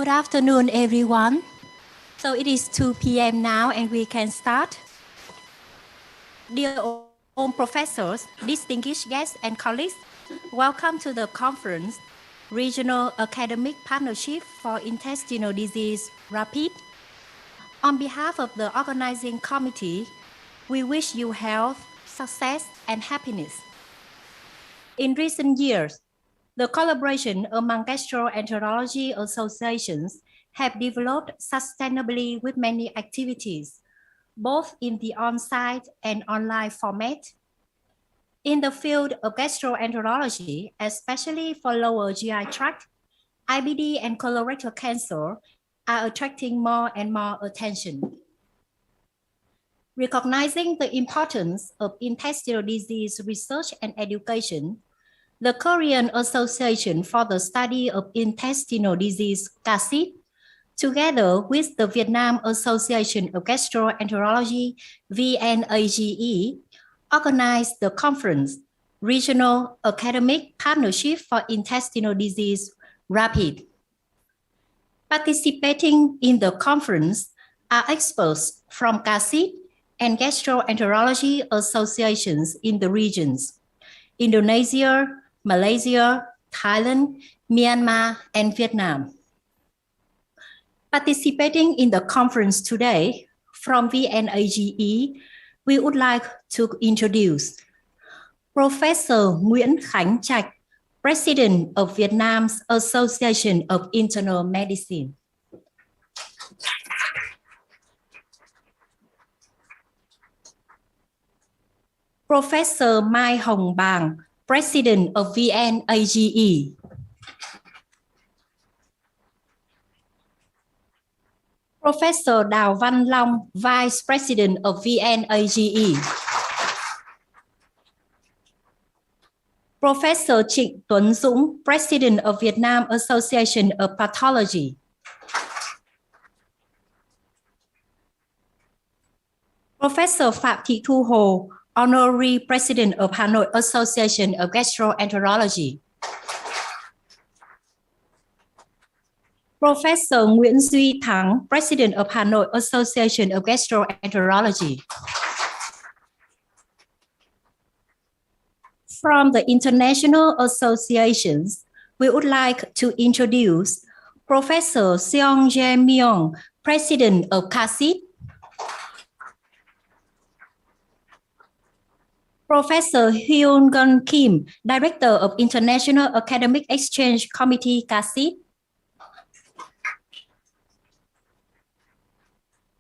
Good afternoon, everyone. So it is 2 p.m. now and we can start. Dear all professors, distinguished guests and colleagues, welcome to the conference, Regional Academic Partnership for Intestinal Disease Rapid. On behalf of the organizing committee, we wish you health, success, and happiness. In recent years, the collaboration among gastroenterology associations have developed sustainably with many activities, both in the on-site and online format. In the field of gastroenterology, especially for lower GI tract, IBD and colorectal cancer are attracting more and more attention. Recognizing the importance of intestinal disease research and education, the Korean Association for the Study of Intestinal Disease, CHIT, together with the Vietnam Association of Gastroenterology, VNAGE, organized the conference, Regional Academic Partnership for Intestinal Disease, RAPID. Participating in the conference are experts from CHIT and gastroenterology associations in the regions, Indonesia, Malaysia, Thailand, Myanmar, and Vietnam. Participating in the conference today from VNAGE, we would like to introduce Professor Nguyễn Khánh Trạch, President of Vietnam's Association of Internal Medicine. Professor Mai Hồng Bàng, President of VNAGE. Professor Đào Văn Long, Vice President of VNAGE. Professor Trịnh Tuấn Dũng, President of Vietnam Association of Pathology. Professor Phạm Thị Thu Hồ, Honorary President of Hanoi Association of Gastroenterology. Professor Nguyễn Duy Thắng, President of Hanoi Association of Gastroenterology. From the international associations, we would like to introduce Professor Soonchunghyan, President of CHIT. Professor Hyun Gun Kim, Director of International Academic Exchange Committee, CHIT.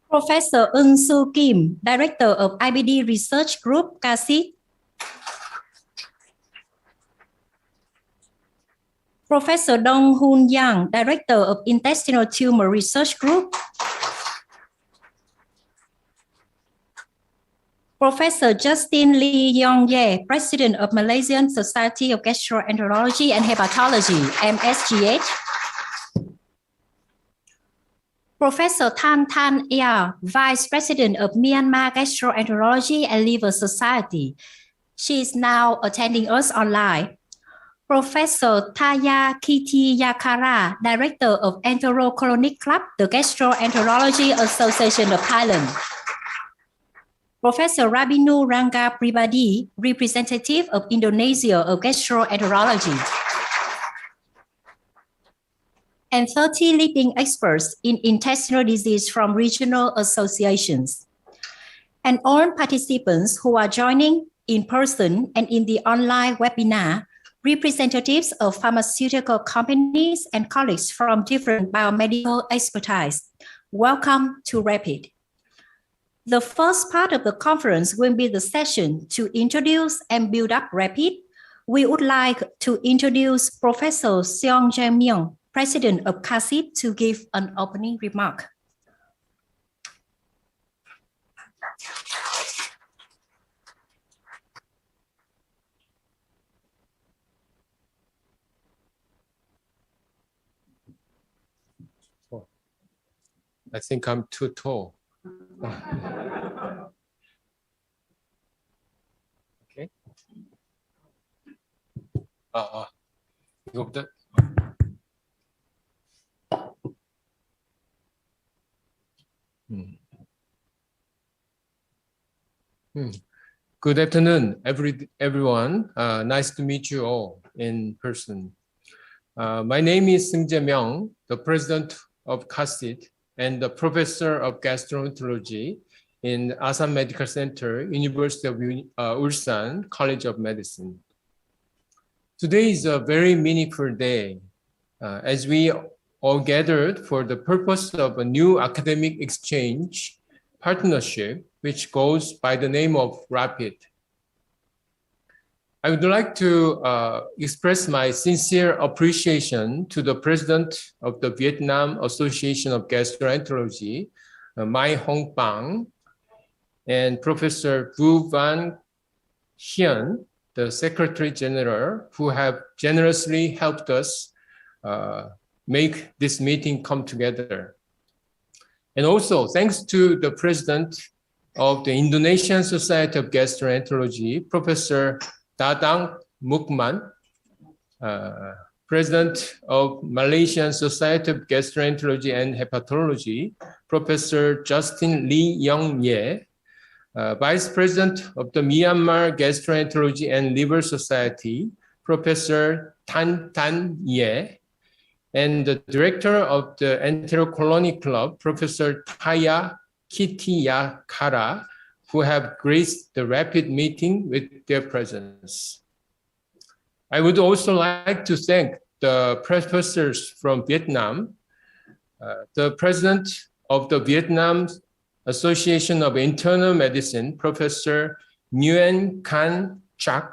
Professor Eun Soo Kim, Director of IBD Research Group, CHIT. Professor Dong Hoon Yang, Director of Intestinal Tumor Research Group. Professor Justin Lee Yong Ye, President of Malaysian Society of Gastroenterology and Hepatology, MSGH. Professor Tan Tan Air, Vice President of Myanmar Gastroenterology and Liver Society. She is now attending us online. Professor Thaya Kiti Yakara, Director of Enterocolonic Club, the Gastroenterology Association of Thailand. Professor Rabinu Rangga Pribadi, representative of Indonesia of Gastroenterology. And 30 leading experts in intestinal disease from regional associations. And all participants who are joining in person and in the online webinar, representatives of pharmaceutical companies and colleagues from different biomedical expertise. Welcome to RAPID. The first part of the conference will be the session to introduce and build up RAPID. We would like to introduce Professor Soonchunghyan, President of CHIT, to give an opening remark. I think I'm too tall. Okay. 이거부터. Good afternoon, everyone. Nice to meet you all in person. My name is Myung, the president of CHASID and the professor of gastroenterology in Asan Medical Center, University of Ulsan College of Medicine. Today is a very meaningful day as we all gathered for the purpose of a new academic exchange partnership, which goes by the name of RAPID. I would like to express my sincere appreciation to the president of the Vietnam Association of Gastroenterology, Mai Hồng Bàng, and Professor Vu Van Hyun, the Secretary General, who have generously helped us make this meeting come together. And also thanks to the president of the Indonesian Society of Gastroenterology, Professor Dadang Mukman, president of Malaysian Society of Gastroenterology and Hepatology, Professor Justin Lee Young Ye, Vice President of the Myamar Gastroenterology and Liver Society, Professor Tan Tan Ye, and the Director of the Enterocolony Club, Professor Taya Kitiya Kara, who have graced the RAPID meeting with their presence. I would also like to thank the professors from Vietnam, the President of the Vietnam Association of Internal Medicine, Professor Nguyen Can Chak,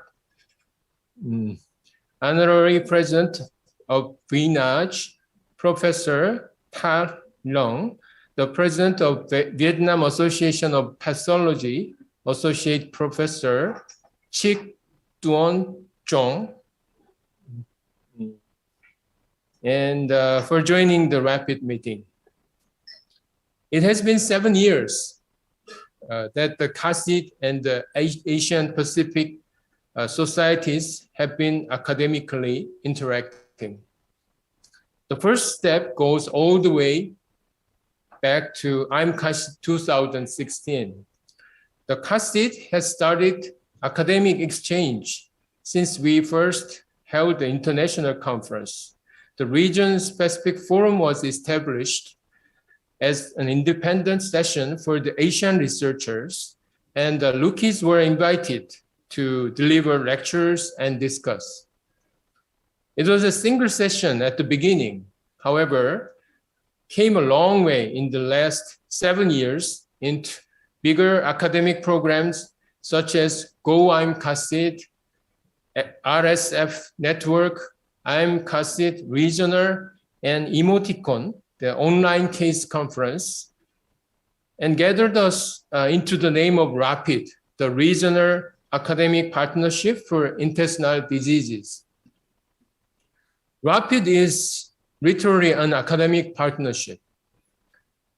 Honorary President of VNAJ, Professor Tha Long, the President of the Vietnam Association of Pathology, Associate Professor Chik Duon Chong, and for joining the RAPID meeting. It has been 7 years that the CHASID and the Asian Pacific societies have been academically interacting. The first step goes all the way back to CHASID 2016. The CHASID has started academic exchange since we first held the international conference. The region-specific forum was established as an independent session for the Asian researchers, and the Lukis were invited to deliver lectures and discuss. It was a single session at the beginning, however, came a long way in the last 7 years into bigger academic programs such as Go I'm CHASID, RSF Network, I'm CHASID Regional, and Emoticon, the online case conference, and gathered us into the name of RAPID, the Regional Academic Partnership for Intestinal Diseases. RAPID is literally an academic partnership.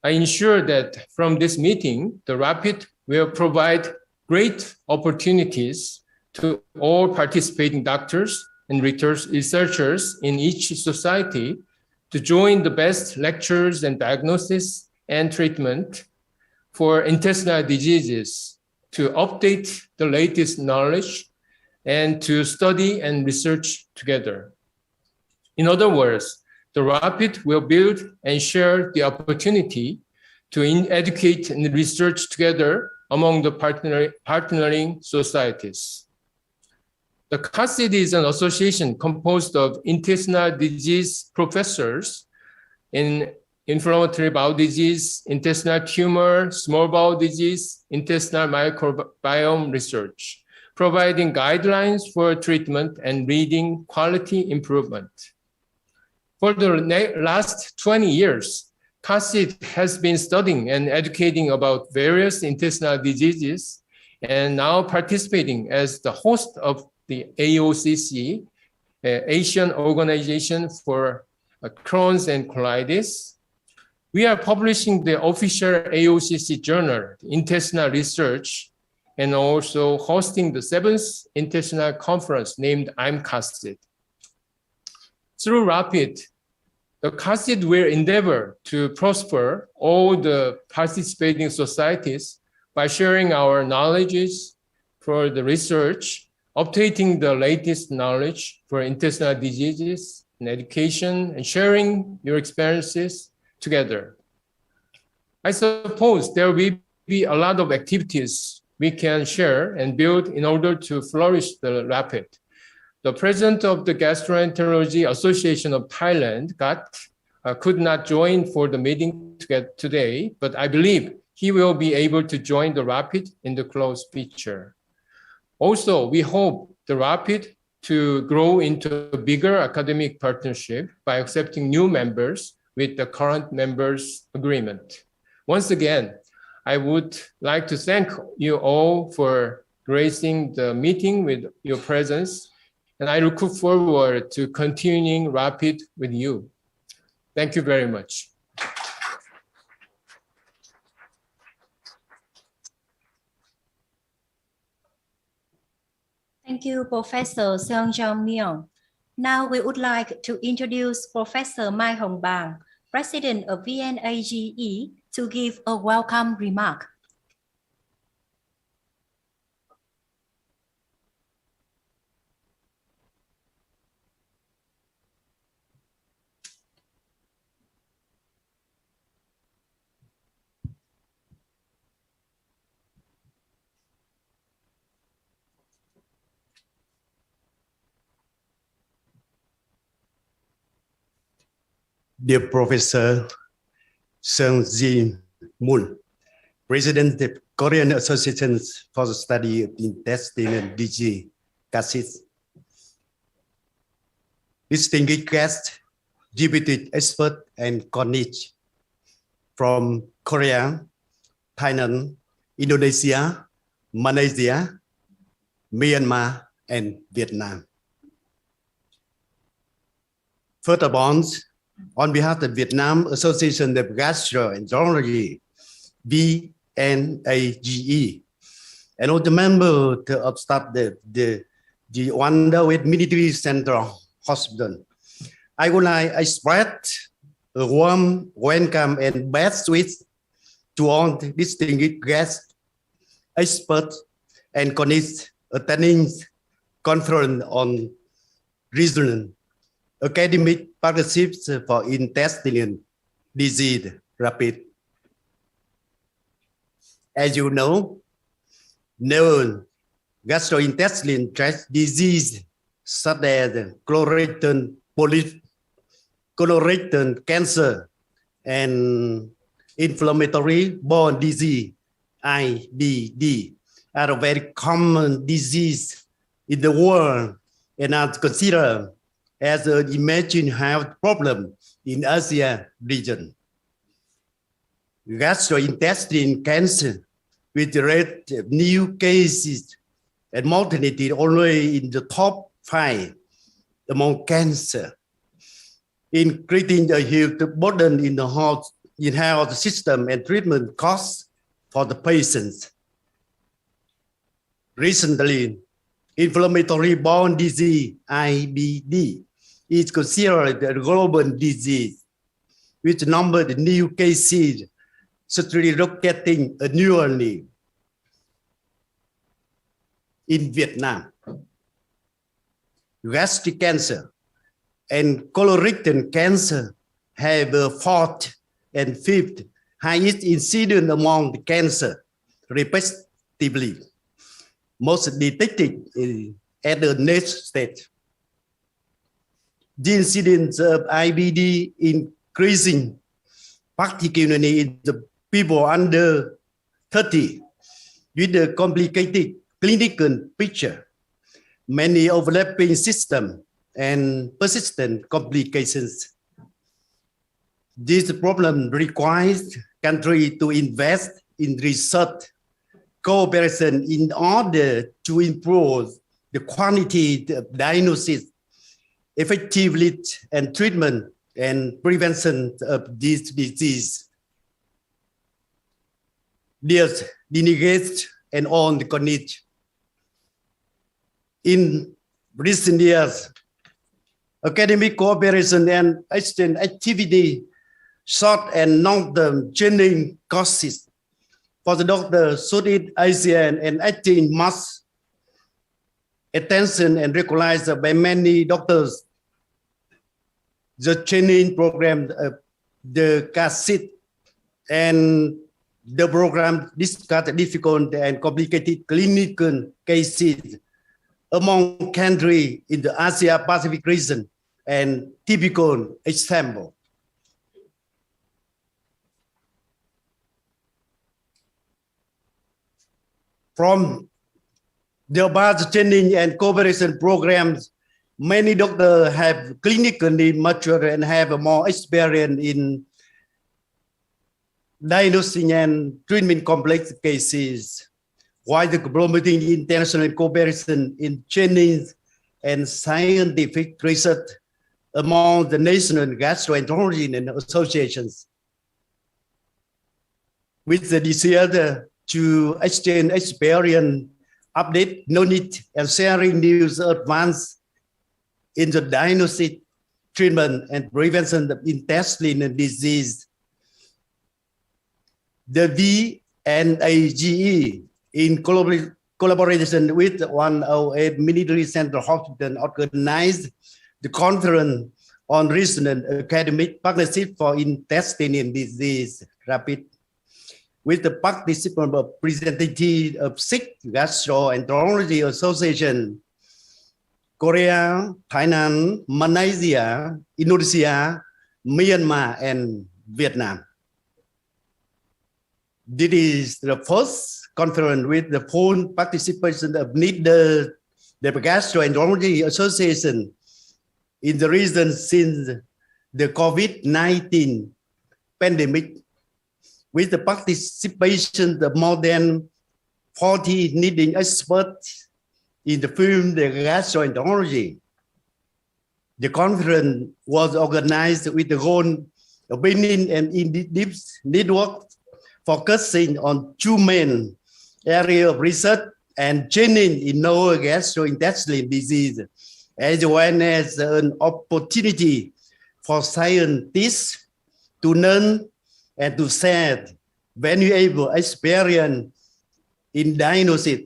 I ensure that from this meeting, the RAPID will provide great opportunities to all participating doctors and researchers in each society to join the best lectures and diagnosis and treatment for intestinal diseases, to update the latest knowledge, and to study and research together. In other words, the RAPID will build and share the opportunity to educate and research together among the partnering societies. The CHASID is an association composed of intestinal disease professors in inflammatory bowel disease, intestinal tumor, small bowel disease, intestinal microbiome research, providing guidelines for treatment and reading quality improvement. For the last 20 years, CHASID has been studying and educating about various intestinal diseases and now participating as the host of the AOCC, Asian Organization for Crohn's and Colitis. We are publishing the official AOCC journal, Intestinal Research, and also hosting the 7th Intestinal Conference named I'm CHASID. Through RAPID, The CHASID will endeavor to prosper all the participating societies by sharing our knowledges for the research, updating the latest knowledge for intestinal diseases and education, and sharing your experiences together. I suppose there will be a lot of activities we can share and build in order to flourish the RAPID. The president of the Gastroenterology Association of Thailand, could not join for the meeting today, but I believe he will be able to join the RAPID in the closed picture. Also, we hope the RAPID to grow into a bigger academic partnership by accepting new members with the current members' agreement. Once again, I would like to thank you all for gracing the meeting with your presence, and I look forward to continuing RAPID with you. Thank you very much. Thank you, Professor Myung. Now we would like to introduce Professor Mai Hồng Bàng, President of VNAGE, to give a welcome remark. Dear Professor Seung Moon, President of Korean Association for the Study of Intestinal Disease, CHASID, distinguished guests, deputy expert and colleagues from Korea, Thailand, Indonesia, Malaysia, Myanmar, and Vietnam. First of all, on behalf of the Vietnam Association of Gastroenterology, VNAGE, and all the members of staff the underweight military central hospital, I would like to express a warm welcome and best wishes to all the distinguished guests, experts, and colleagues attending conference on regional academic partnerships for intestinal disease RAPID. As you know, known gastrointestinal tract disease such as colorectal polyp, colorectal cancer, and inflammatory bowel disease (IBD) are a very common disease in the world and are considered as an emerging health problem in Asia region. Gastrointestinal cancer, with the rate of new cases and mortality only in the top 5 among cancer, increasing the huge burden in the health system and treatment costs for the patients. Recently, inflammatory bowel disease (IBD) is considered a global disease, with the number of new cases steadily rocketing annually. In Vietnam, gastric cancer and colorectal cancer have a 4th and 5th highest incidence among the cancer, respectively, most detected at the next stage. The incidence of IBD increasing, particularly in the people under 30, with a complicated clinical picture, many overlapping systems, and persistent complications. This problem requires countries to invest in research cooperation in order to improve the quality of diagnosis, effectiveness and treatment and prevention of this disease. Dear delegates and all the colleagues, in recent years, academic cooperation and exchange activity, short and long-term training courses for the doctor Southeast Asian and acting much attention and recognized by many doctors. The training program, the CASIT, and the program discussed difficult and complicated clinical cases among countries in the Asia-Pacific region and typical example. From the above training and cooperation programs, many doctors have clinically matured and have a more experience in diagnosing and treatment complex cases, while the promoting international cooperation in training and scientific research among the national gastroenterology and associations. With the desire to exchange experience, update knowledge, and sharing news advance in the diagnosis, treatment, and prevention of intestinal disease. The VNAGE, in collaboration with 108 Military Central Hospital, organized the conference on regional academic partnership for intestinal disease rapid, with the participant of representative of 6 gastroenterology association, Korea, Thailand, Malaysia, Indonesia, Myanmar, and Vietnam. This is the first conference with the full participation of the gastroenterology association in the region since the COVID-19 pandemic, with the participation of more than 40 leading experts in the field of gastroenterology. The conference was organized with the goal of building an in-depth network focusing on 2 main areas of research and training in lower gastrointestinal disease, as well as an opportunity for scientists to learn and to share valuable experience in diagnosis,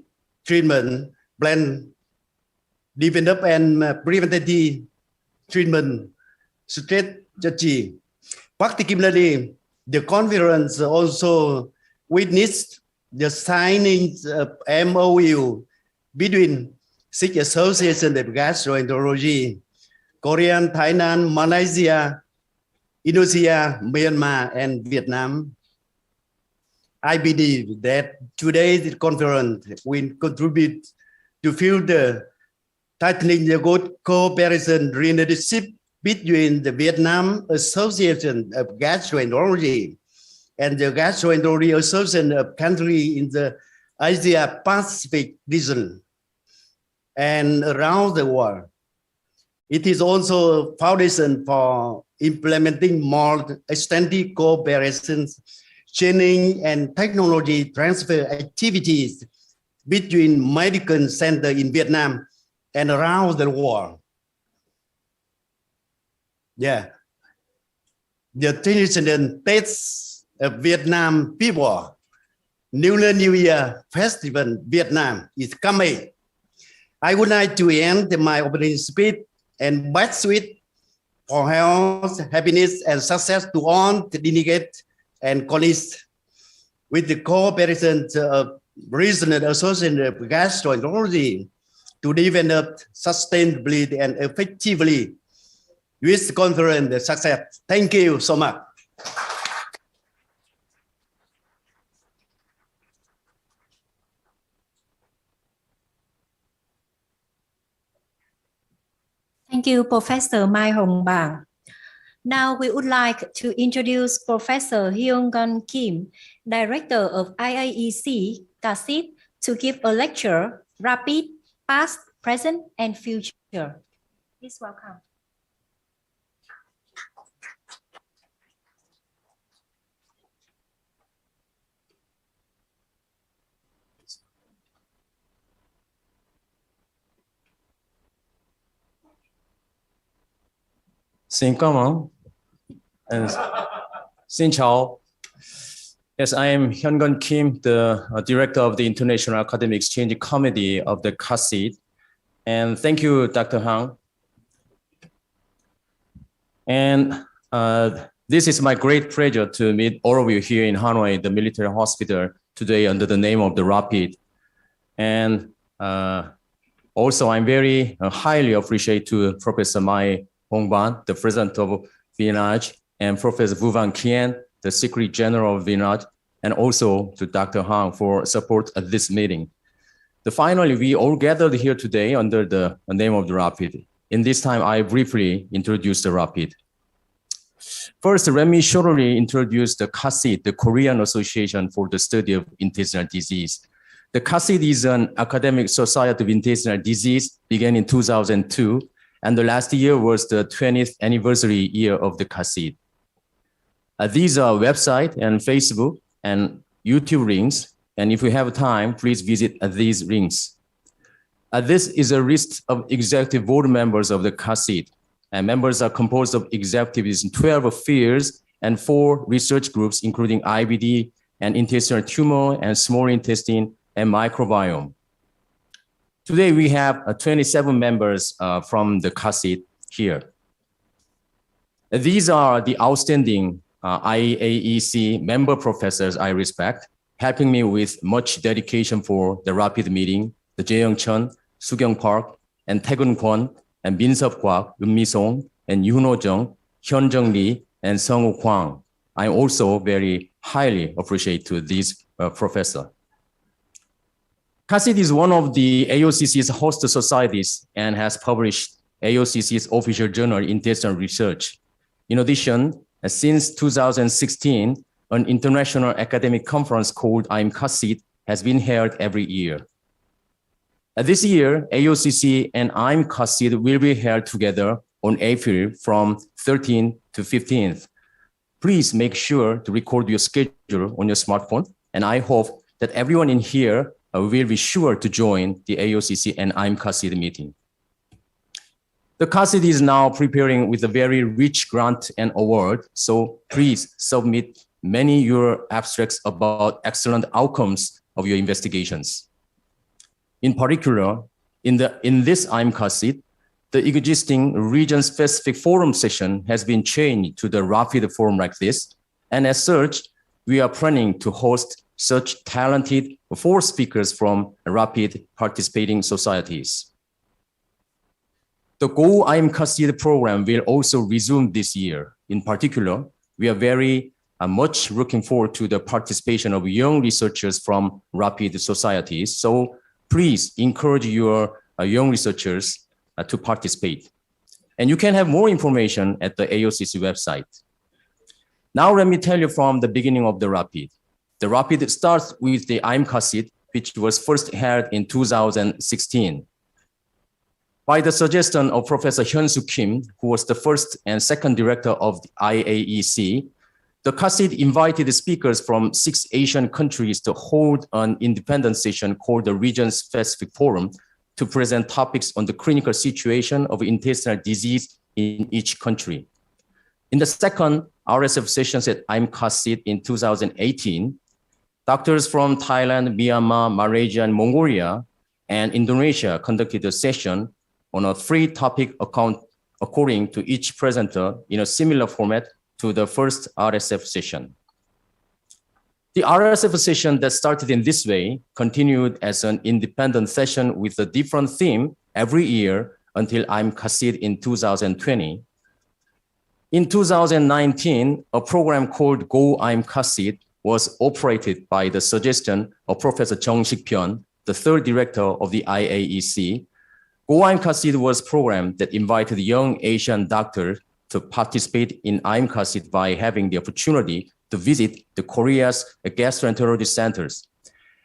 treatment, plan, develop, and preventative treatment strategy. Particularly, the conference also witnessed the signing of MOU between 6 associations of gastroenterology: Korean, Thailand, Malaysia, Indonesia, Myanmar, and Vietnam. I believe that today's conference will contribute to further tightening the good cooperation relationship between the Vietnam Association of Gastroenterology and the Gastroenterology Association of countries in the Asia-Pacific region and around the world. It is also a foundation for implementing more extensive cooperations, training, and technology transfer activities between medical centers in Vietnam and around the world. Yeah, the traditional taste of Vietnam people, Lunar New Year Festival Vietnam is coming. I would like to end my opening speech and best wishes for health, happiness, and success to all the delegates and colleagues with the cooperation of regional association of gastroenterology to develop sustainably and effectively with conference success. Thank you so much. Thank you, Professor Mai Hồng Bàng. Now we would like to introduce Professor Hyun Gun Kim, Director of IAEC, CASIT, to give a lecture, Rapid, Past, Present, and Future. Please welcome. Xin cảm ơn. And xin chào. Yes, I am Hyun Gun Kim, the director of the International Academic Exchange Committee of the CHASID. And thank you, Dr. Hang. And this is my great pleasure to meet all of you here in Hanoi, the military hospital, today under the name of the Rapid. And also, I'm very highly appreciate to Professor Mai Hồng Bàng, the president of Phiên I, and Professor Vu Kien, the Secretary General of Phiên I, and also to Dr. Hang for support at this meeting. Finally, we all gathered here today under the name of the Rapid. In this time, I briefly introduce the Rapid. First, let me shortly introduce the CHASID, the Korean Association for the Study of Intestinal Disease. The CHASID is an academic society of intestinal disease, began in 2002, and the last year was the 20th anniversary year of the CHASID. These are website and Facebook and YouTube links, and if you have time, please visit these links. This is a list of executive board members of the CHASID, and members are composed of executives in 12 fields and 4 research groups, including IBD and intestinal tumor and small intestine and microbiome. Today, we have 27 members from the CHASID here. These are the outstanding IAEC member professors I respect, helping me with much dedication for the Rapid meeting, the Jae-young Chun, Soo-kyung Park, and Taegun Kwon, and Min-sup Kwak, Eun Soo, and Yoon-ho Jung, Hyun-jung Lee, and Sung-woo Kwang. I also very highly appreciate to these professors. CHASID is one of the AOCC's host societies and has published AOCC's official journal, Intestinal Research. In addition, since 2016, an international academic conference called CHASID has been held every year. This year, AOCC and CHASID will be held together on April from 13th to 15th. Please make sure to record your schedule on your smartphone, and I hope that everyone in here will be sure to join the AOCC and CHASID meeting. The CHASID is now preparing with a very rich grant and award, so please submit many your abstracts about excellent outcomes of your investigations. In particular, in this CHASID, the existing region-specific forum session has been changed to the Rapid forum like this, and as such, we are planning to host such talented 4 speakers from Rapid participating societies. The Go CHASID program will also resume this year. In particular, we are very much looking forward to the participation of young researchers from Rapid societies. So please encourage your young researchers to participate. And you can have more information at the AOCC website. Now let me tell you from the beginning of the Rapid. The Rapid starts with the CHASID, which was first held in 2016. By the suggestion of Professor Eun Soo Kim, who was the first and second director of the IAEC, the CHASID invited speakers from 6 Asian countries to hold an independent session called the Region-Specific Forum to present topics on the clinical situation of intestinal disease in each country. In the second RSF sessions at CHASID in 2018, doctors from Thailand, Myanmar, Malaysia, and Mongolia, and Indonesia conducted a session on a 3-topic account according to each presenter in a similar format to the first RSF session. The RSF session that started in this way continued as an independent session with a different theme every year until CHASID in 2020. In 2019, a program called Go CHASID was operated by the suggestion of Professor Jung Sik-pyun, the third director of the IAEC. Go CHASID was a program that invited young Asian doctors to participate in CHASID by having the opportunity to visit the Korea's gastroenterology centers.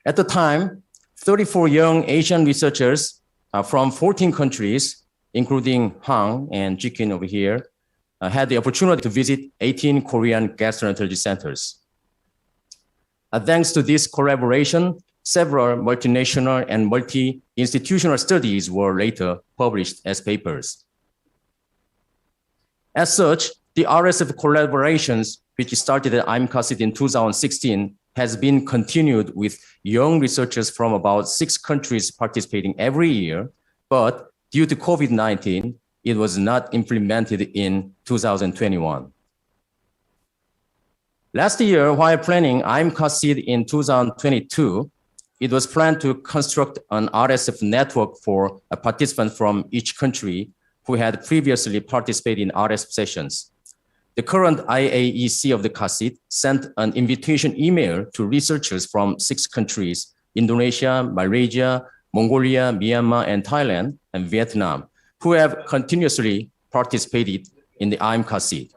At the time, 34 young Asian researchers from 14 countries, including Hang and Jikin over here, had the opportunity to visit 18 Korean gastroenterology centers. Thanks to this collaboration, several multinational and multi-institutional studies were later published as papers. As such, the RSF collaborations, which started at IMCASID in 2016, has been continued with young researchers from about 6 countries participating every year, but due to COVID-19, it was not implemented in 2021. Last year, while planning IMCASID in 2022, it was planned to construct an RSF network for a participant from each country who had previously participated in RSF sessions. The current IAEC of the CASID sent an invitation email to researchers from 6 countries, Indonesia, Malaysia, Mongolia, Myanmar, and Thailand, and Vietnam, who have continuously participated in the IMCASID.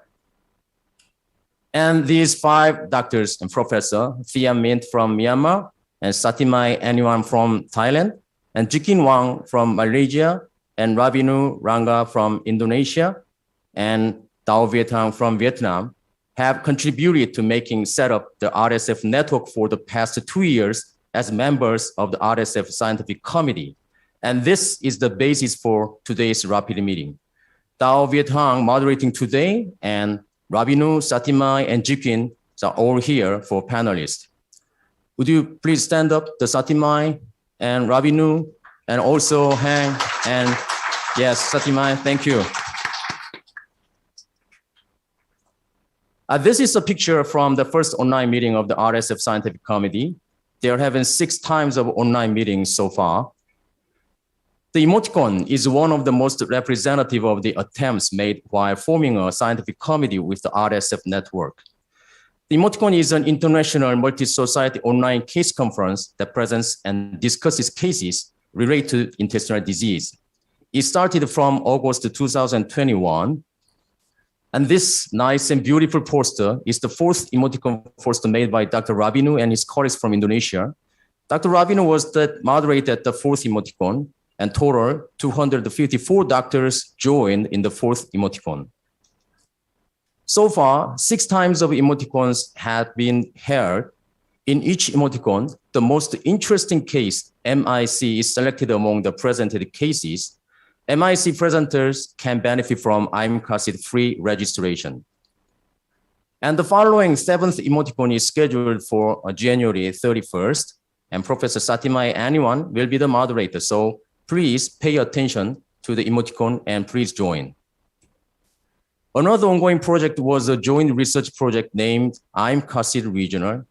And these 5 doctors and professors, Thea Mint from Myanmar, and Satimai Anywan from Thailand, and Jikin Wang from Malaysia, and Rabinu Ranga from Indonesia, and Dao Vietnam from Vietnam, have contributed to making set up the RSF network for the past 2 years as members of the RSF Scientific Committee. And this is the basis for today's rapid meeting. Dao Vietnam moderating today, and Rabinu, Satimai, and Jikin are all here for panelists. Would you please stand up, the Satimai and Rabinu, and also Hang, and yes, Satimai, thank you. This is a picture from the first online meeting of the RSF Scientific Committee. They are having 6 times of online meetings so far. The emoticon is one of the most representative of the attempts made while forming a scientific committee with the RSF network. The emoticon is an international multi-society online case conference that presents and discusses cases related to intestinal disease. It started from August 2021. And this nice and beautiful poster is the 4th emoticon poster made by Dr. Rabinu and his colleagues from Indonesia. Dr. Rabinu was the moderator at the 4th emoticon, and total 254 doctors joined in the 4th emoticon. So far, 6 times of emoticons have been held. In each emoticon, the most interesting case, MIC, is selected among the presented cases. MIC presenters can benefit from IMCASID free registration. And the following 7th emoticon is scheduled for January 31st, and Professor Satimai Anywan will be the moderator. So please pay attention to the emoticon and please join. Another ongoing project was a joint research project named IMCASID Regional.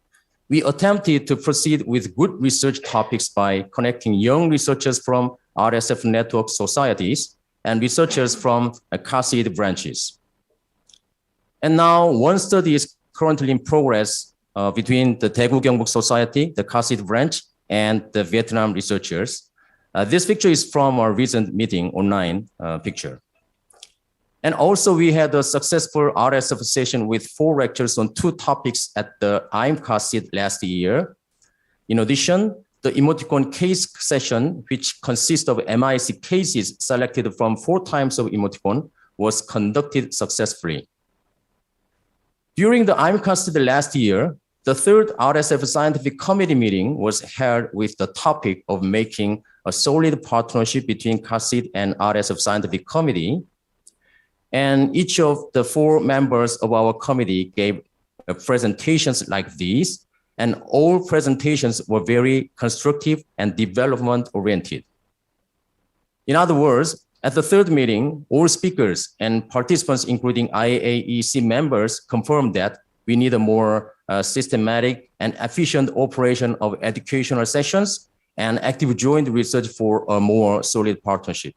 We attempted to proceed with good research topics by connecting young researchers from RSF network societies and researchers from CASID branches. And now one study is currently in progress between the Daegu Gyeongbuk Society, the CASID branch, and the Vietnam researchers. This picture is from our recent meeting online picture. And also we had a successful RSF session with 4 lectures on 2 topics at the IMCASID last year. In addition, the emoticon case session, which consists of MIC cases selected from 4 times of emoticon, was conducted successfully. During the IMCASID last year, the 3rd RSF Scientific Committee meeting was held with the topic of making a solid partnership between CASID and RSF Scientific Committee. And each of the 4 members of our committee gave presentations like these, and all presentations were very constructive and development-oriented. In other words, at the 3rd meeting, all speakers and participants, including IAEC members, confirmed that we need a more systematic and efficient operation of educational sessions and active joint research for a more solid partnership.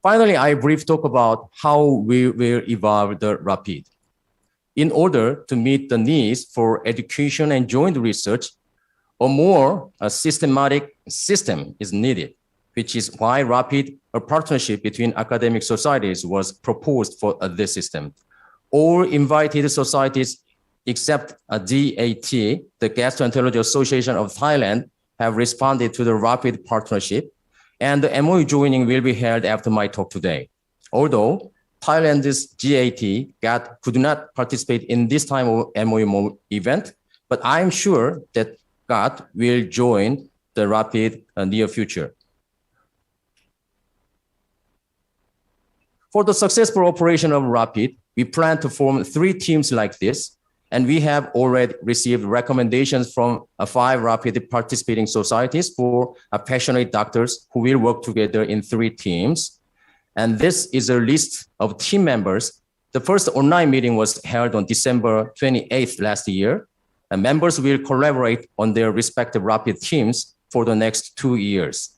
Finally, I briefly talk about how we will evolve the RAPID. In order to meet the needs for education and joint research, a more systematic system is needed, which is why RAPID, a partnership between academic societies, was proposed for this system. All invited societies except GAT, the Gastroenterology Association of Thailand, have responded to the RAPID partnership, and the MOU joining will be held after my talk today. Although Thailand's GAT could not participate in this time of MOU event, but I'm sure that GAT will join the RAPID near future. For the successful operation of RAPID, we plan to form 3 teams like this, and we have already received recommendations from 5 RAPID participating societies for passionate doctors who will work together in 3 teams. And this is a list of team members. The first online meeting was held on December 28th last year, and members will collaborate on their respective RAPID teams for the next 2 years.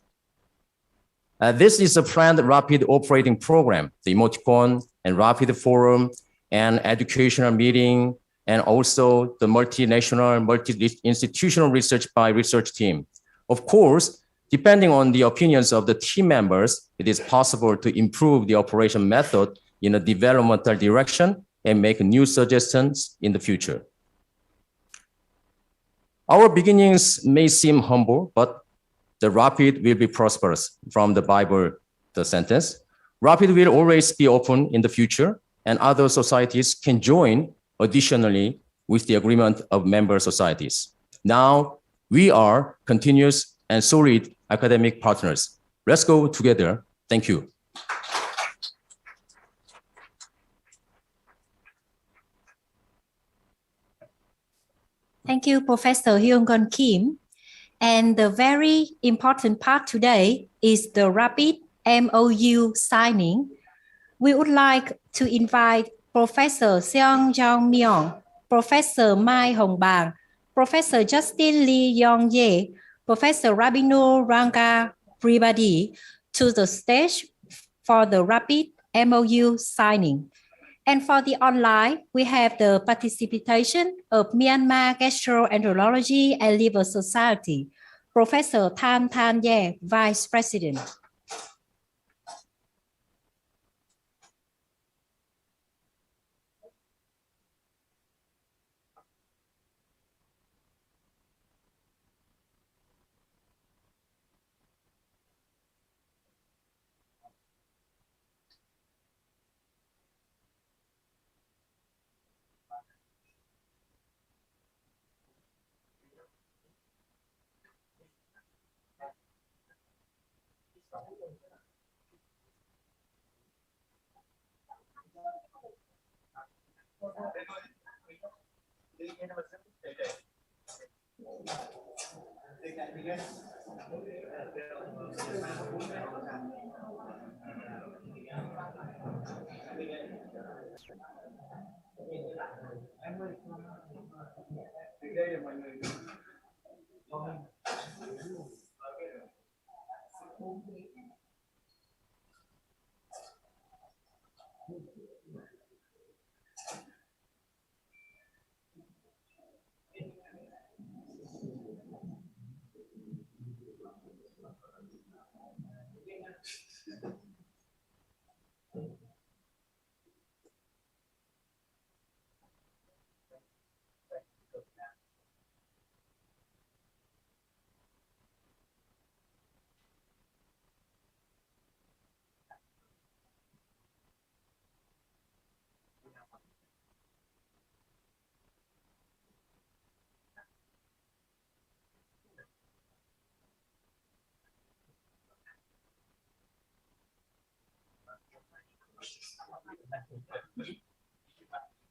This is a planned RAPID operating program, the emoticon and RAPID forum and educational meeting, and also the multinational, multi-institutional research by research team. Of course, depending on the opinions of the team members, it is possible to improve the operation method in a developmental direction and make new suggestions in the future. Our beginnings may seem humble, but the RAPID will be prosperous. From the Bible, the sentence. RAPID will always be open in the future, and other societies can join additionally with the agreement of member societies. Now, we are continuous and solid academic partners. Let's go together. Thank you. Thank you, Professor Hyun Gun Kim. And the very important part today is the RAPID MOU signing. We would like to invite Professor Seung Myung, Professor Mai Hồng Bàng, Professor Justin Lee Yong Ye, Professor Rabino Ranga Pribadi to the stage for the RAPID MOU signing. And for the online, we have the participation of Myanmar Gastroenterology and Liver Society, Professor Tan Ye, Vice President.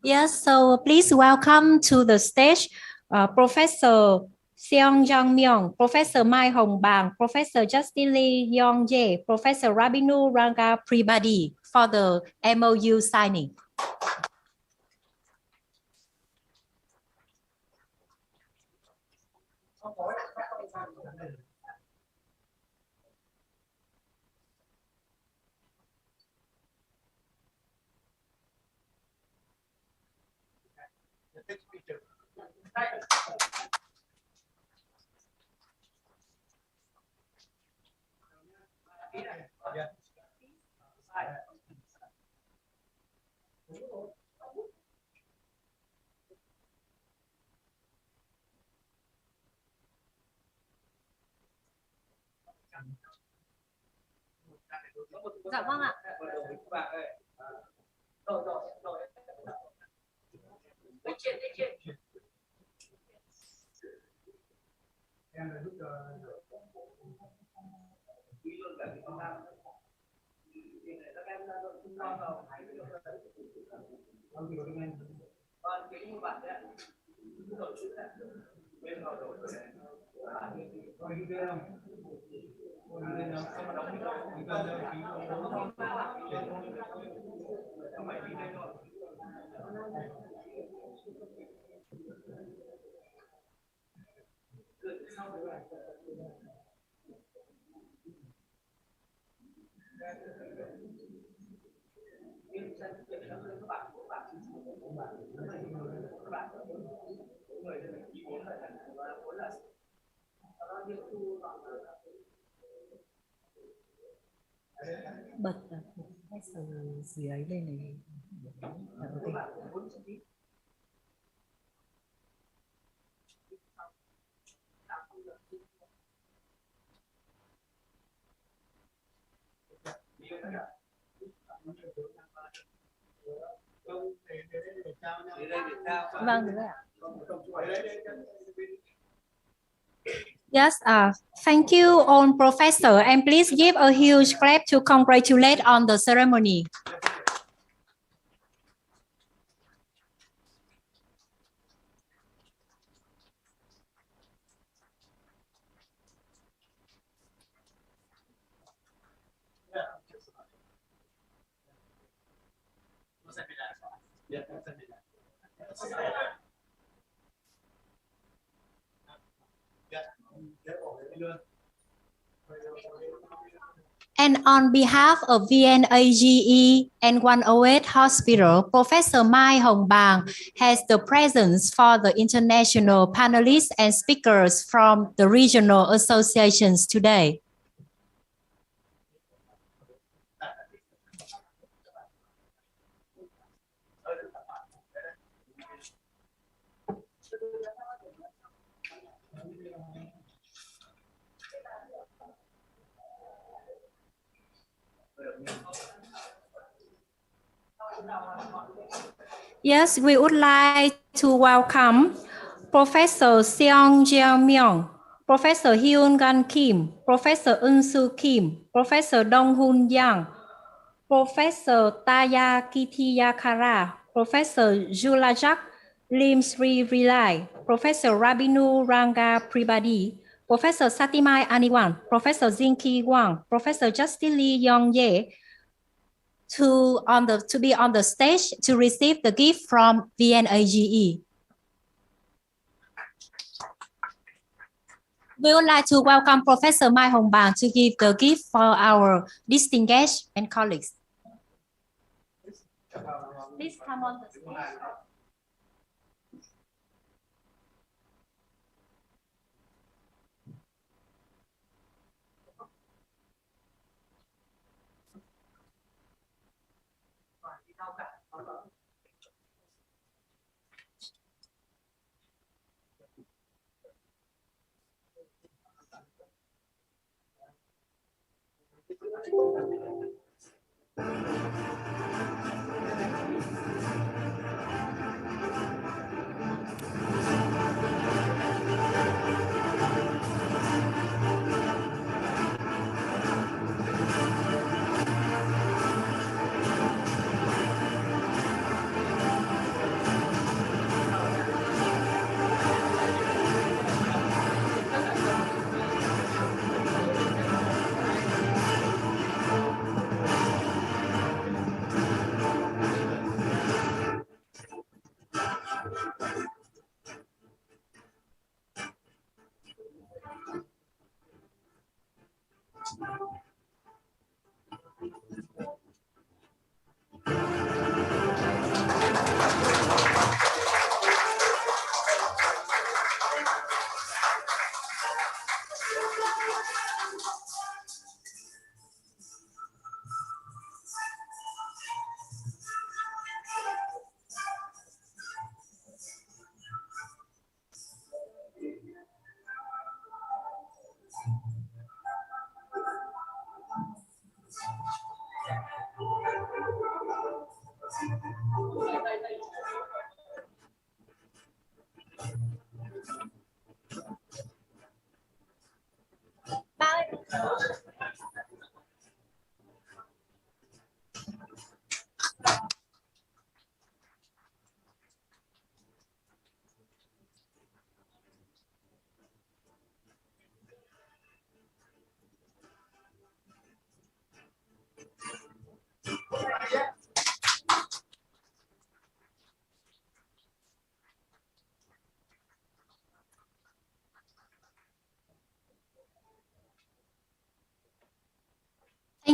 Yes, so please welcome to the stage Professor Seung Myung, Professor Mai Hồng Bàng, Professor Justin Lee Yong Ye, Professor Rabino Ranga Pribadi for the MOU signing. Dạ vâng ạ. Bật professor gì ấy lên này. Vâng, đúng rồi ạ. Yes, thank you all professor, and please give a huge clap to congratulate on the ceremony. And on behalf of VNAGE and 108 Hospital, Professor Mai Hồng Bàng has the presence for the international panelists and speakers from the regional associations today. Yes, we would like to welcome Professor Soonchunghyan, Professor Hyun Gun Kim, Professor Eun Soo Kim, Professor Dong-Hun Yang, Professor Tayakitiyakara, Professor Julajak Lim Sri Rilai, Professor Rabinu Ranga Pribadi, Professor Satimai Aniwan, Professor Zinki Wang, Professor Justin Lee Yong Ye, to be on the stage to receive the gift from VNAGE. We would like to welcome Professor Mai Hồng Bàng to give the gift for our distinguished guests and colleagues. Please come on the stage.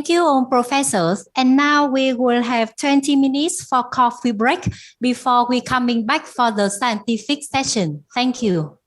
Thank you all professors. And now we will have 20 minutes for coffee break before we coming back for the scientific session. Thank you.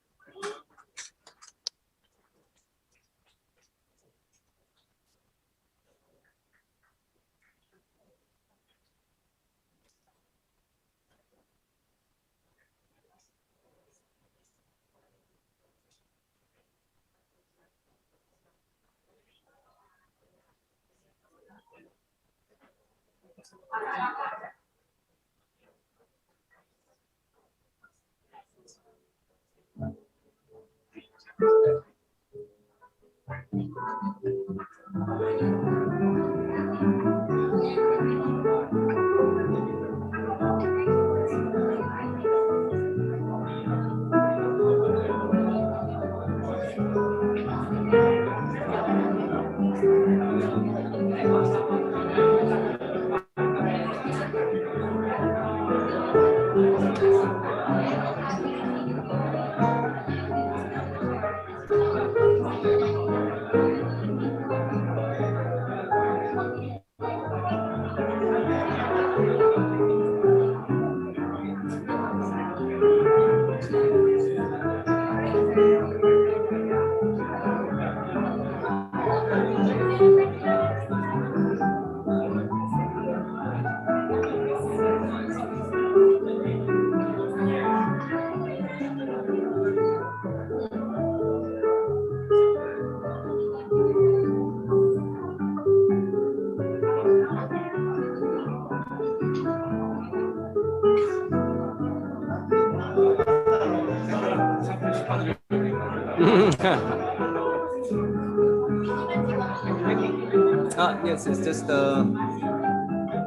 Yes, it's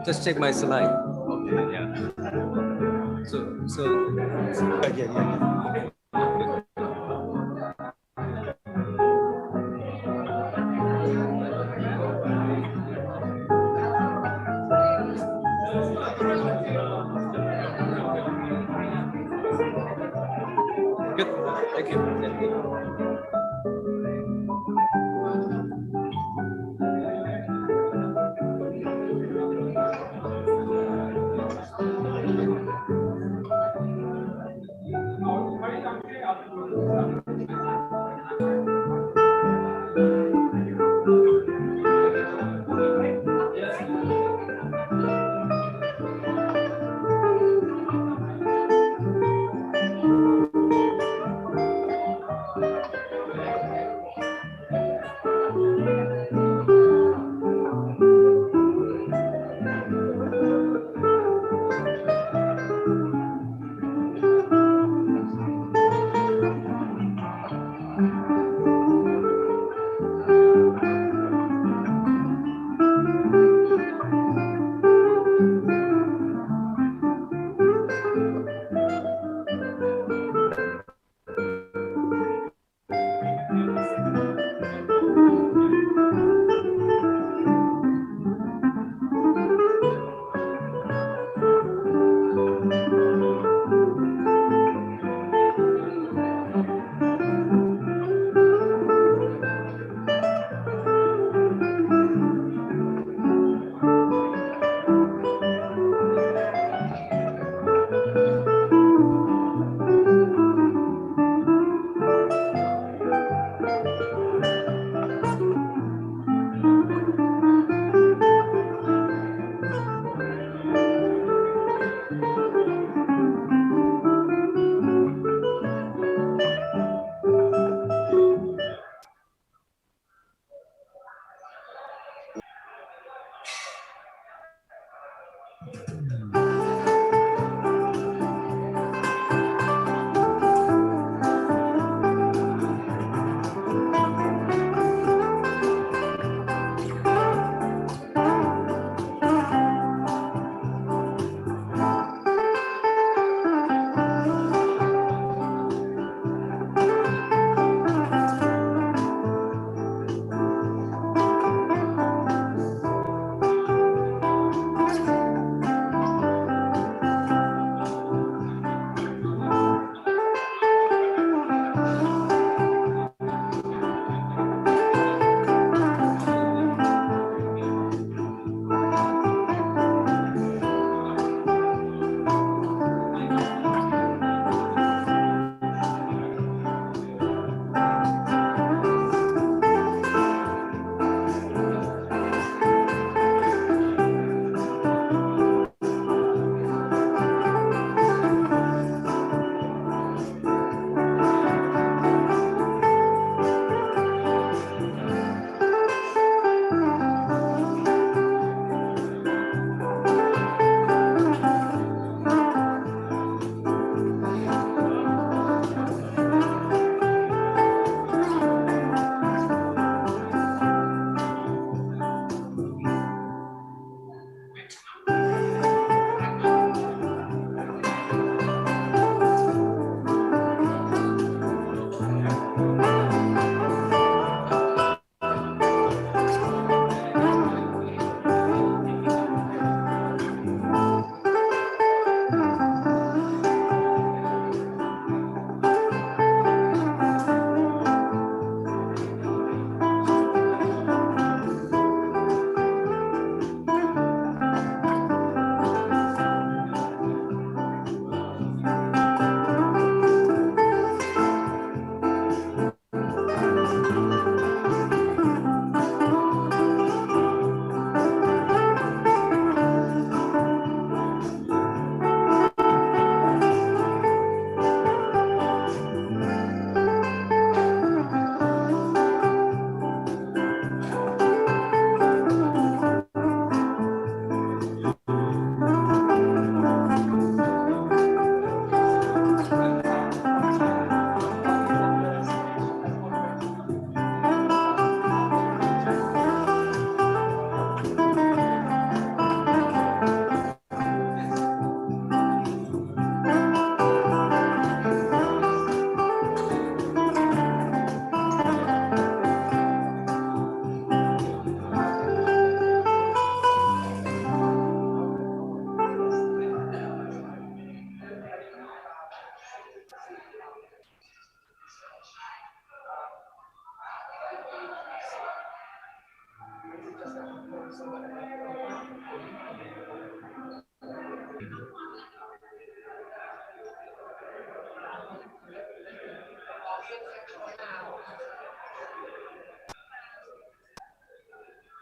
just check my slide. Okay, yeah. So yeah. Good. Thank you.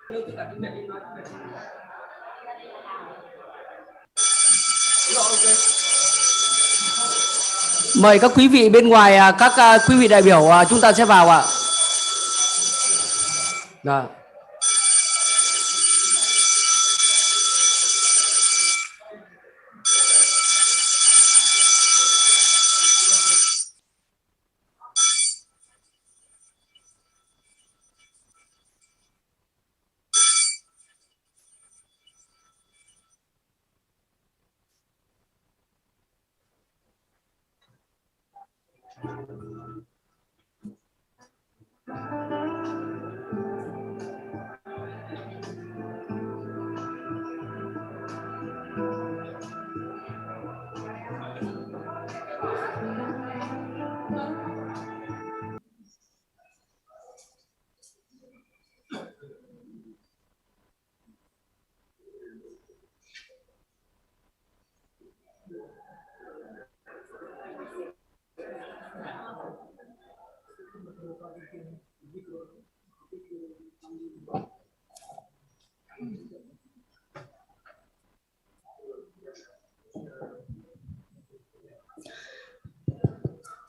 Mời các quý vị bên ngoài, các quý vị đại biểu, chúng ta sẽ vào ạ. Dạ.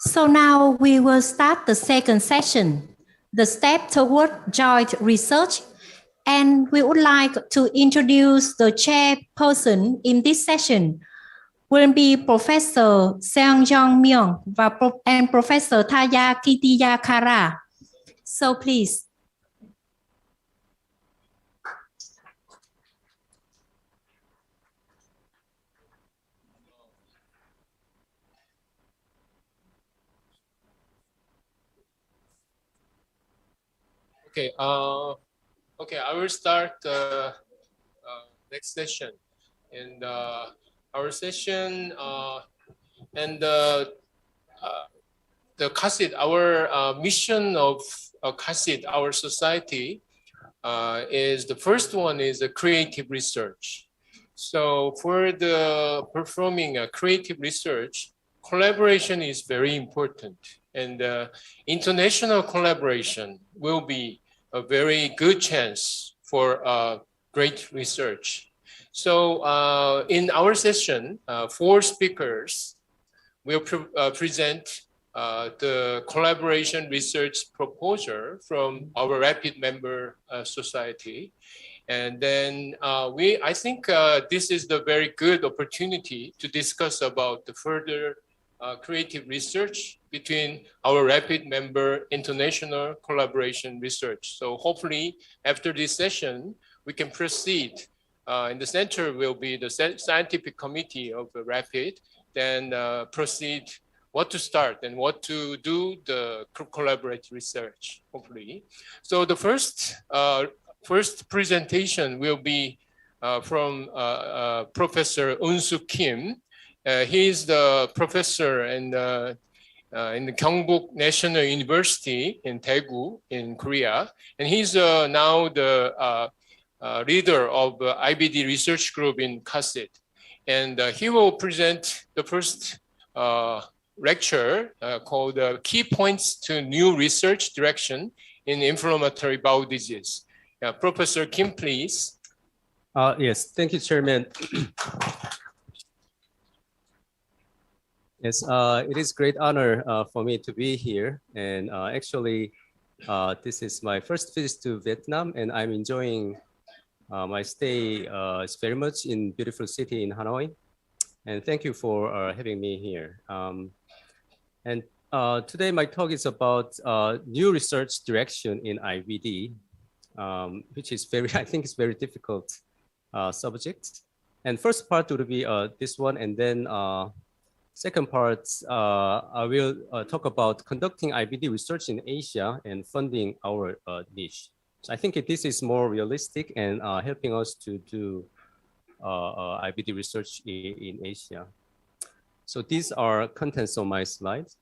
So now we will start the second session, the step toward joint research. And we would like to introduce the chairperson in this session. Will be Professor Seung Myung and Professor Thaya Kitiyakara. So please. Okay, okay, I will start next session. And our session and the CHASID, our mission of CHASID, our society, is the first one is a creative research. So for the performing a creative research, collaboration is very important. And international collaboration will be a very good chance for great research. So in our session, 4 speakers will present the collaboration research proposal from our rapid member society. And then I think this is the very good opportunity to discuss about the further creative research between our rapid member international collaboration research. So hopefully after this session, we can proceed. In the center will be the scientific committee of the rapid, then proceed what to start and what to do the collaborative research, hopefully. So the first presentation will be from Professor Eun Soo Kim. He is the professor in the Gyeongbok National University in Daegu in Korea. And he's now the leader of IBD research group in CHASID. And he will present the first lecture called Key Points to New Research Direction in Inflammatory Bowel Disease. Professor Kim, please. Yes, thank you, Chairman. Yes, it is great honor for me to be here. And actually, this is my first visit to Vietnam, and I'm enjoying my stay very much in beautiful city in Hanoi. And thank you for having me here. And today my talk is about new research direction in IBD, which is I think it's very difficult subject. And first part will be this one, and then second part, I will talk about conducting IBD research in Asia and funding our niche. So I think this is more realistic and helping us to do IBD research in Asia. So these are contents on my slides.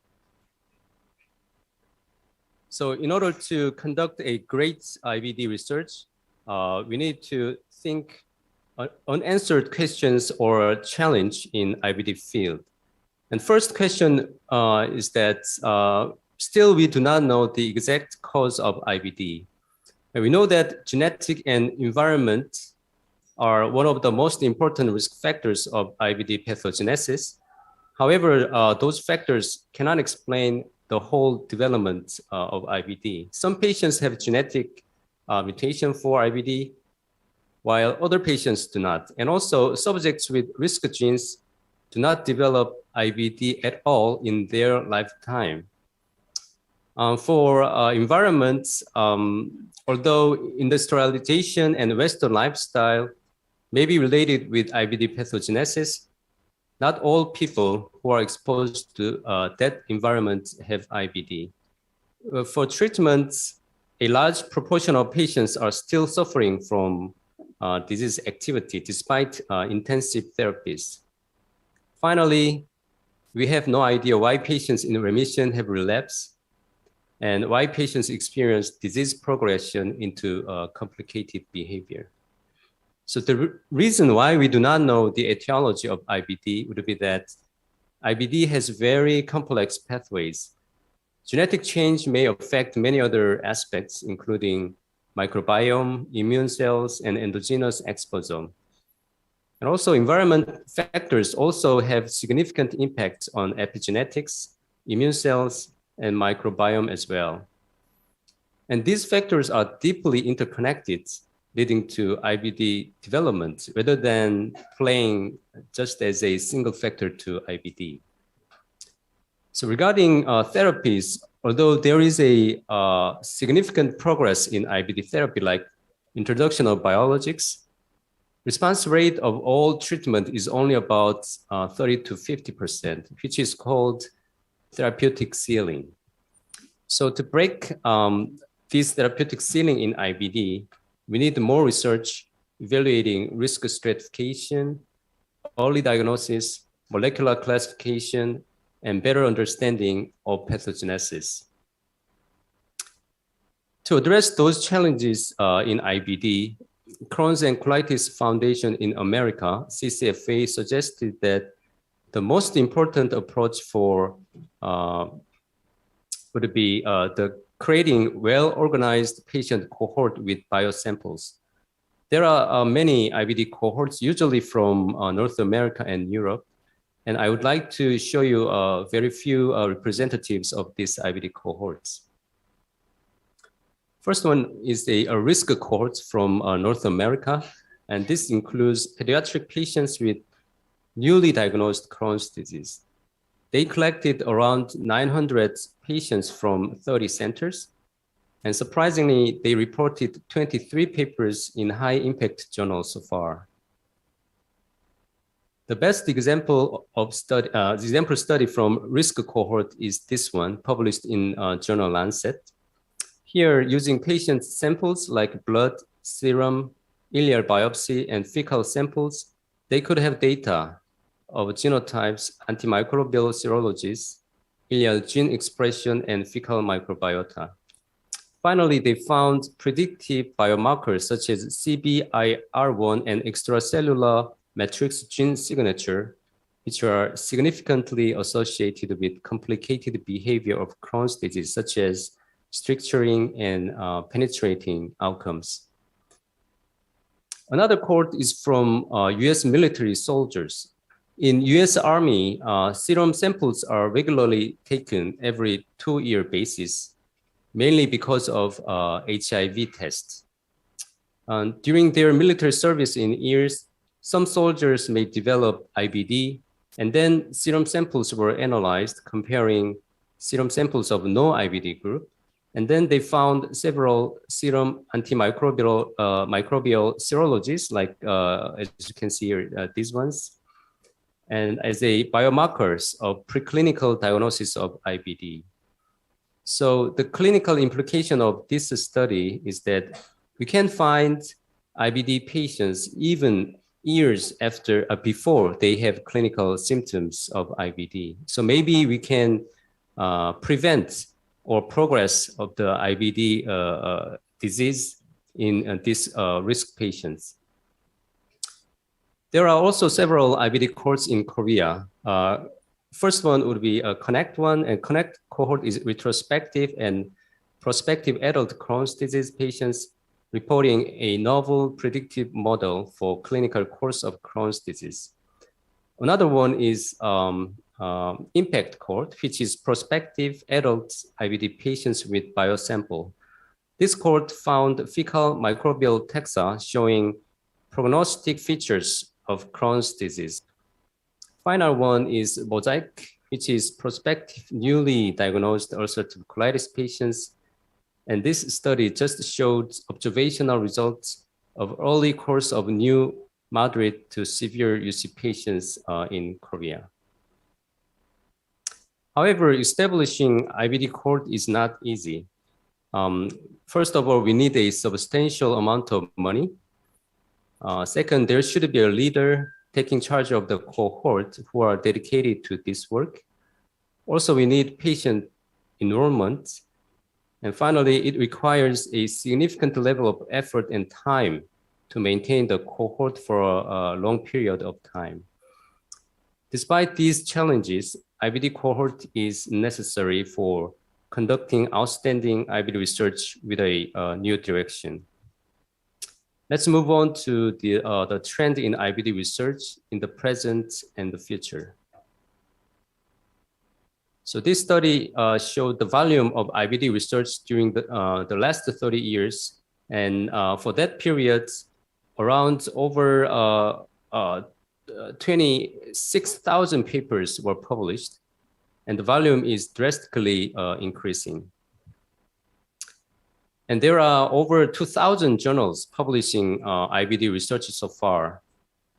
So in order to conduct a great IBD research, we need to think unanswered questions or challenge in IBD field. And first question is that still we do not know the exact cause of IBD. And we know that genetic and environment are one of the most important risk factors of IBD pathogenesis. However, those factors cannot explain the whole development of IBD. Some patients have genetic mutation for IBD, while other patients do not. And also, subjects with risk genes do not develop IBD at all in their lifetime. For environments, although industrialization and Western lifestyle may be related with IBD pathogenesis, not all people who are exposed to that environment have IBD. For treatments, a large proportion of patients are still suffering from disease activity despite intensive therapies. Finally, we have no idea why patients in remission have relapsed and why patients experience disease progression into complicated behavior. So the reason why we do not know the etiology of IBD would be that IBD has very complex pathways. Genetic change may affect many other aspects, including microbiome, immune cells, and endogenous exposome. And also environment factors also have significant impacts on epigenetics, immune cells, and microbiome as well. And these factors are deeply interconnected, leading to IBD development rather than playing just as a single factor to IBD. So regarding therapies, although there is a significant progress in IBD therapy, like introduction of biologics, response rate of all treatment is only about 30 to 50%, which is called therapeutic ceiling. So to break this therapeutic ceiling in IBD, we need more research evaluating risk stratification, early diagnosis, molecular classification, and better understanding of pathogenesis. To address those challenges in IBD, Crohn's and Colitis Foundation in America, CCFA, suggested that the most important approach for would be the creating well-organized patient cohort with biosamples. There are many IBD cohorts, usually from North America and Europe. And I would like to show you very few representatives of these IBD cohorts. First one is a risk cohort from North America. And this includes pediatric patients with newly diagnosed Crohn's disease. They collected around 900 patients from 30 centers. And surprisingly, they reported 23 papers in high impact journals so far. The best example of study, example study from risk cohort is this one, published in journal Lancet. Here, using patient samples like blood, serum, ileal biopsy, and fecal samples, they could have data of genotypes, antimicrobial serologies, ileal gene expression, and fecal microbiota. Finally, they found predictive biomarkers such as CBIR1 and extracellular matrix gene signature, which are significantly associated with complicated behavior of Crohn's disease, such as stricturing and penetrating outcomes. Another cohort is from US military soldiers. In US Army, serum samples are regularly taken every 2-year basis, mainly because of HIV tests. During their military service in years, some soldiers may develop IBD, and then serum samples were analyzed comparing serum samples of no IBD group. And then they found several serum antimicrobial microbial serologies, like as you can see here, these ones, and as a biomarkers of preclinical diagnosis of IBD. So the clinical implication of this study is that we can find IBD patients even years after, before they have clinical symptoms of IBD. So maybe we can prevent or progress of the IBD disease in these risk patients. There are also several IBD cohorts in Korea. First one would be a Connect one, and Connect cohort is retrospective and prospective adult Crohn's disease patients reporting a novel predictive model for clinical course of Crohn's disease. Another one is impact cohort, which is prospective adult IBD patients with biosample. This cohort found fecal microbial taxa showing prognostic features of Crohn's disease. Final one is mosaic, which is prospective newly diagnosed ulcerative colitis patients. And this study just showed observational results of early course of new moderate to severe UC patients in Korea. However, establishing IBD cohort is not easy. First of all, we need a substantial amount of money. Second, there should be a leader taking charge of the cohort who are dedicated to this work. Also, we need patient enrollment. And finally, it requires a significant level of effort and time to maintain the cohort for a long period of time. Despite these challenges, IBD cohort is necessary for conducting outstanding IBD research with a new direction. Let's move on to the trend in IBD research in the present and the future. So this study showed the volume of IBD research during the last 30 years. And for that period, around over 26,000 papers were published, and the volume is drastically increasing. And there are over 2,000 journals publishing IBD research so far.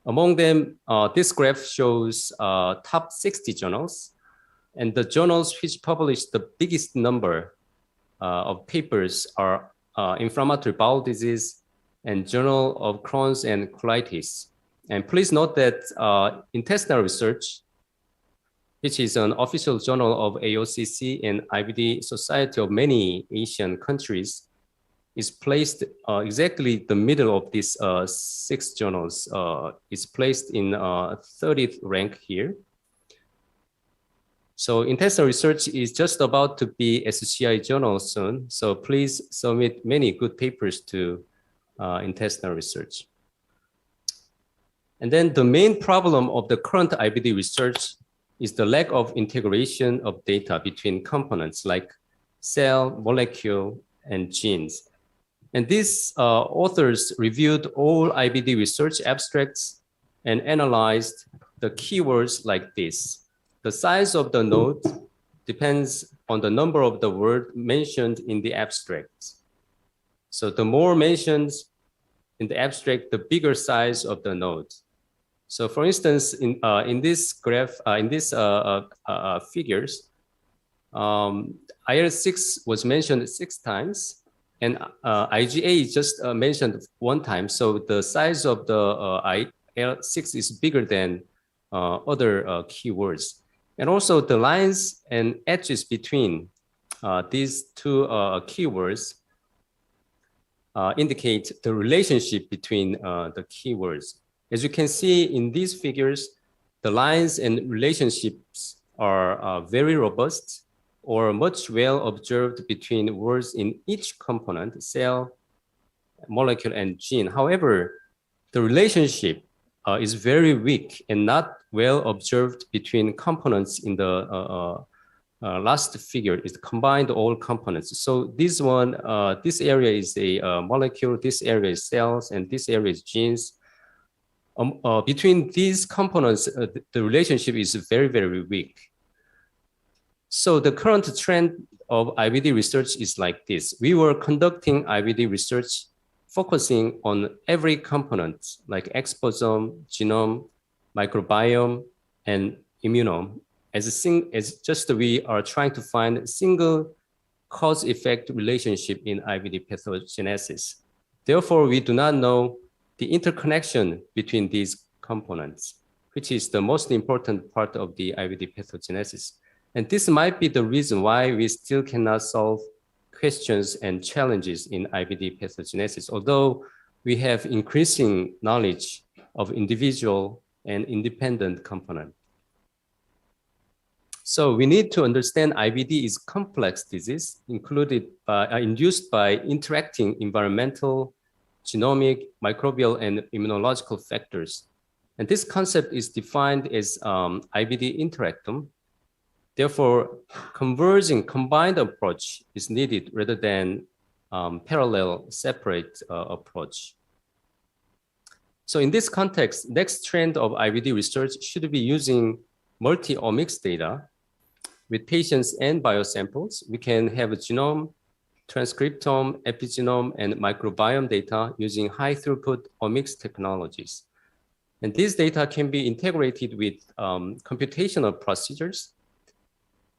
Among them, this graph shows top 60 journals, and the journals which publish the biggest number of papers are Inflammatory Bowel Disease and Journal of Crohn's and Colitis. And please note that Intestinal Research, which is an official journal of AOCC and IBD Society of many Asian countries, is placed exactly the middle of these 6 journals. It's placed in 30th rank here. So Intestinal Research is just about to be SCI journal soon. So please submit many good papers to Intestinal Research. And then the main problem of the current IBD research is the lack of integration of data between components like cell, molecule, and genes. And these authors reviewed all IBD research abstracts and analyzed the keywords like this. The size of the node depends on the number of the words mentioned in the abstract. So the more mentioned in the abstract, the bigger size of the node. So for instance, in this graph, in these figures, IL-6 was mentioned 6 times, and IgA is just mentioned 1 time. So the size of the IL-6 is bigger than other keywords. And also the lines and edges between these 2 keywords indicate the relationship between the keywords. As you can see in these figures, the lines and relationships are very robust or much well observed between words in each component, cell, molecule, and gene. However, the relationship is very weak and not well observed between components in the last figure. Is combined all components. So this one, this area is a molecule, this area is cells, and this area is genes. Between these components, the relationship is very, very weak. So the current trend of IBD research is like this. We were conducting IBD research focusing on every component like exposome, genome, microbiome, and immunome. As just we are trying to find a single cause-effect relationship in IBD pathogenesis. Therefore, we do not know the interconnection between these components, which is the most important part of the IBD pathogenesis. And this might be the reason why we still cannot solve questions and challenges in IBD pathogenesis, although we have increasing knowledge of individual and independent component. So we need to understand IBD is complex disease induced by interacting environmental genomic, microbial, and immunological factors. And this concept is defined as IBD interactome. Therefore, converging combined approach is needed rather than parallel separate approach. So in this context, next trend of IBD research should be using multi-omics data with patients and biosamples. We can have a genome, transcriptome, epigenome, and microbiome data using high throughput omics technologies. And these data can be integrated with computational procedures.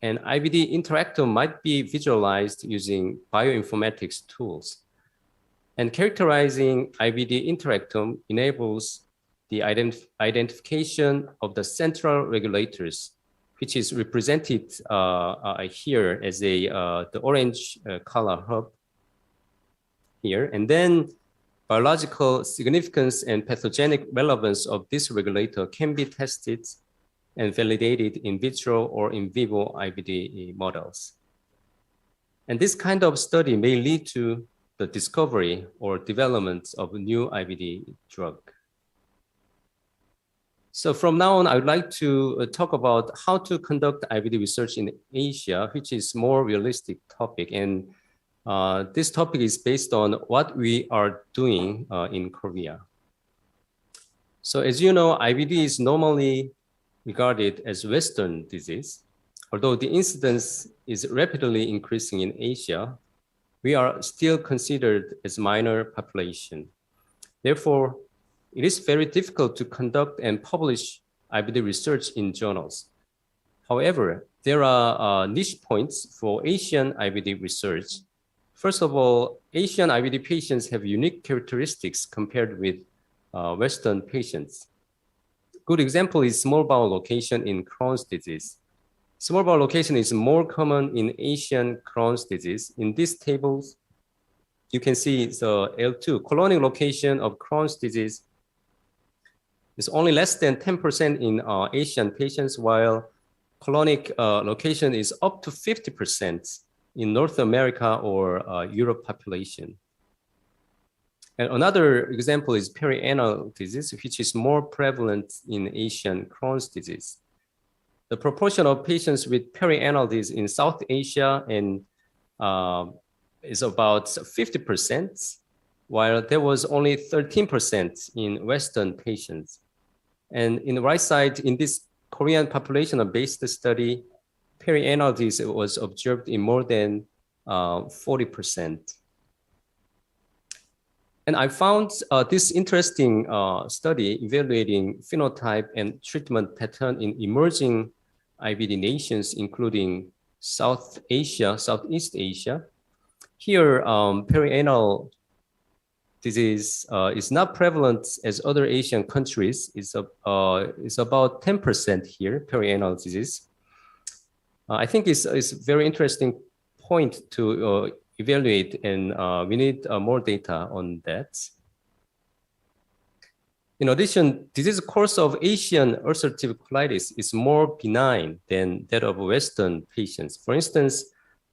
And IBD interactome might be visualized using bioinformatics tools. And characterizing IBD interactome enables the identification of the central regulators, which is represented here as the orange color hub here. And then biological significance and pathogenic relevance of this regulator can be tested and validated in vitro or in vivo IBD models. And this kind of study may lead to the discovery or development of a new IBD drug. So from now on, I would like to talk about how to conduct IBD research in Asia, which is more realistic topic. And this topic is based on what we are doing in Korea. So as you know, IBD is normally regarded as Western disease. Although the incidence is rapidly increasing in Asia, we are still considered as minor population. Therefore, it is very difficult to conduct and publish IBD research in journals. However, there are niche points for Asian IBD research. First of all, Asian IBD patients have unique characteristics compared with Western patients. Good example is small bowel location in Crohn's disease. Small bowel location is more common in Asian Crohn's disease. In these tables, you can see the L2, colonic location of Crohn's disease is only less than 10% in Asian patients, while colonic location is up to 50% in North America or Europe population. And another example is perianal disease, which is more prevalent in Asian Crohn's disease. The proportion of patients with perianal disease in South Asia and is about 50%, while there was only 13% in Western patients. And in the right side, in this Korean population-based study, perianal disease was observed in more than 40%. And I found this interesting study evaluating phenotype and treatment pattern in emerging IBD nations, including South Asia, Southeast Asia. Here, perianal disease is not prevalent as other Asian countries. It's about 10% here, perianal disease. I think it's a very interesting point to evaluate, and we need more data on that. In addition, disease course of Asian ulcerative colitis is more benign than that of Western patients. For instance,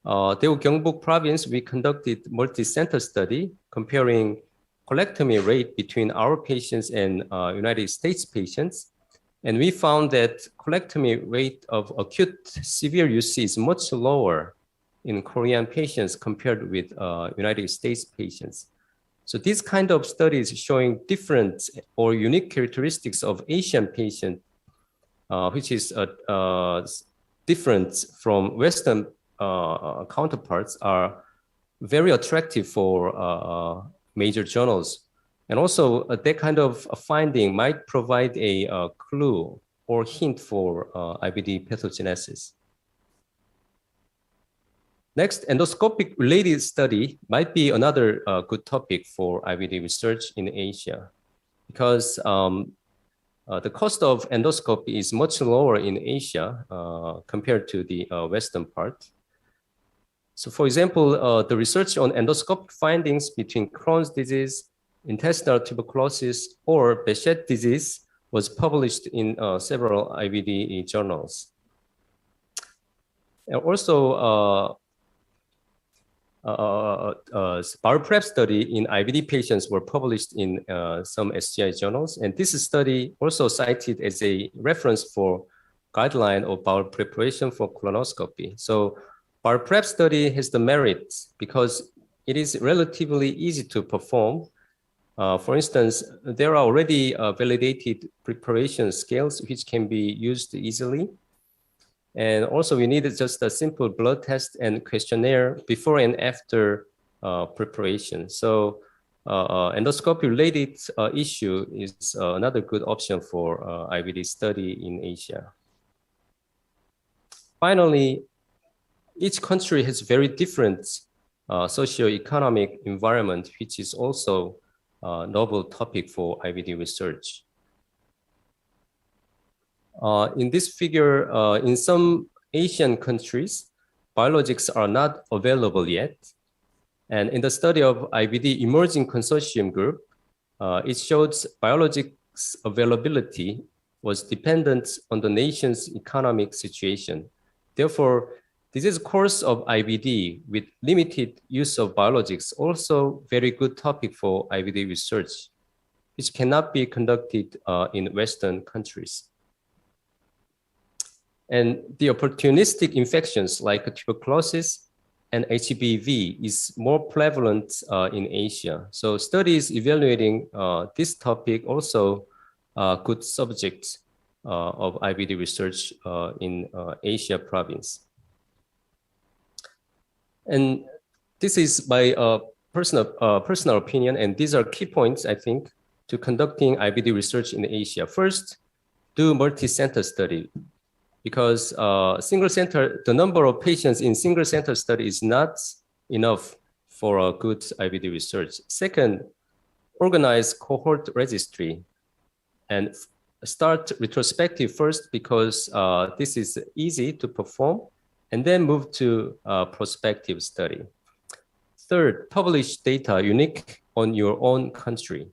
Daegu Gyeongbuk province, we conducted multi-center study comparing colectomy rate between our patients and United States patients. And we found that colectomy rate of acute severe UC is much lower in Korean patients compared with United States patients. So these kind of studies showing different or unique characteristics of Asian patient, which is different from Western counterparts, are very attractive for major journals. And also that kind of finding might provide a clue or hint for IBD pathogenesis. Next, endoscopic related study might be another good topic for IBD research in Asia, because the cost of endoscopy is much lower in Asia compared to the Western part. So for example, the research on endoscopic findings between Crohn's disease, intestinal tuberculosis, or Behçet disease was published in several IBD journals. And also, bowel prep study in IBD patients were published in some SGI journals. And this study also cited as a reference for guideline of bowel preparation for colonoscopy. So bowel prep study has the merits because it is relatively easy to perform. For instance, there are already validated preparation scales which can be used easily. And also we needed just a simple blood test and questionnaire before and after preparation. So endoscopy related issue is another good option for IBD study in Asia. Finally, each country has very different socio-economic environment, which is also a novel topic for IBD research. In this figure, in some Asian countries, biologics are not available yet. And in the study of IBD emerging consortium group, it shows biologics availability was dependent on the nation's economic situation. Therefore, disease course of IBD with limited use of biologics also very good topic for IBD research, which cannot be conducted in Western countries. And the opportunistic infections like tuberculosis and HBV is more prevalent in Asia. So studies evaluating this topic also good subjects of IBD research in Asia province. And this is my personal opinion, and these are key points, I think, to conducting IBD research in Asia. First, do multi-center study, because single center, the number of patients in single center study is not enough for a good IBD research. Second, organize cohort registry and start retrospective first, because this is easy to perform, and then move to prospective study. Third, publish data unique on your own country.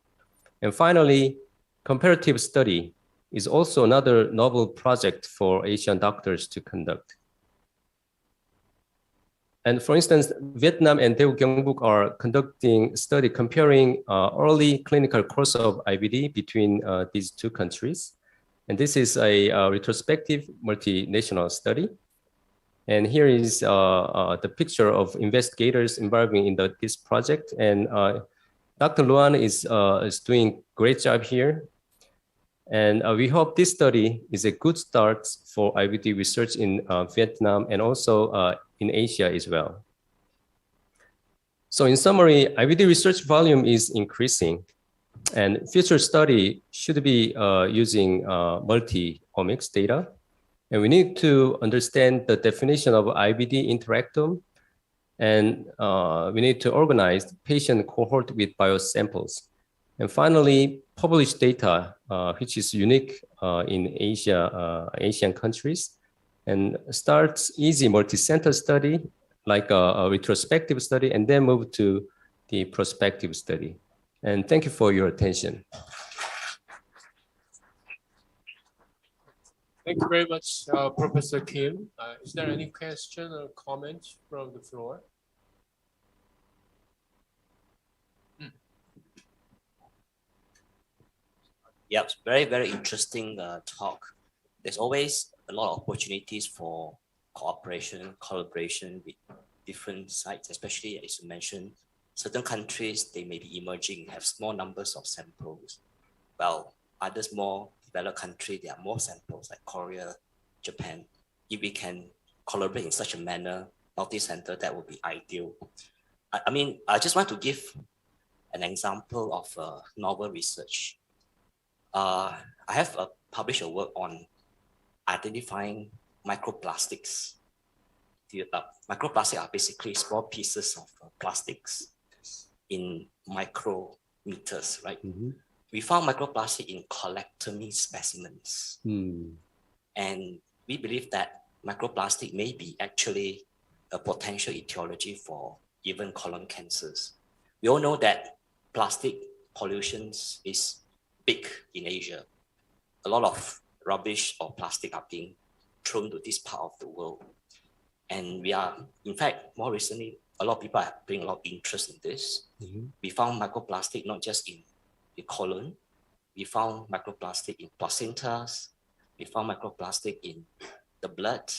And finally, comparative study is also another novel project for Asian doctors to conduct. And for instance, Vietnam and Daegu Gyeongbuk are conducting study comparing early clinical course of IBD between these two countries. And this is a retrospective multinational study. And here is the picture of investigators involved in this project. And Dr. Luan is doing a great job here. And we hope this study is a good start for IBD research in Vietnam and also in Asia as well. So in summary, IBD research volume is increasing, and future study should be using multi-omics data. And we need to understand the definition of IBD interactome, and we need to organize patient cohort with biosamples. And finally, publish data, which is unique in Asia, Asian countries, and start easy multi-center study, like a retrospective study, and then move to the prospective study. And thank you for your attention. Thank you very much, Professor Kim. Is there any question or comment from the floor? Yep, very, very interesting talk. There's always a lot of opportunities for cooperation, collaboration with different sites, especially as you mentioned, certain countries, they may be emerging, have small numbers of samples, while others more developed countries, there are more samples like Korea, Japan. If we can collaborate in such a manner, multi-center, that would be ideal. I mean, I just want to give an example of novel research. I have published a work on identifying microplastics. Microplastics are basically small pieces of plastics in micrometers, right? Mm-hmm. We found microplastic in colectomy specimens. And we believe that microplastic may be actually a potential etiology for even colon cancers. We all know that plastic pollution is big in Asia. A lot of rubbish or plastic are being thrown to this part of the world. And we are, in fact, more recently, a lot of people are putting a lot of interest in this. We found microplastic not just in the colon, we found microplastic in placentas, we found microplastic in the blood,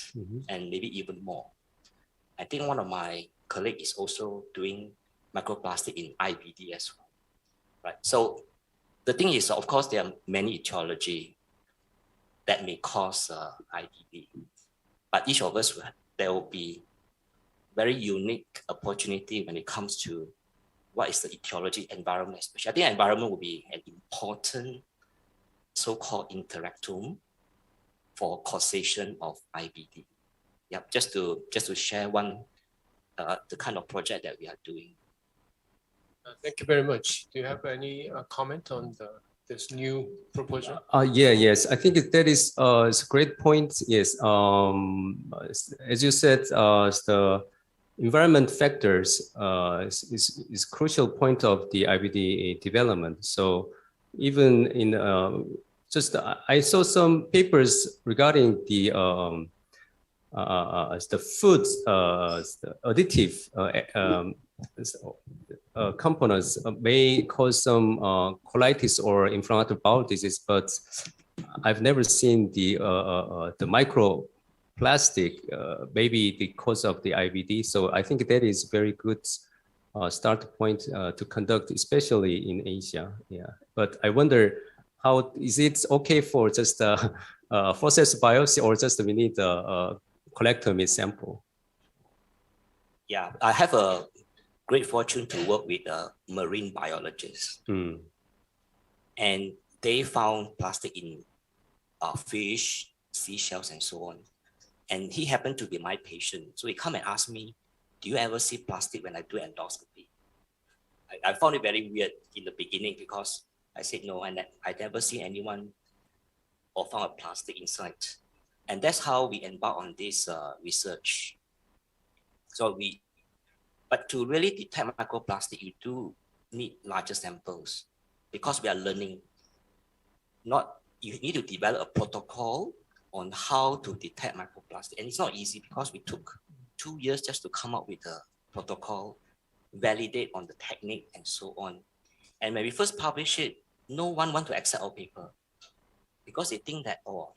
and maybe even more. I think one of my colleagues is also doing microplastic in IBD as well, right? So the thing is, of course, there are many etiology that may cause IBD, but each of us, there will be very unique opportunity when it comes to what is the etiology environment, especially. I think environment will be an important so-called interactome for causation of IBD. Yep, just to share one, the kind of project that we are doing. Thank you very much. Do you have any comment on this new proposal? Yes, I think that is it's a great point. Yes, as you said, the environment factors is crucial point of the IBD development. So even in I saw some papers regarding the food the additive components may cause some colitis or inflammatory bowel disease, but I've never seen the microplastic maybe the cause of the IBD. So I think that is very good start point to conduct, especially in Asia. Yeah, but I wonder how is it okay for just process biopsy or just we need a colectomy sample? Yeah, I have a great fortune to work with a marine biologist. And they found plastic in fish, seashells, and so on. And he happened to be my patient. So he come and ask me, do you ever see plastic when I do endoscopy? I found it very weird in the beginning because I said no, and I never see anyone or found a plastic inside. And that's how we embark on this research. So but to really detect microplastic, you do need larger samples because we are learning. You need to develop a protocol on how to detect microplastic. And it's not easy because we took 2 years just to come up with a protocol, validate on the technique and so on. And when we first published it, no one want to accept our paper because they think that, oh,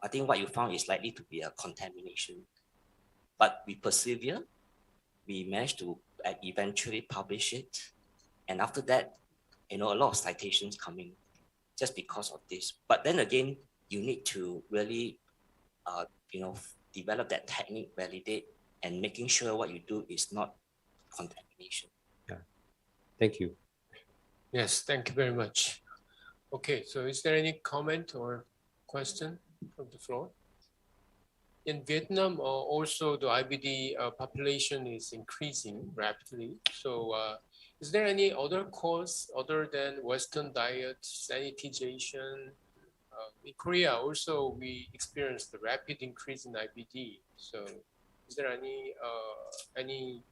I think what you found is likely to be a contamination. But we persevere. We managed to eventually publish it. And after that, a lot of citations coming just because of this. But then again, you need to really, develop that technique, validate, and making sure what you do is not contamination. Yeah. Thank you. Yes, thank you very much. Okay, so is there any comment or question from the floor? In Vietnam, also the IBD population is increasing rapidly. So is there any other cause other than Western diet, sanitization? In Korea also, we experienced the rapid increase in IBD. So is there any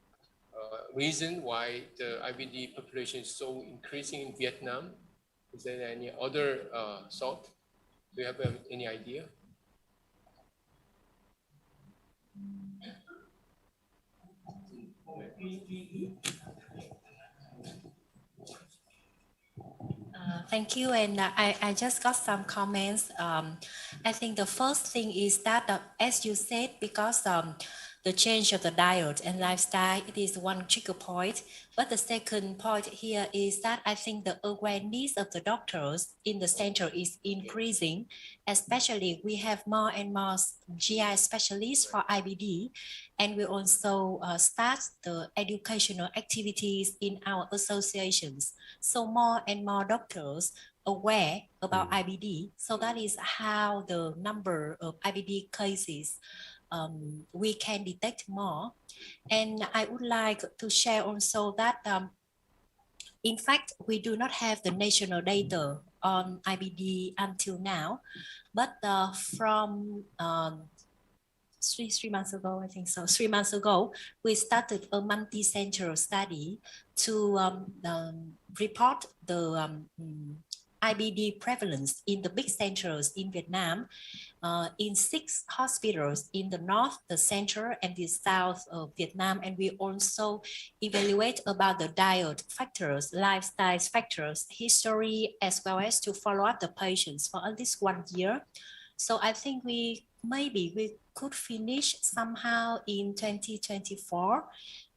reason why the IBD population is so increasing in Vietnam? Is there any other thought? Do you have any idea? Thank you. And I just got some comments. I think the first thing is that, as you said, because the change of the diet and lifestyle, it is one trigger point. But the second point here is that I think the awareness of the doctors in the center is increasing, especially we have more and more GI specialists for IBD. And we also start the educational activities in our associations. So more and more doctors aware about IBD. So that is how the number of IBD cases we can detect more. And I would like to share also that in fact, we do not have the national data on IBD until now, but from 3 months ago, I think so, 3 months ago, we started a multi-center study to report the IBD prevalence in the big centers in Vietnam, in 6 hospitals in the north, the center, and the south of Vietnam. And we also evaluate about the diet factors, lifestyle factors, history, as well as to follow up the patients for at least 1 year. So I think maybe we could finish somehow in 2024.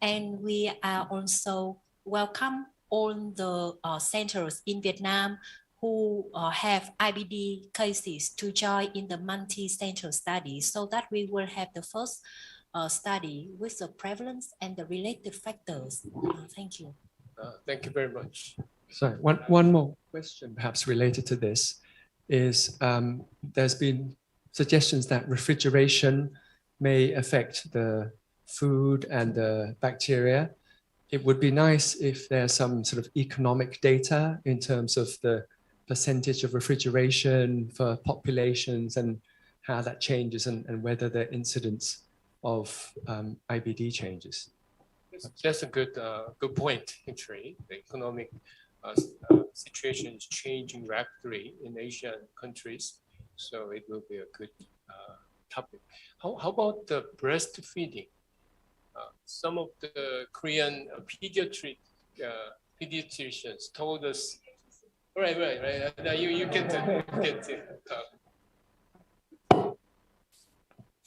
And we are also welcome all the centers in Vietnam who have IBD cases to join in the multi-center study, so that we will have the first study with the prevalence and the related factors. Thank you. Thank you very much. Sorry, one more question perhaps related to this is there's been suggestions that refrigeration may affect the food and the bacteria. It would be nice if there's some sort of economic data in terms of the percentage of refrigeration for populations and how that changes and whether the incidence of IBD changes. That's a good point, actually. The economic situation is changing rapidly in Asian countries, so it will be a good topic. How about the breastfeeding? Some of the Korean pediatricians told us. Right. You get to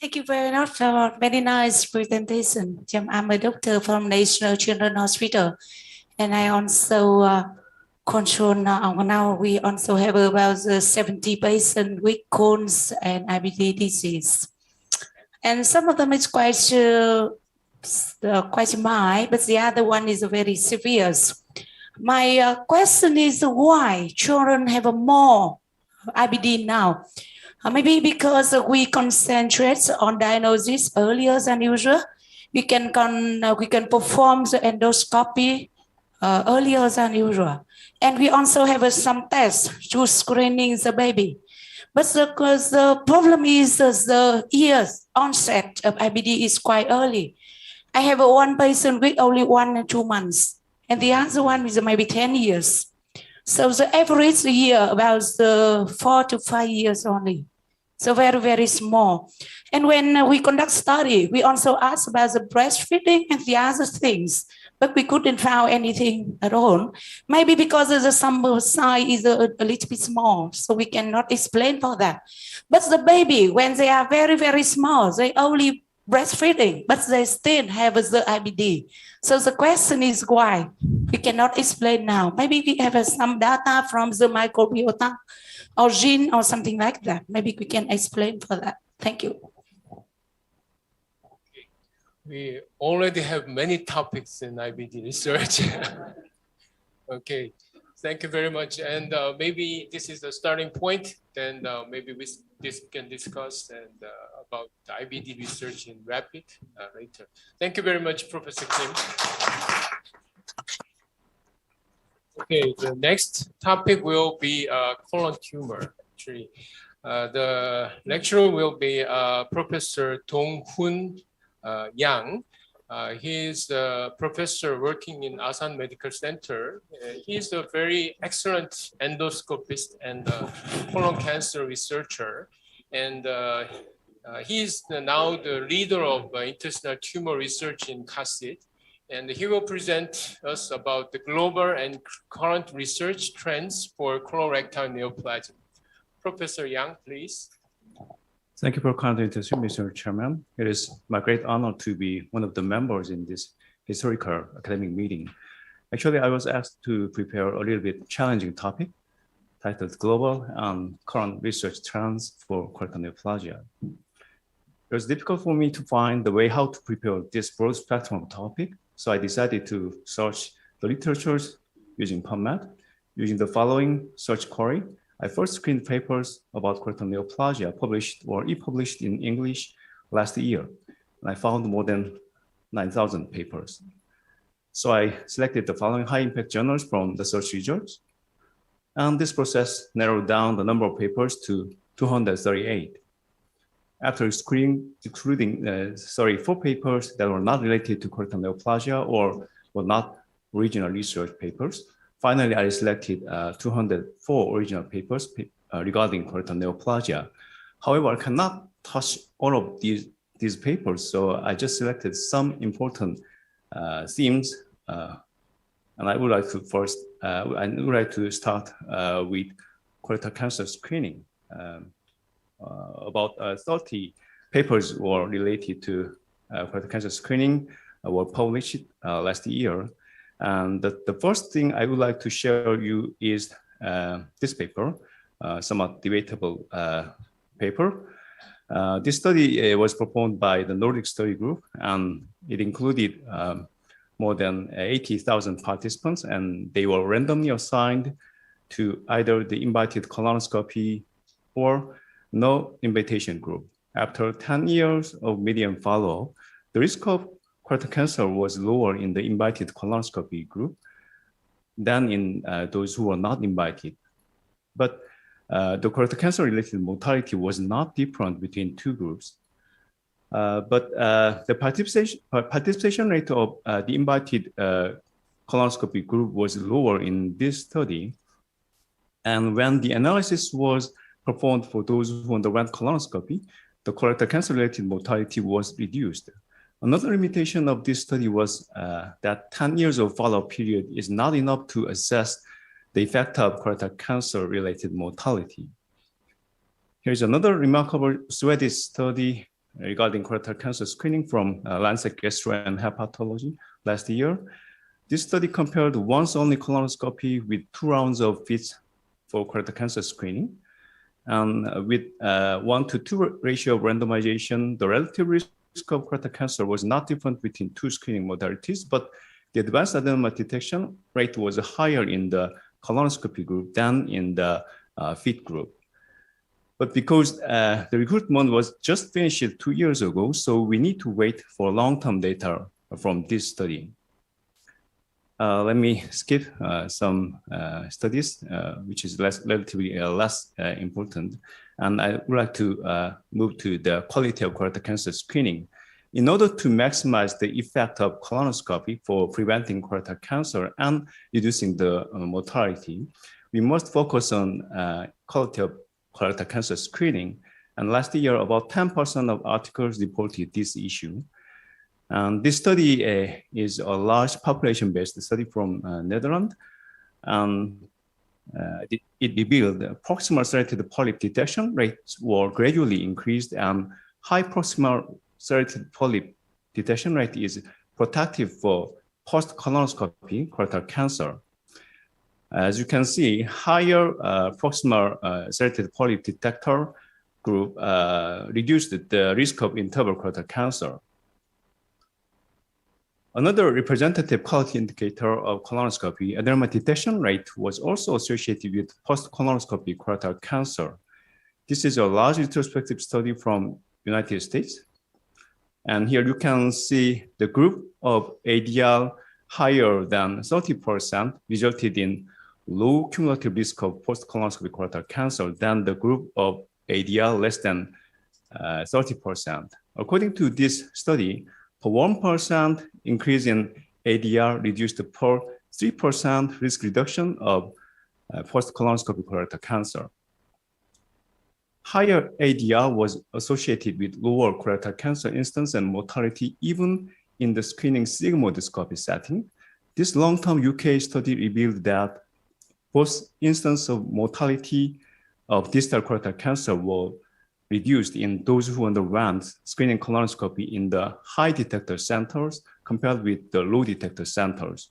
Thank you very much for very nice presentation. I'm a doctor from National Children's Hospital, and I also control now. We also have about 70 patients with Crohn's and IBD disease, and some of them is quite mild, but the other one is very severe. My question is why children have more IBD now? Maybe because we concentrate on diagnosis earlier than usual. We can perform the endoscopy earlier than usual. And we also have some tests to screening the baby. But the problem is the years onset of IBD is quite early. I have one patient with only 1 or 2 months. And the other one is maybe 10 years. So the average year about 4 to 5 years only. So very, very small. And when we conduct study, we also ask about the breastfeeding and the other things, but we couldn't find anything at all. Maybe because the sample size is a little bit small, so we cannot explain for that. But the baby, when they are very, very small, they only breastfeeding, but they still have the IBD. So the question is why? We cannot explain now. Maybe we have some data from the microbiota or gene or something like that. Maybe we can explain for that. Thank you. We already have many topics in IBD research. Okay, thank you very much. And maybe this is a starting point. Then maybe we can discuss about the IBD research in rapid later. Thank you very much, Professor Kim. Okay, the next topic will be colon tumor. Actually, the lecturer will be Professor Dong-Hoon Yang. He is a professor working in Asan Medical Center. He is a very excellent endoscopist and colon cancer researcher. And he is now the leader of intestinal tumor research in CASID. And he will present us about the global and current research trends for colorectal neoplasm. Professor Yang, please. Thank you for kind invitation, Mr. Chairman. It is my great honor to be one of the members in this historical academic meeting. Actually, I was asked to prepare a little bit challenging topic titled Global and Current Research Trends for Colorectal Neoplasia. It was difficult for me to find the way how to prepare this broad spectrum of topic, so I decided to search the literatures using PubMed. Using the following search query, I first screened papers about colorectal neoplasia published or e-published in English last year, and I found more than 9,000 papers. So I selected the following high-impact journals from the search results, and this process narrowed down the number of papers to 238. After excluding 4 papers that were not related to colorectal neoplasia or were not original research papers, finally, I selected 204 original papers regarding colorectal neoplasia. However, I cannot touch all of these papers, so I just selected some important themes, and I would like to start with colorectal cancer screening. About 30 papers were related to colorectal cancer screening were published last year. And the first thing I would like to share you is this paper, somewhat debatable paper. This study was performed by the Nordic Study Group, and it included more than 80,000 participants, and they were randomly assigned to either the invited colonoscopy or no invitation group. After 10 years of median follow-up, the risk of colorectal cancer was lower in the invited colonoscopy group than in those who were not invited. But the colorectal cancer-related mortality was not different between two groups. But the participation rate of the invited colonoscopy group was lower in this study. And when the analysis was performed for those who underwent colonoscopy, the colorectal cancer-related mortality was reduced. Another limitation of this study was that 10 years of follow-up period is not enough to assess the effect of colorectal cancer-related mortality. Here's another remarkable Swedish study regarding colorectal cancer screening from Lancet Gastro and Hepatology last year. This study compared once-only colonoscopy with 2 rounds of FITs for colorectal cancer screening. And with 1:2 ratio of randomization, the relative risk of colorectal cancer was not different between 2 screening modalities, but the advanced adenoma detection rate was higher in the colonoscopy group than in the FIT group. But because the recruitment was just finished 2 years ago, so we need to wait for long-term data from this study. Let me skip some studies, which is relatively less important. And I would like to move to the quality of colorectal cancer screening. In order to maximize the effect of colonoscopy for preventing colorectal cancer and reducing the mortality, we must focus on quality of colorectal cancer screening. And last year, about 10% of articles reported this issue. And this study is a large population-based study from Netherlands. It revealed proximal serrated polyp detection rates were gradually increased, and high proximal serrated polyp detection rate is protective for post-colonoscopy colorectal cancer. As you can see, higher proximal serrated polyp detector group reduced the risk of interval colorectal cancer. Another representative quality indicator of colonoscopy, adenoma detection rate, was also associated with post-colonoscopy colorectal cancer. This is a large retrospective study from United States. And here you can see the group of ADL higher than 30% resulted in low cumulative risk of post-colonoscopy colorectal cancer than the group of ADL less than 30%. According to this study, per 1% increase in ADR reduced per 3% risk reduction of post-colonoscopy colorectal cancer. Higher ADR was associated with lower colorectal cancer incidence and mortality even in the screening sigmoidoscopy setting. This long-term UK study revealed that both incidence of mortality of distal colorectal cancer were reduced in those who underwent screening colonoscopy in the high detector centers compared with the low detector centers.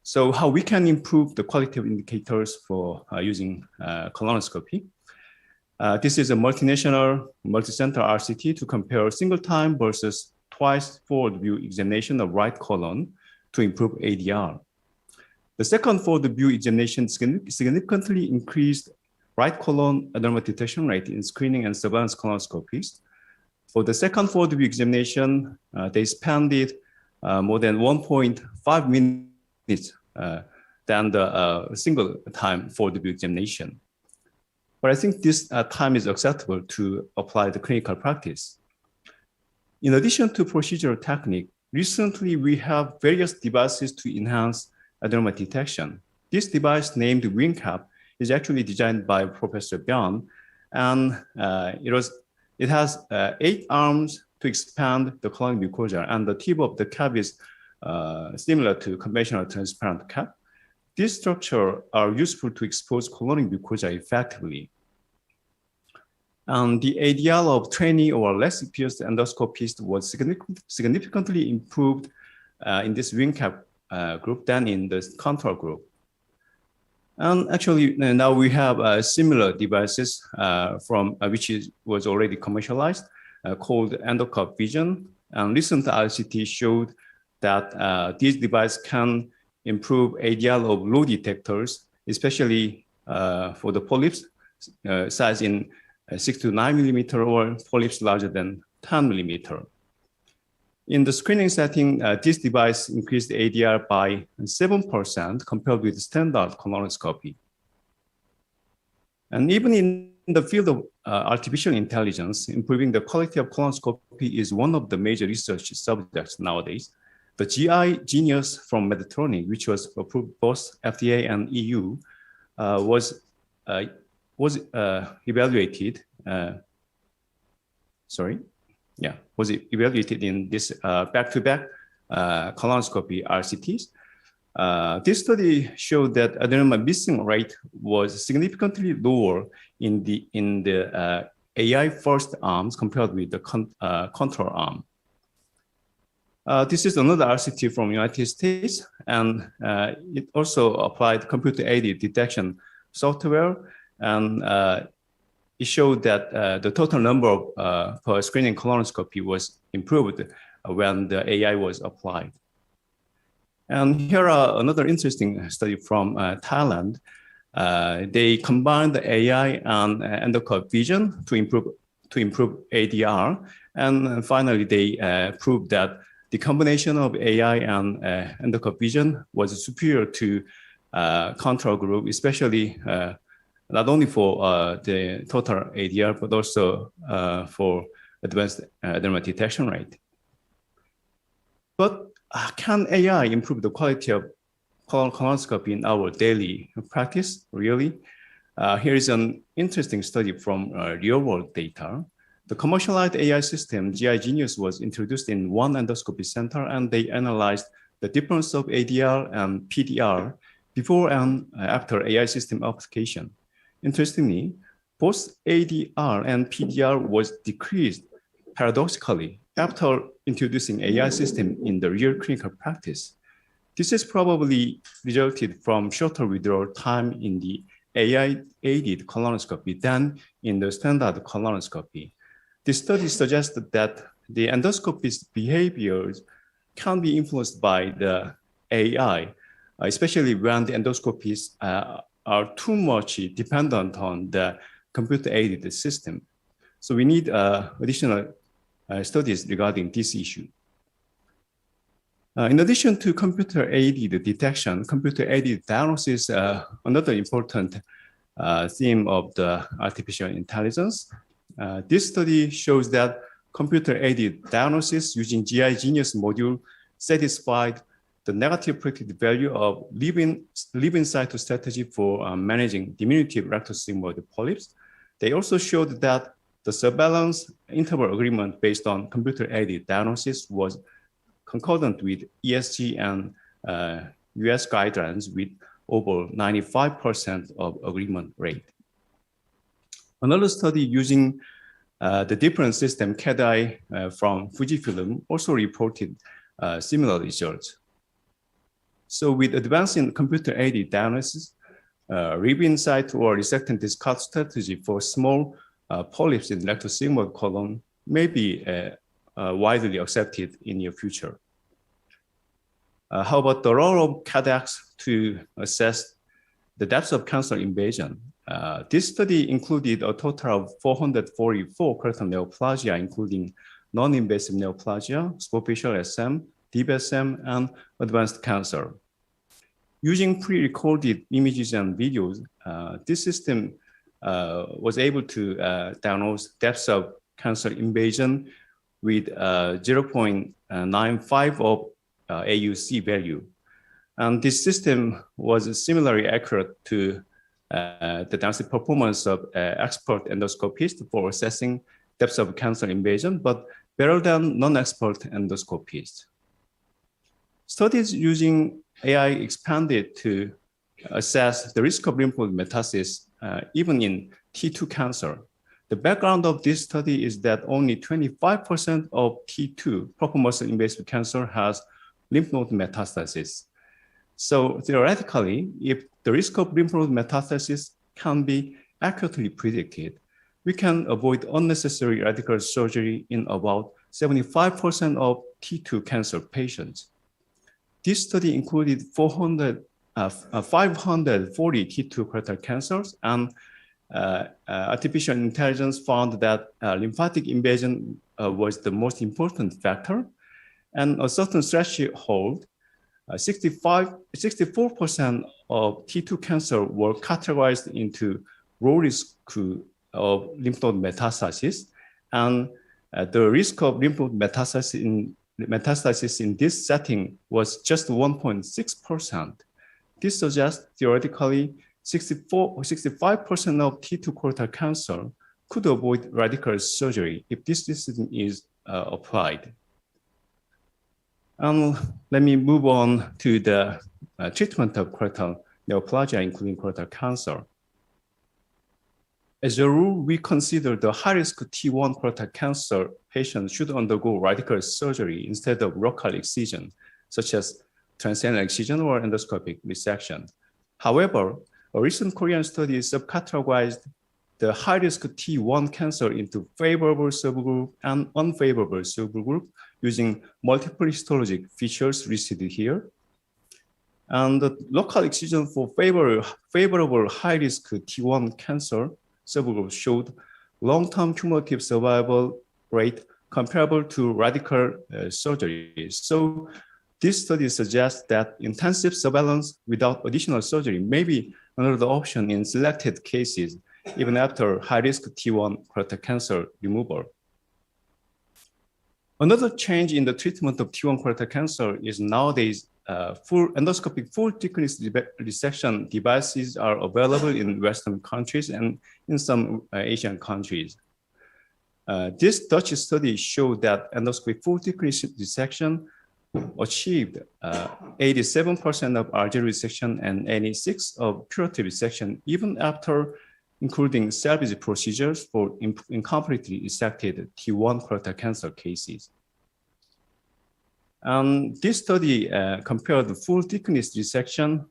So how we can improve the quality of indicators for using colonoscopy? This is a multinational, multi-center RCT to compare single time versus twice forward view examination of right colon to improve ADR. The second forward view examination significantly increased right colon adenoma detection rate in screening and surveillance colonoscopies. For the second forward view examination, they spent more than 1.5 minutes than the single time forward view examination. But I think this time is acceptable to apply the clinical practice. In addition to procedural technique, recently we have various devices to enhance adenoma detection. This device named WinCap is actually designed by Professor Byun, and it has 8 arms to expand the colonic mucosa, and the tip of the cap is similar to conventional transparent cap. These structures are useful to expose colonic mucosa effectively. And the ADL of trainee or less experienced endoscopist was significantly improved in this WinCap group than in the control group. And actually, now we have similar devices from which was already commercialized, called Endoscope Vision. And recent RCT showed that these devices can improve ADL of low detectors, especially for the polyps size in 6 to 9 millimeter or polyps larger than 10 millimeter. In the screening setting, this device increased ADR by 7% compared with standard colonoscopy. And even in the field of artificial intelligence, improving the quality of colonoscopy is one of the major research subjects nowadays. The GI Genius from Medtronic, which was approved both FDA and EU, was evaluated. Was evaluated in this back-to-back colonoscopy RCTs. This study showed that adenoma missing rate was significantly lower in the AI first arms compared with the control arm. This is another RCT from United States, and it also applied computer-aided detection software, and it showed that the total number of per screening colonoscopy was improved when the AI was applied. And here are another interesting study from Thailand. They combined the AI and endoscope vision to improve ADR, and finally they proved that the combination of AI and endoscope vision was superior to control group, especially not only for the total ADR, but also for advanced adenoma detection rate. But can AI improve the quality of colonoscopy in our daily practice, really? Here is an interesting study from real-world data. The commercialized AI system, GI Genius, was introduced in one endoscopy center, and they analyzed the difference of ADR and PDR before and after AI system application. Interestingly, both ADR and PDR was decreased paradoxically after introducing AI system in the real clinical practice. This is probably resulted from shorter withdrawal time in the AI-aided colonoscopy than in the standard colonoscopy. This study suggested that the endoscopist's behaviors can be influenced by the AI, especially when the endoscopists are too much dependent on the computer-aided system. So we need additional studies regarding this issue. In addition to computer-aided detection, computer-aided diagnosis, another important theme of the artificial intelligence. This study shows that computer-aided diagnosis using GI Genius module satisfied the negative predicted value of leave-in cytostrategy for managing diminutive rectal sigmoid polyps. They also showed that the surveillance interval agreement based on computer-aided diagnosis was concordant with ESG and US guidelines with over 95% of agreement rate. Another study using the different system CAD-I from Fujifilm also reported similar results. So with advancing computer-aided diagnosis, leave-in site or resectant discard strategy for small polyps in rectal sigmoid colon may be widely accepted in the future. How about the role of CADX to assess the depth of cancer invasion? This study included a total of 444 colorectal neoplasia, including non-invasive neoplasia, superficial SM, deep SM, and advanced cancer. Using pre-recorded images and videos, this system was able to diagnose depths of cancer invasion with 0.95 of AUC value. And this system was similarly accurate to the diagnostic performance of expert endoscopists for assessing depths of cancer invasion, but better than non-expert endoscopists. Studies using AI expanded to assess the risk of lymph node metastasis even in T2 cancer. The background of this study is that only 25% of T2 proper muscle invasive cancer has lymph node metastasis. So theoretically, if the risk of lymph node metastasis can be accurately predicted, we can avoid unnecessary radical surgery in about 75% of T2 cancer patients. This study included 540 T2 colorectal cancers, and artificial intelligence found that lymphatic invasion was the most important factor, and a certain threshold, 64% of T2 cancer were categorized into low risk of lymph node metastasis, and the risk of lymph node metastasis in this setting was just 1.6%. This suggests theoretically 65% of T2 colorectal cancer could avoid radical surgery if this system is applied. Let me move on to the treatment of colorectal neoplasia, including colorectal cancer. As a rule, we consider the high-risk T1 colorectal cancer patients should undergo radical surgery instead of local excision, such as transanal excision or endoscopic resection. However, a recent Korean study subcategorized the high-risk T1 cancer into favorable subgroup and unfavorable subgroup using multiple histologic features listed here. And the local excision for favorable high-risk T1 cancer subgroup showed long-term cumulative survival rate comparable to radical surgery. So this study suggests that intensive surveillance without additional surgery may be another option in selected cases, even after high-risk T1 colorectal cancer removal. Another change in the treatment of T1 colorectal cancer is nowadays full endoscopic full thickness resection devices are available in Western countries and in some Asian countries. This Dutch study showed that endoscopic full thickness resection achieved 87% of arterial resection and 86% of curative resection, even after including salvage procedures for incompletely resected T1 colorectal cancer cases. This study compared full thickness resection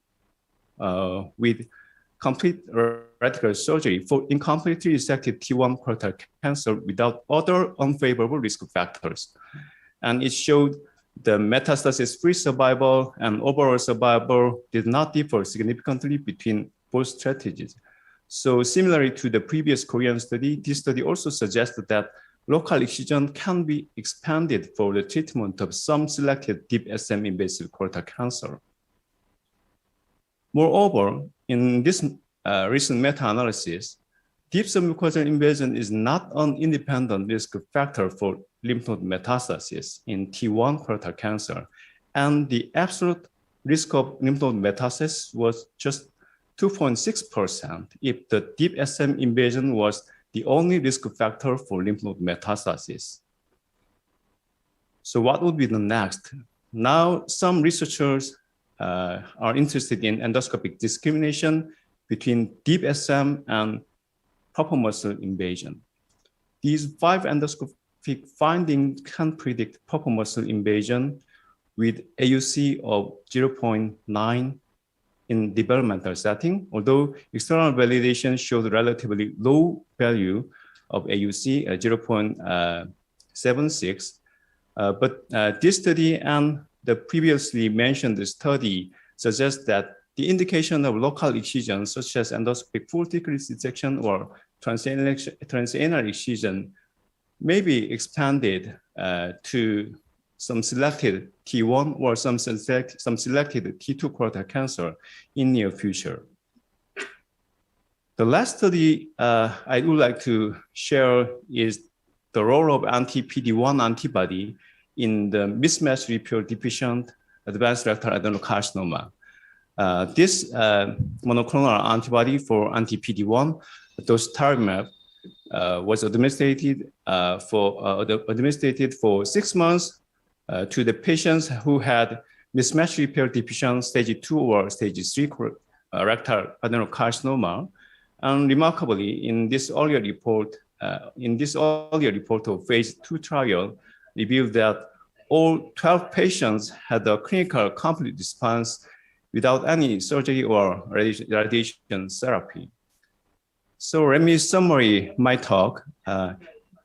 with complete radical surgery for incompletely resected T1 colorectal cancer without other unfavorable risk factors. And it showed the metastasis-free survival and overall survival did not differ significantly between both strategies. So similarly to the previous Korean study, this study also suggested that local excision can be expanded for the treatment of some selected deep SM invasive colorectal cancer. Moreover, in this recent meta-analysis, deep submucosal invasion is not an independent risk factor for lymph node metastasis in T1 colorectal cancer, and the absolute risk of lymph node metastasis was just 2.6% if the deep SM invasion was the only risk factor for lymph node metastasis. So what would be the next? Now, some researchers are interested in endoscopic discrimination between deep SM and proper muscle invasion. These 5 endoscopic findings can predict proper muscle invasion with AUC of 0.9 in developmental setting, although external validation showed relatively low value of AUC at 0.76. But this study and the previously mentioned study suggest that the indication of local excision, such as endoscopic full thickness resection or transanal excision, may be expanded to some selected T1 or some selected T2 colorectal cancer in near future. The last study I would like to share is the role of anti-PD-1 antibody in the mismatch repair deficient advanced rectal adenocarcinoma. This monoclonal antibody for anti-PD-1, dostarlimab, was administered for 6 months to the patients who had mismatch repair deficient stage 2 or stage 3 rectal adenocarcinoma. And remarkably, in this earlier report of phase 2 trial, revealed that all 12 patients had a clinical complete response without any surgery or radiation therapy. So let me summarize my talk.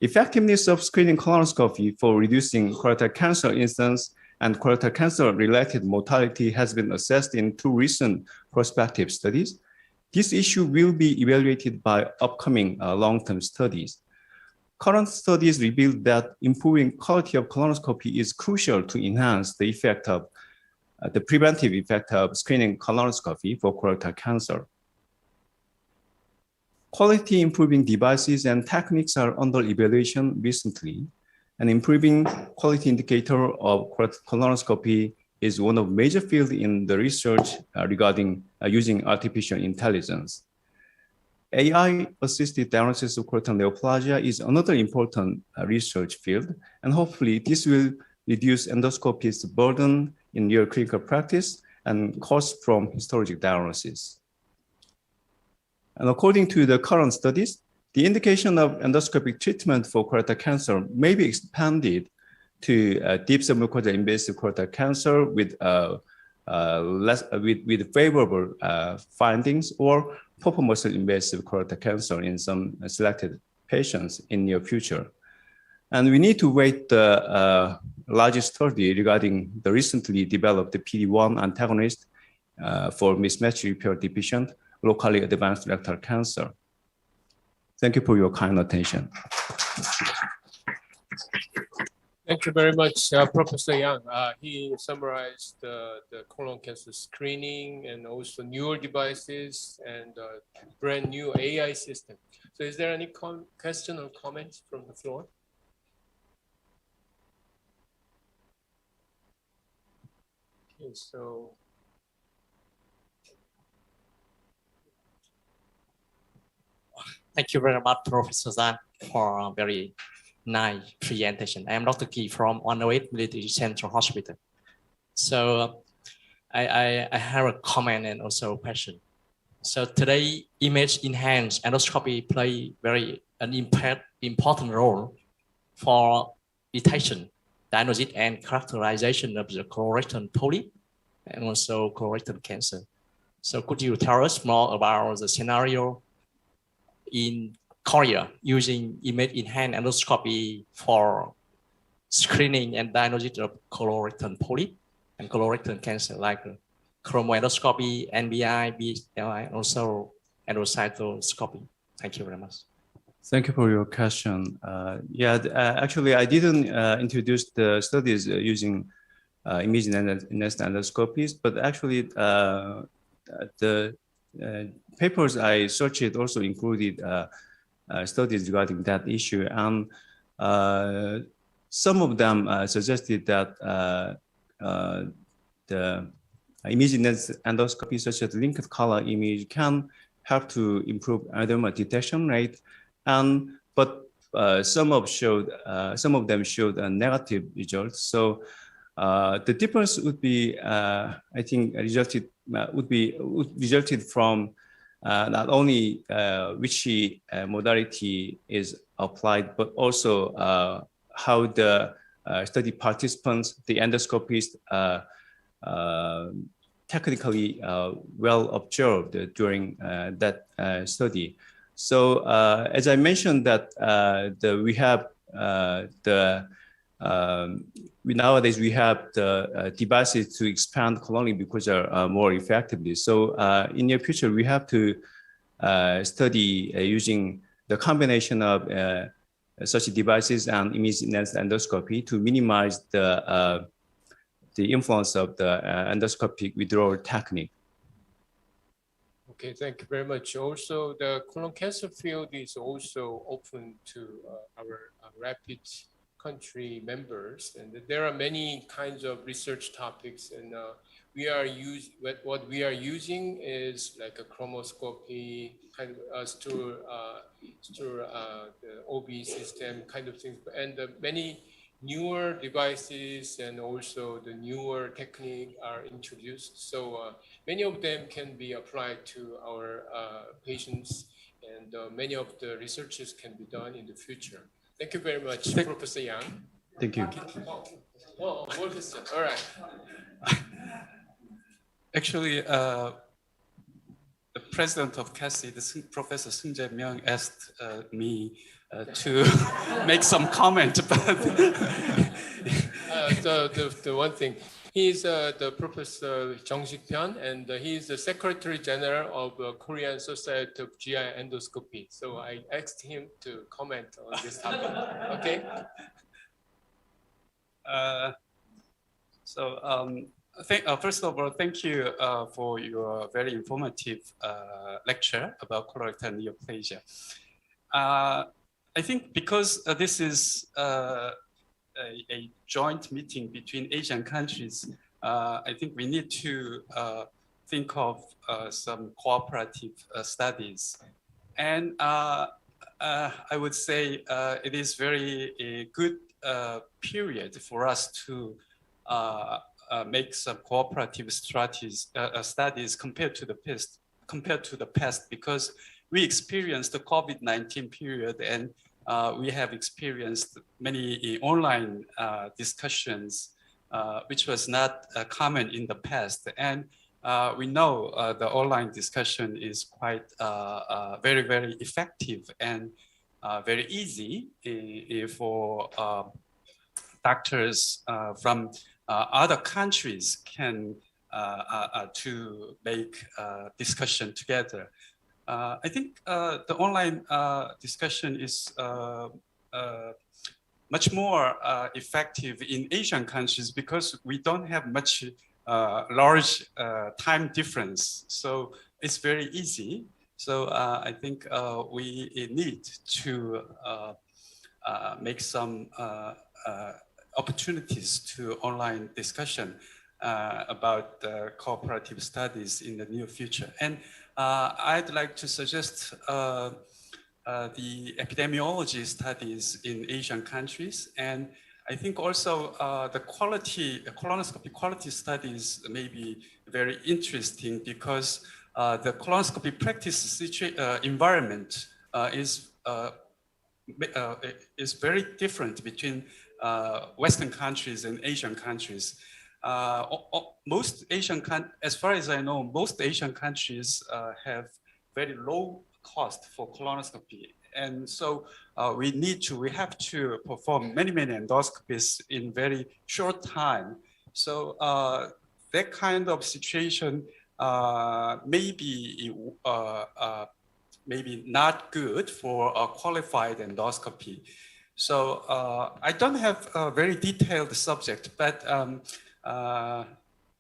Effectiveness of screening colonoscopy for reducing colorectal cancer incidence and colorectal cancer-related mortality has been assessed in 2 recent prospective studies. This issue will be evaluated by upcoming long-term studies. Current studies reveal that improving quality of colonoscopy is crucial to enhance the effect of the preventive effect of screening colonoscopy for colorectal cancer. Quality improving devices and techniques are under evaluation recently, and improving quality indicator of colonoscopy is one of major fields in the research regarding using artificial intelligence. AI-assisted diagnosis of colorectal neoplasia is another important research field, and hopefully this will reduce endoscopy's burden in your clinical practice and cost from histologic diagnosis. And according to the current studies, the indication of endoscopic treatment for colorectal cancer may be expanded to deep submucosal invasive colorectal cancer with favorable findings, or proper muscle invasive colorectal cancer in some selected patients in near future. And we need to wait the largest study regarding the recently developed PD-1 antagonist for mismatch repair deficient locally advanced rectal cancer. Thank you for your kind attention. Thank you very much, Professor Yang. He summarized the colon cancer screening and also newer devices and brand new AI system. So is there any question or comments from the floor? Okay, so. Thank you very much, Professor Zhang, for a very nice presentation. I am Dr. Ki from 108 Military Central Hospital. So I have a comment and also a question. So today, image enhanced endoscopy play an important role for detection, diagnosis, and characterization of the colorectal polyp and also colorectal cancer. So could you tell us more about the scenario in Korea using image-enhanced endoscopy for screening and diagnosis of colorectal polyp and colorectal cancer, like chromoendoscopy, NBI, BLI, also endoscopy? Thank you very much. Thank you for your question. Actually, I didn't introduce the studies using image-enhanced endoscopies, but actually the papers I searched also included studies regarding that issue, and some of them suggested that the image-enhanced endoscopy, such as linked color image, can help to improve adenoma detection rate, but some of them showed a negative result. So the difference would be, I think, resulted from not only which modality is applied, but also how the study participants, the endoscopists, technically well observed during that study. So as I mentioned, that nowadays we have the devices to expand coloning because are more effectively. So in the future, we have to study using the combination of such devices and image-enhanced endoscopy to minimize the influence of the endoscopic withdrawal technique. Okay, thank you very much. Also, the colon cancer field is also open to our rapid country members, and there are many kinds of research topics, and what we are using is like a chromoscopy kind of the OB system kind of things, and many newer devices and also the newer technique are introduced. So many of them can be applied to our patients, and many of the researches can be done in the future. Thank you very much, Professor Yang. Thank you. All right. Actually, the president of CASI, Professor Soonchunghyan, asked me to make some comment about the one thing. He's the Professor Jeong-sik-pyun, and he's the Secretary General of the Korean Society of GI Endoscopy. So I asked him to comment on this topic. Okay. First of all, thank you for your very informative lecture about colorectal neoplasia. I think because this is a joint meeting between Asian countries, I think we need to think of some cooperative studies. And I would say it is very a good period for us to make some cooperative studies compared to the past, because we experienced the COVID-19 period, and we have experienced many online discussions, which was not common in the past. And we know the online discussion is quite very, very effective and very easy for doctors from other countries can to make discussion together. I think the online discussion is much more effective in Asian countries because we don't have much large time difference. So it's very easy. So I think we need to make some opportunities to online discussion about cooperative studies in the near future. And I'd like to suggest the epidemiology studies in Asian countries. And I think also the colonoscopy quality studies may be very interesting because the colonoscopy practice environment is very different between Western countries and Asian countries. Most Asian, as far as I know, most Asian countries have very low cost for colonoscopy, and so we have to perform many endoscopies in very short time. So that kind of situation may be maybe not good for a qualified endoscopy. So I don't have a very detailed subject, but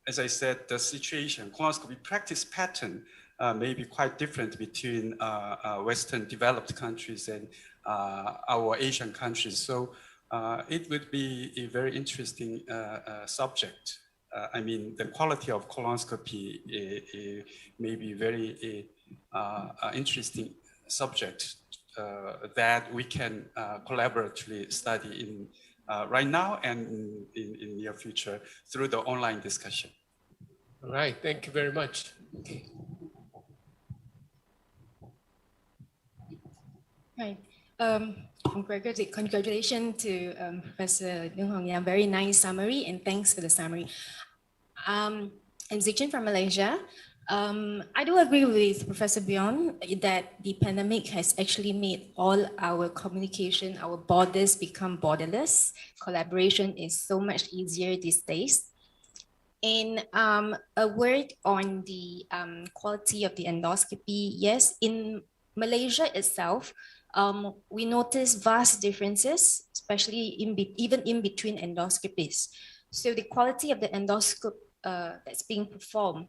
as I said, the situation, colonoscopy practice pattern may be quite different between Western developed countries and our Asian countries. So it would be a very interesting subject. I mean, the quality of colonoscopy may be very interesting subject that we can collaboratively study in right now and in near future through the online discussion. All right, thank you very much. Okay. Right. Congratulations to Professor Soonchunghyan. Very nice summary, and thanks for the summary. I'm Zijin from Malaysia. I do agree with Professor Bjorn that the pandemic has actually made all our communication, our borders become borderless. Collaboration is so much easier these days. And a word on the quality of the endoscopy. Yes, in Malaysia itself, we notice vast differences, especially even in between endoscopies. So the quality of the endoscope that's being performed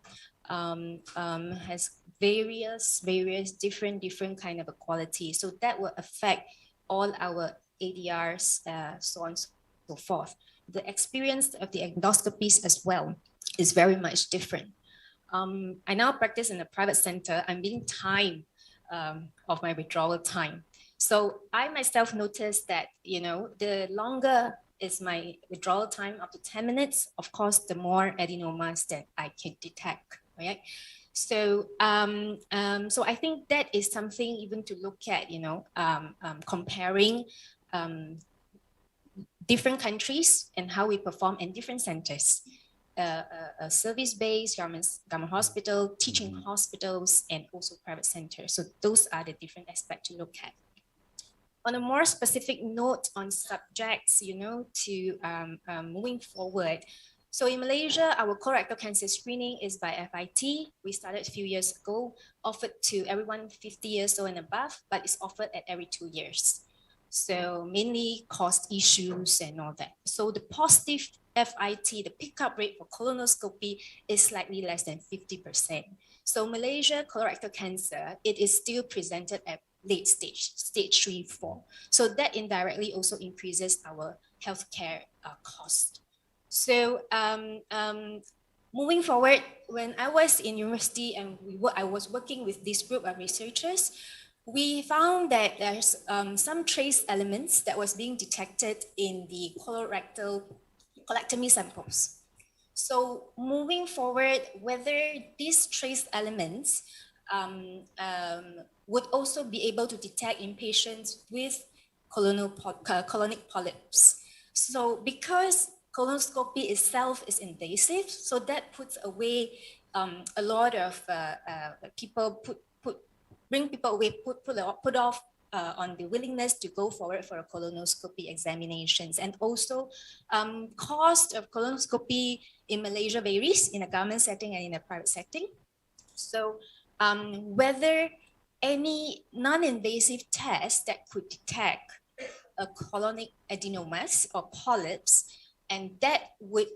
has various different kind of a quality. So that will affect all our ADRs, so on and so forth. The experience of the endoscopies as well is very much different. I now practice in a private center. I'm being timed of my withdrawal time. So I myself noticed that, you know, the longer is my withdrawal time, up to 10 minutes, of course, the more adenomas that I can detect, right? So, so I think that is something even to look at, you know, comparing different countries and how we perform in different centers. Service-based, government hospital, teaching hospitals, and also private centers. So those are the different aspects to look at. On a more specific note on subjects, you know, to moving forward. So in Malaysia, our colorectal cancer screening is by FIT. We started a few years ago, offered to everyone 50 years old and above, but it's offered at every 2 years. So mainly cost issues and all that. So the positive FIT, the pickup rate for colonoscopy is slightly less than 50%. So Malaysia colorectal cancer, it is still presented at late stage, stage 3, 4. So that indirectly also increases our healthcare cost. So moving forward, when I was in university and I was working with this group of researchers, we found that there's some trace elements that was being detected in the colorectal colectomy samples. So moving forward, whether these trace elements would also be able to detect in patients with colonic polyps. So because colonoscopy itself is invasive, so that puts away a lot of people bring people away, put off on the willingness to go forward for a colonoscopy examinations. And also cost of colonoscopy in Malaysia varies in a government setting and in a private setting. So whether any non-invasive test that could detect a colonic adenomas or polyps, and that would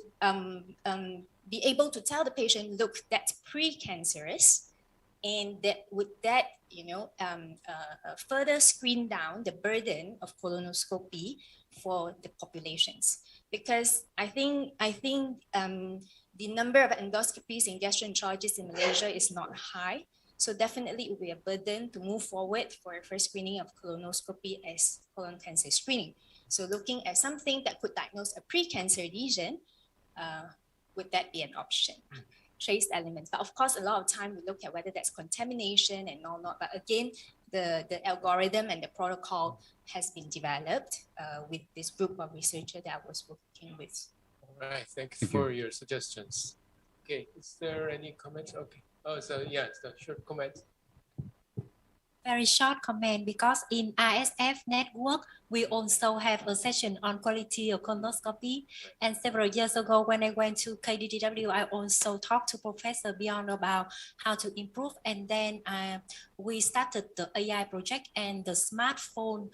be able to tell the patient, look, that's precancerous, and that would you know, further screen down the burden of colonoscopy for the populations. Because I think the number of endoscopies and gastroenterologists in Malaysia is not high. So definitely it will be a burden to move forward for a first screening of colonoscopy as colon cancer screening. So looking at something that could diagnose a precancer lesion, would that be an option? Trace elements. But of course, a lot of time we look at whether that's contamination and all not. But again, the algorithm and the protocol has been developed with this group of researchers that I was working with. All right, thank you for your suggestions. Okay, is there any comments? Okay. Oh, so yeah, it's a short comment. Very short comment, because in ISF network, we also have a session on quality of colonoscopy. And several years ago, when I went to KDDW, I also talked to Professor Beyond about how to improve. And then we started the AI project and the smartphone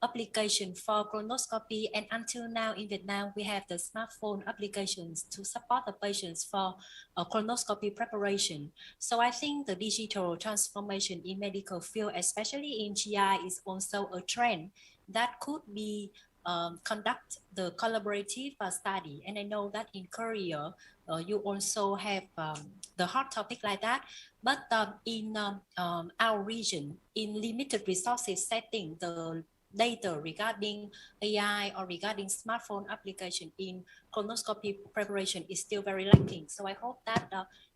application for colonoscopy. And until now in Vietnam, we have the smartphone applications to support the patients for colonoscopy preparation. So I think the digital transformation in medical field, especially in GI, is also a trend that could be conduct the collaborative study. And I know that in Korea, you also have the hot topic like that. But in our region, in limited resources setting, the data regarding AI or regarding smartphone application in colonoscopy preparation is still very lacking. So I hope that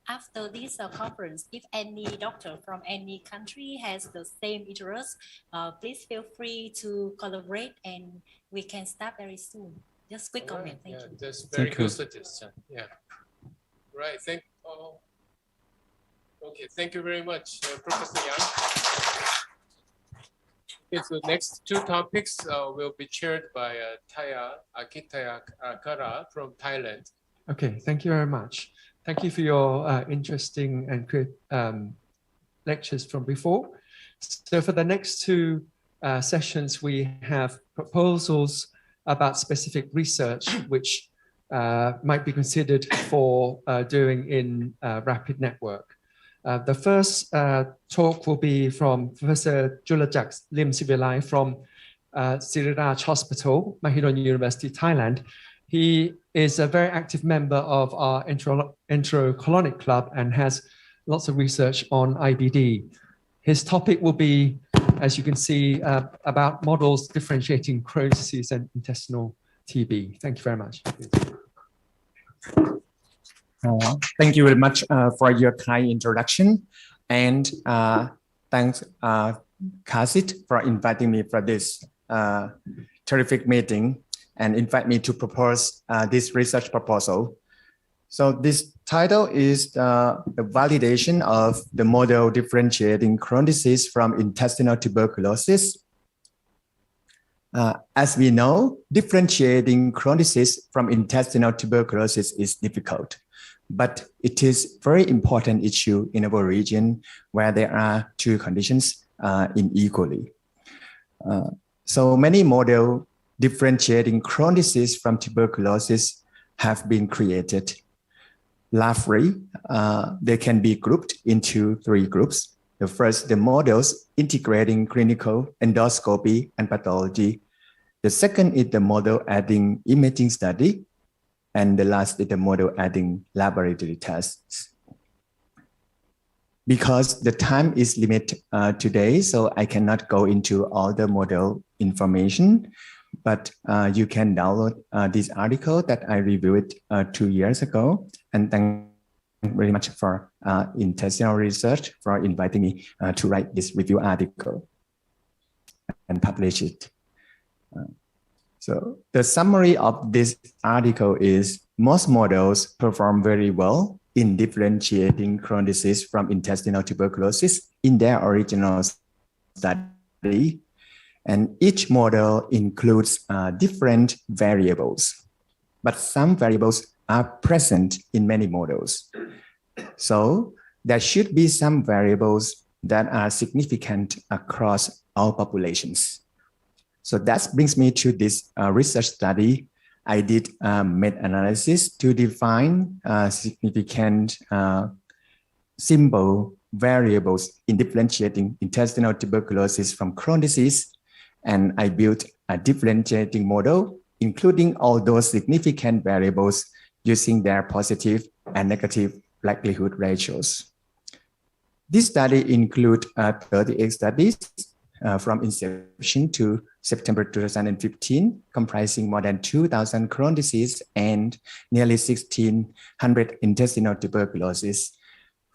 after this conference, if any doctor from any country has the same interest, please feel free to collaborate and we can start very soon. Just quick comment. Thank you. That's very good suggestion. Yeah. Right. Okay. Thank you very much, Professor Yang. Okay, so next two topics will be chaired by Akitaya Akara from Thailand. Okay, thank you very much. Thank you for your interesting and great lectures from before. So for the next two sessions, we have proposals about specific research which might be considered for doing in rapid network. The first talk will be from Professor Julajak Lim Sivilai from Siriraj Hospital, Mahidol University, Thailand. He is a very active member of our enterocolonic club and has lots of research on IBD. His topic will be, as you can see, about models differentiating Crohn's disease and intestinal TB. Thank you very much. Thank you very much for your kind introduction, and thanks Kasit for inviting me for this terrific meeting and invite me to propose this research proposal. So this title is the validation of the model differentiating Crohn's disease from intestinal tuberculosis. As we know, differentiating Crohn's disease from intestinal tuberculosis is difficult, but it is a very important issue in our region where there are two conditions unequally. So many models differentiating Crohn's disease from tuberculosis have been created. Largely, they can be grouped into three groups. The first, the models integrating clinical, endoscopy, and pathology. The second is the model adding imaging study. And the last is the model adding laboratory tests. Because the time is limited today, so I cannot go into all the model information, but you can download this article that I reviewed 2 years ago. And thank you very much for Intestinal Research for inviting me to write this review article and publish it. So the summary of this article is most models perform very well in differentiating Crohn's disease from intestinal tuberculosis in their original study. And each model includes different variables, but some variables are present in many models. So there should be some variables that are significant across all populations. So that brings me to this research study. I did meta-analysis to define significant simple variables in differentiating intestinal tuberculosis from Crohn's disease. And I built a differentiating model, including all those significant variables using their positive and negative likelihood ratios. This study includes 38 studies from inception to September 2015, comprising more than 2,000 Crohn's disease and nearly 1,600 intestinal tuberculosis.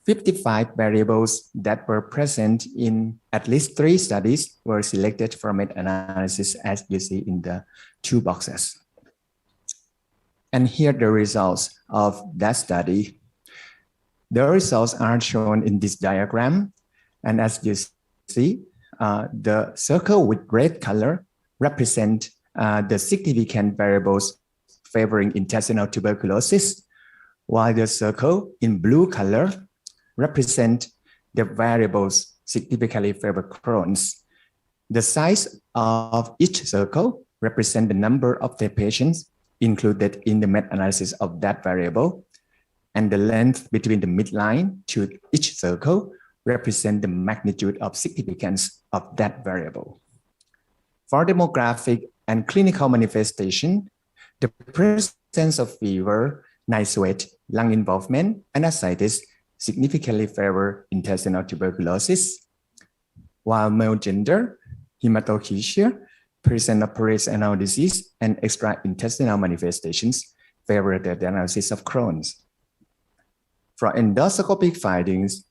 55 variables that were present in at least 3 studies were selected for meta-analysis, as you see in the 2 boxes. And here are the results of that study. The results are shown in this diagram. And as you see, the circle with red color represent the significant variables favoring intestinal tuberculosis, while the circle in blue color represent the variables significantly favor Crohn's. The size of each circle represent the number of the patients included in the meta-analysis of that variable, and the length between the midline to each circle represent the magnitude of significance of that variable. For demographic and clinical manifestation, the presence of fever, night sweat, lung involvement, and ascites significantly favor intestinal tuberculosis, while male gender, hematochezia, presence of perianal disease, and extra-intestinal manifestations favor the diagnosis of Crohn's. For endoscopic findings,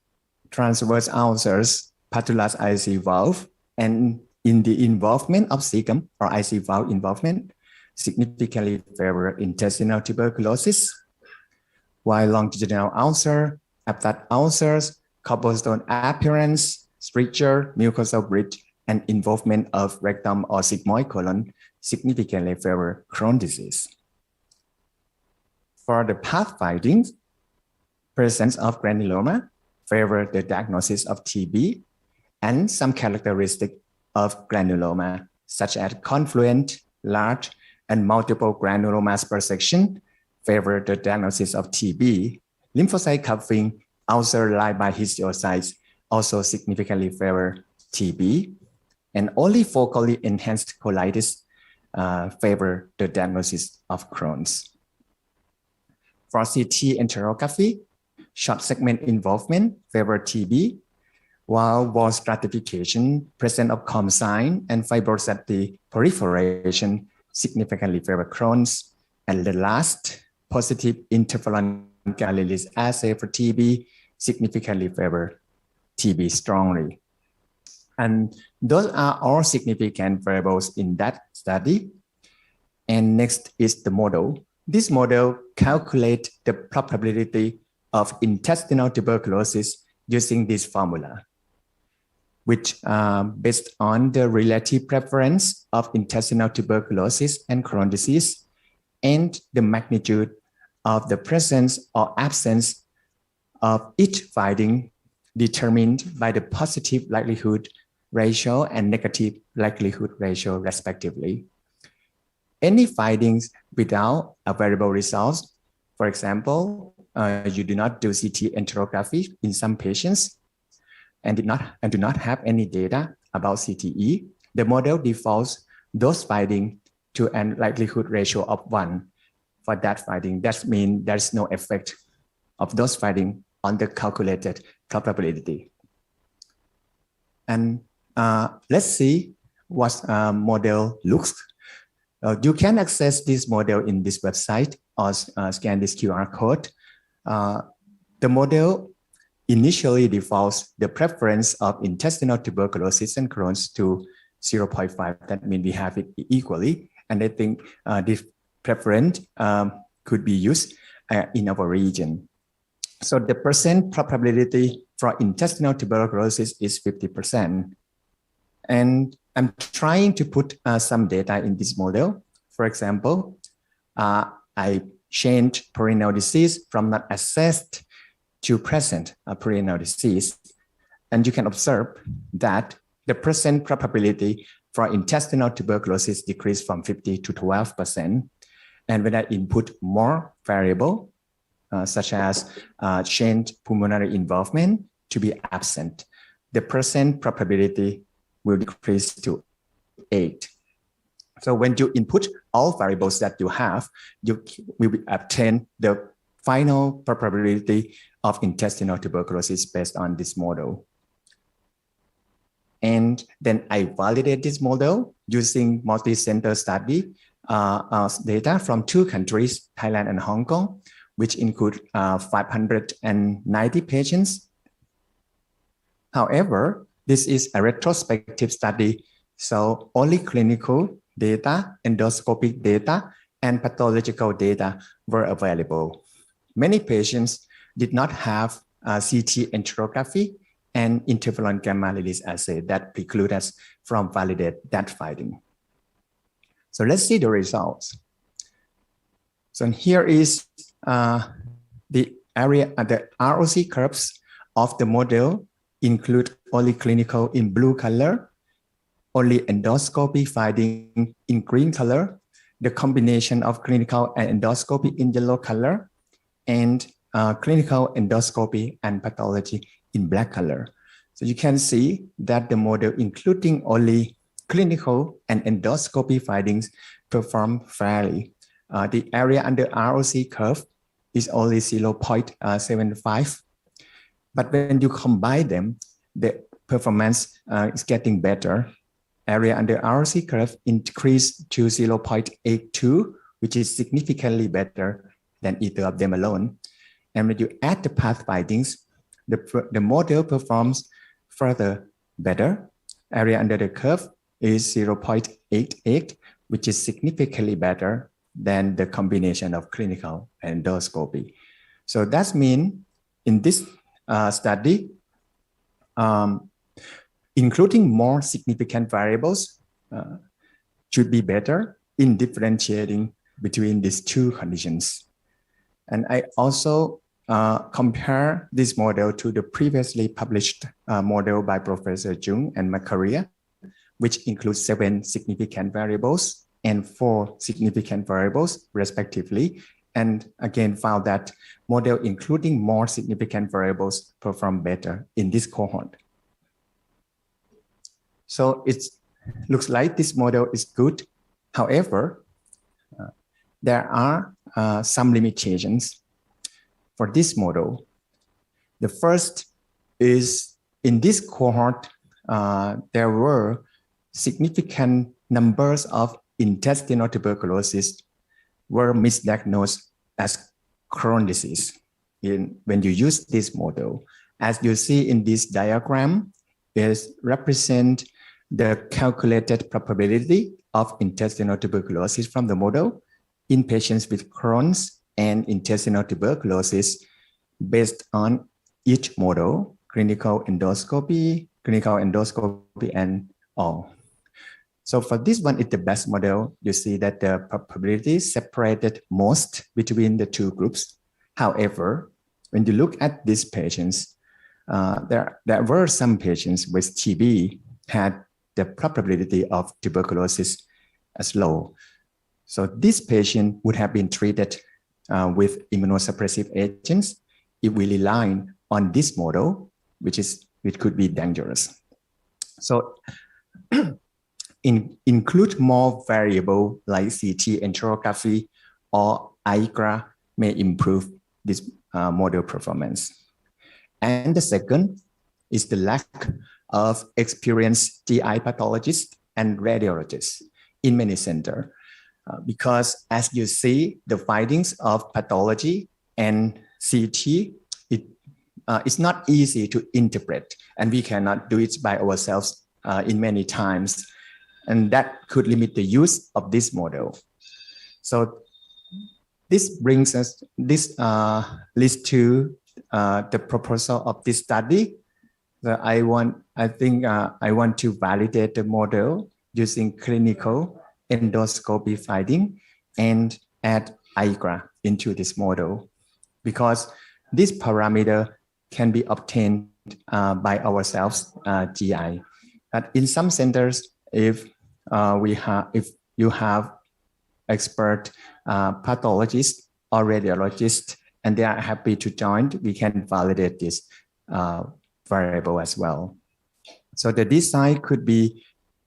transverse ulcers, patulous IC valve, and in the involvement of cecum or IC valve involvement, significantly favor intestinal tuberculosis, while longitudinal ulcer, abduct ulcers, cobblestone appearance, stricture, mucosal bridge, and involvement of rectum or sigmoid colon significantly favor Crohn's disease. For the path findings, presence of granuloma favor the diagnosis of TB, and some characteristics of granuloma, such as confluent, large, and multiple granulomas per section, favor the diagnosis of TB. Lymphocyte cupping, ulcer-like by histiocytes also significantly favor TB. and only focally enhanced colitis favor the diagnosis of Crohn's. For CT enterography, short segment involvement favor TB, while wall stratification, presence of calm sign, and fibrosity proliferation significantly favor Crohn's. And the last, positive interferon gamma release assay for TB significantly favor TB strongly. And those are all significant variables in that study. And next is the model. This model calculates the probability of intestinal tuberculosis using this formula, which based on the relative preference of intestinal tuberculosis and Crohn's disease and the magnitude of the presence or absence of each finding determined by the positive likelihood ratio and negative likelihood ratio respectively. Any findings without a variable results, for example, you do not do CT enterography in some patients and do not have any data about CTE, the model defaults those findings to a likelihood ratio of 1 for that finding. That means there's no effect of those findings on the calculated probability. And let's see what model looks. You can access this model in this website or scan this QR code. The model initially defaults the preference of intestinal tuberculosis and Crohn's to 0.5. That means we have it equally. And I think this preference could be used in our region. So the percent probability for intestinal tuberculosis is 50%. And I'm trying to put some data in this model. For example, I changed perennial disease from not assessed to present perennial disease. And you can observe that the percent probability for intestinal tuberculosis decreased from 50 to 12%. And when I input more variable, such as change pulmonary involvement to be absent, the percent probability will decrease to 8. So when you input all variables that you have, you will obtain the final probability of intestinal tuberculosis based on this model. And then I validate this model using multi-center study data from 2 countries, Thailand and Hong Kong, which include 590 patients. However, this is a retrospective study, so only clinical data, endoscopic data, and pathological data were available. Many patients did not have CT enterography and interferon gamma release assay that preclude us from validate that finding. So let's see the results. So here is the area, the ROC curves of the model include only clinical in blue color, only endoscopy finding in green color, the combination of clinical and endoscopy in yellow color, and clinical endoscopy and pathology in black color. So you can see that the model including only clinical and endoscopy findings perform fairly. The area under ROC curve is only 0.75. But when you combine them, the performance is getting better. Area under ROC curve increased to 0.82, which is significantly better than either of them alone. And when you add the path findings, the model performs further better. Area under the curve is 0.88, which is significantly better than the combination of clinical and endoscopy. So that means in this study, including more significant variables should be better in differentiating between these 2 conditions. And I also compare this model to the previously published model by Prof.Seung and Macaria, which includes 7 significant variables and 4 significant variables respectively. And again, found that model including more significant variables perform better in this cohort. So it's looks like this model is good. However, there are some limitations for this model. The first is in this cohort, there were significant numbers of intestinal tuberculosis were misdiagnosed as Crohn's disease when you use this model. As you see in this diagram, is represent the calculated probability of intestinal tuberculosis from the model in patients with Crohn's and intestinal tuberculosis based on each model, clinical endoscopy, and all. So for this one, it's the best model. You see that the probability separated most between the two groups. However, when you look at these patients, there were some patients with TB had the probability of tuberculosis as low. So this patient would have been treated with immunosuppressive agents if we rely on this model, which could be dangerous. So include more variable like CT enterography or IGRA may improve this model performance. And the second is the lack of experienced GI pathologists and radiologists in many centers. Because as you see, the findings of pathology and CT, it's not easy to interpret, and we cannot do it by ourselves in many times. And that could limit the use of this model. So this brings us, this leads to the proposal of this study. So I want to validate the model using clinical endoscopy finding and add IGRA into this model, because this parameter can be obtained by ourselves, GI. But in some centers, if you have expert pathologists or radiologists and they are happy to join, we can validate this variable as well. So the design could be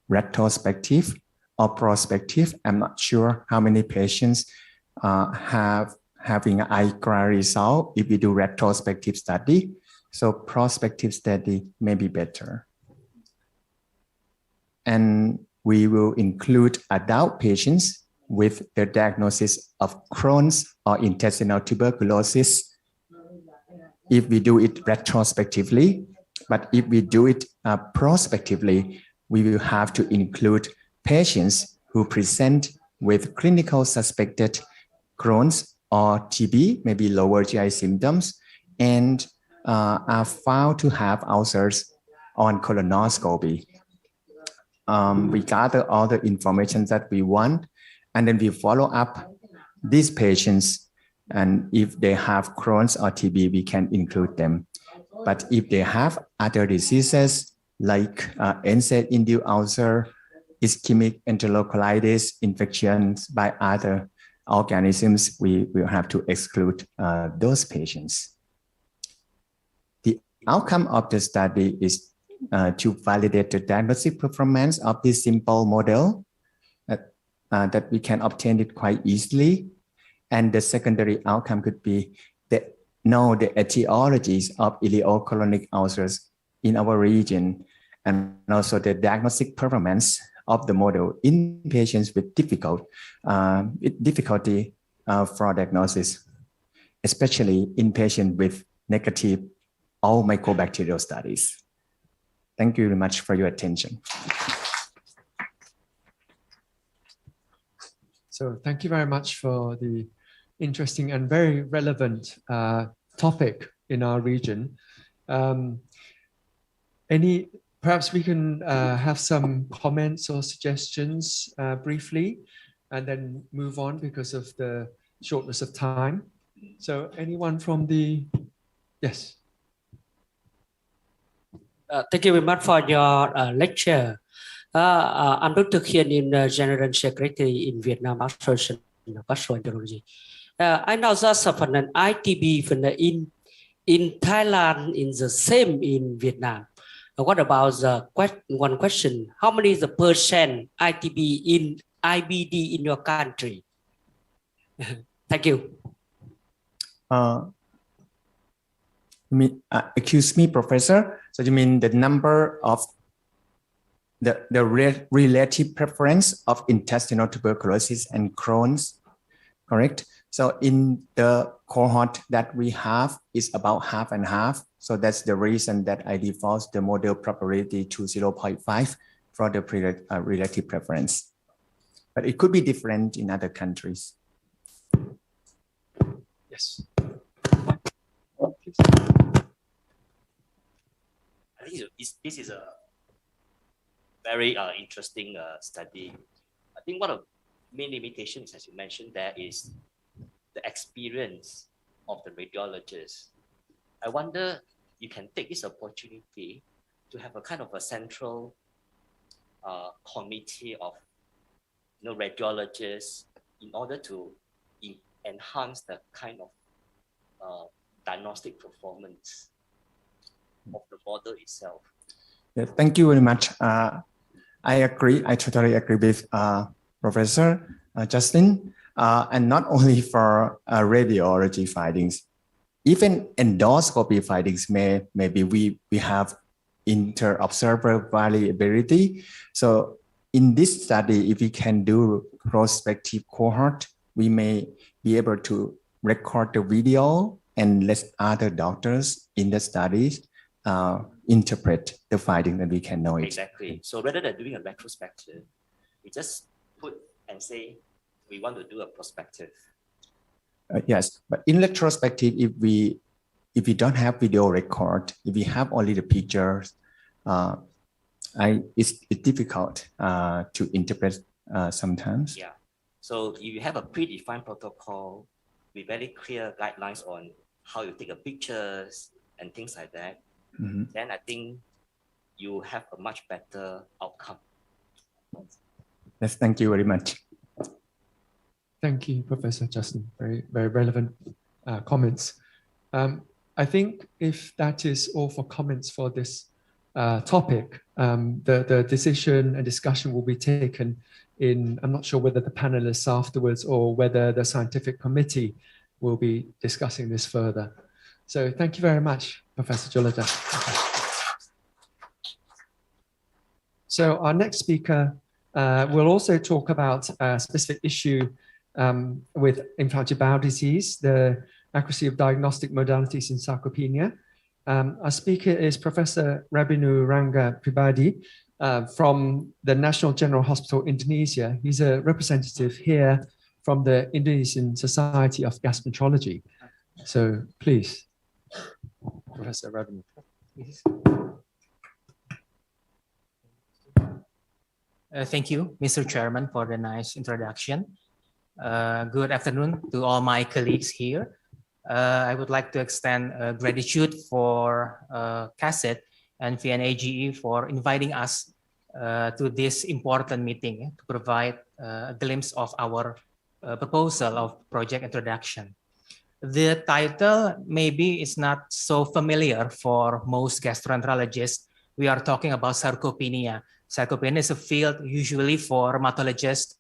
retrospective or prospective. I'm not sure how many patients having an IGRA result if we do retrospective study. So prospective study may be better. And we will include adult patients with the diagnosis of Crohn's or intestinal tuberculosis if we do it retrospectively. But if we do it prospectively, we will have to include patients who present with clinical suspected Crohn's or TB, maybe lower GI symptoms, and are found to have ulcers on colonoscopy. We gather all the information that we want, and then we follow up these patients. And if they have Crohn's or TB, we can include them. But if they have other diseases like NSAID-induced ulcer, ischemic enterocolitis, infections by other organisms, we will have to exclude those patients. The outcome of the study is to validate the diagnostic performance of this simple model that we can obtain it quite easily. And the secondary outcome could be that know the etiologies of ileocolonic ulcers in our region, and also the diagnostic performance of the model in patients with difficulty for diagnosis, especially in patients with negative all mycobacterial studies. Thank you very much for your attention. So thank you very much for the interesting and very relevant topic in our region. Perhaps we can have some comments or suggestions briefly, and then move on because of the shortness of time. So anyone from the, yes. Thank you very much for your lecture. I'm Dr. Hyun in General Secretary in Vietnam Association of Gastroenterology. I know that for an ITB in Thailand is the same in Vietnam. What about the one question? How many is the percent IBD in your country? Thank you. Excuse me, Professor. So you mean the number of the relative preference of intestinal tuberculosis and Crohn's, correct? So in the cohort that we have is about half and half. So that's the reason that I default the model probability to 0.5 for the relative preference. But it could be different in other countries. Yes. I think this is a very interesting study. I think one of the main limitations, as you mentioned, there is the experience of the radiologist. I wonder you can take this opportunity to have a kind of a central committee of radiologists in order to enhance the kind of diagnostic performance of the model itself. Yeah, thank you very much. I agree. I totally agree with Professor Justin. And not only for radiology findings, even endoscopy findings maybe we have inter-observer variability. So in this study, if we can do prospective cohort, we may be able to record the video and let other doctors in the studies interpret the finding, and we can know it. Exactly. So rather than doing a retrospective, we just put and say, we want to do a prospective. Yes, but in retrospective, if we don't have video record, if we have only the pictures, it's difficult to interpret sometimes. Yeah. So if you have a predefined protocol with very clear guidelines on how you take a pictures and things like that, then I think you have a much better outcome. Yes, thank you very much. Thank you, Professor Justin. Very, very relevant comments. I think if that is all for comments for this topic, the decision and discussion will be taken in, I'm not sure whether the panelists afterwards or whether the scientific committee will be discussing this further. So thank you very much, Professor Julata. So our next speaker will also talk about a specific issue with inflammatory bowel disease, the accuracy of diagnostic modalities in sarcopenia. Our speaker is Professor Rabinu Rangga Pribadi from the National General Hospital, Indonesia. He's a representative here from the Indonesian Society of Gastroenterology. So please, Professor Rabinu. Thank you, Mr. Chairman, for the nice introduction. Good afternoon to all my colleagues here. I would like to extend gratitude for CASET and VNAGE for inviting us to this important meeting to provide a glimpse of our proposal of project introduction. The title maybe is not so familiar for most gastroenterologists. We are talking about sarcopenia. Sarcopenia is a field usually for rheumatologists.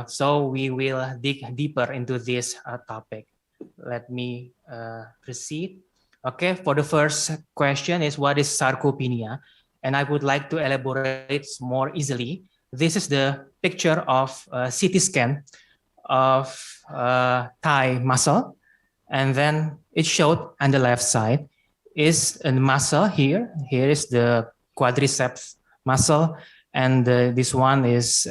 So we will dig deeper into this topic. Let me proceed. Okay, for the first question is what is sarcopenia? And I would like to elaborate more easily. This is the picture of a CT scan of thigh muscle. And then it showed on the left side is a muscle here. Here is the quadriceps muscle. And this one is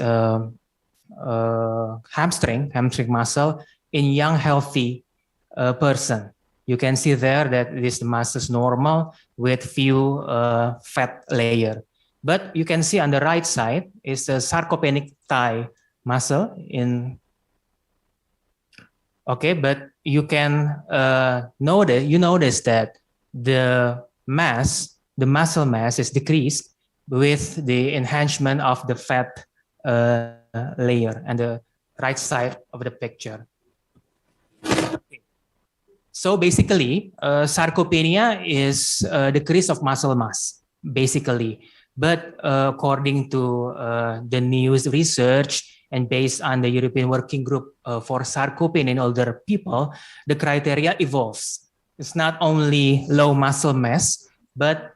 hamstring muscle in young healthy person. You can see there that this muscle is normal with few fat layer. But you can see on the right side is the sarcopenic thigh muscle in. Okay, but you can notice that the muscle mass is decreased with the enhancement of the fat layer and the right side of the picture. So basically, sarcopenia is a decrease of muscle mass. basically. But according to the newest research and based on the European Working Group for sarcopenia in older people, the criteria evolves. It's not only low muscle mass, but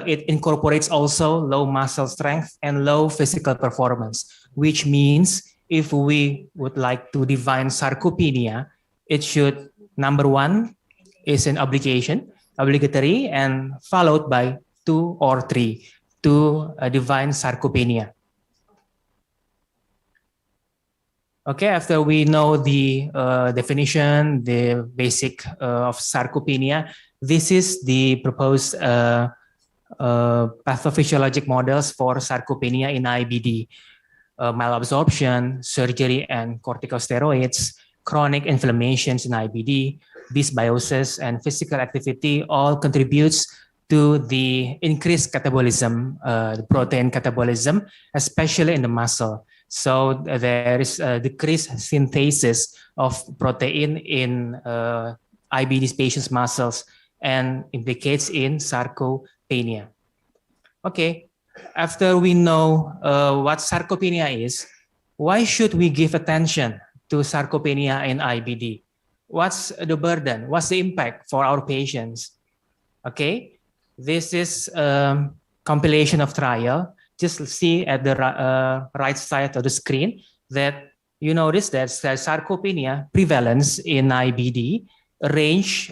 it incorporates also low muscle strength and low physical performance, which means if we would like to define sarcopenia, it should, number one, is an obligatory, and followed by 2 or 3 to define sarcopenia. Okay, after we know the definition, the basic of sarcopenia, this is the proposed pathophysiologic models for sarcopenia in IBD. Malabsorption, surgery, and corticosteroids, chronic inflammations in IBD, dysbiosis, and physical activity all contributes to the increased catabolism, the protein catabolism, especially in the muscle. So there is a decreased synthesis of protein in IBD patients' muscles and implicates in sarcopenia. Okay, after we know what sarcopenia is, why should we give attention to sarcopenia in IBD? What's the burden? What's the impact for our patients? Okay, this is a compilation of trial. Just see at the right side of the screen that you notice that sarcopenia prevalence in IBD range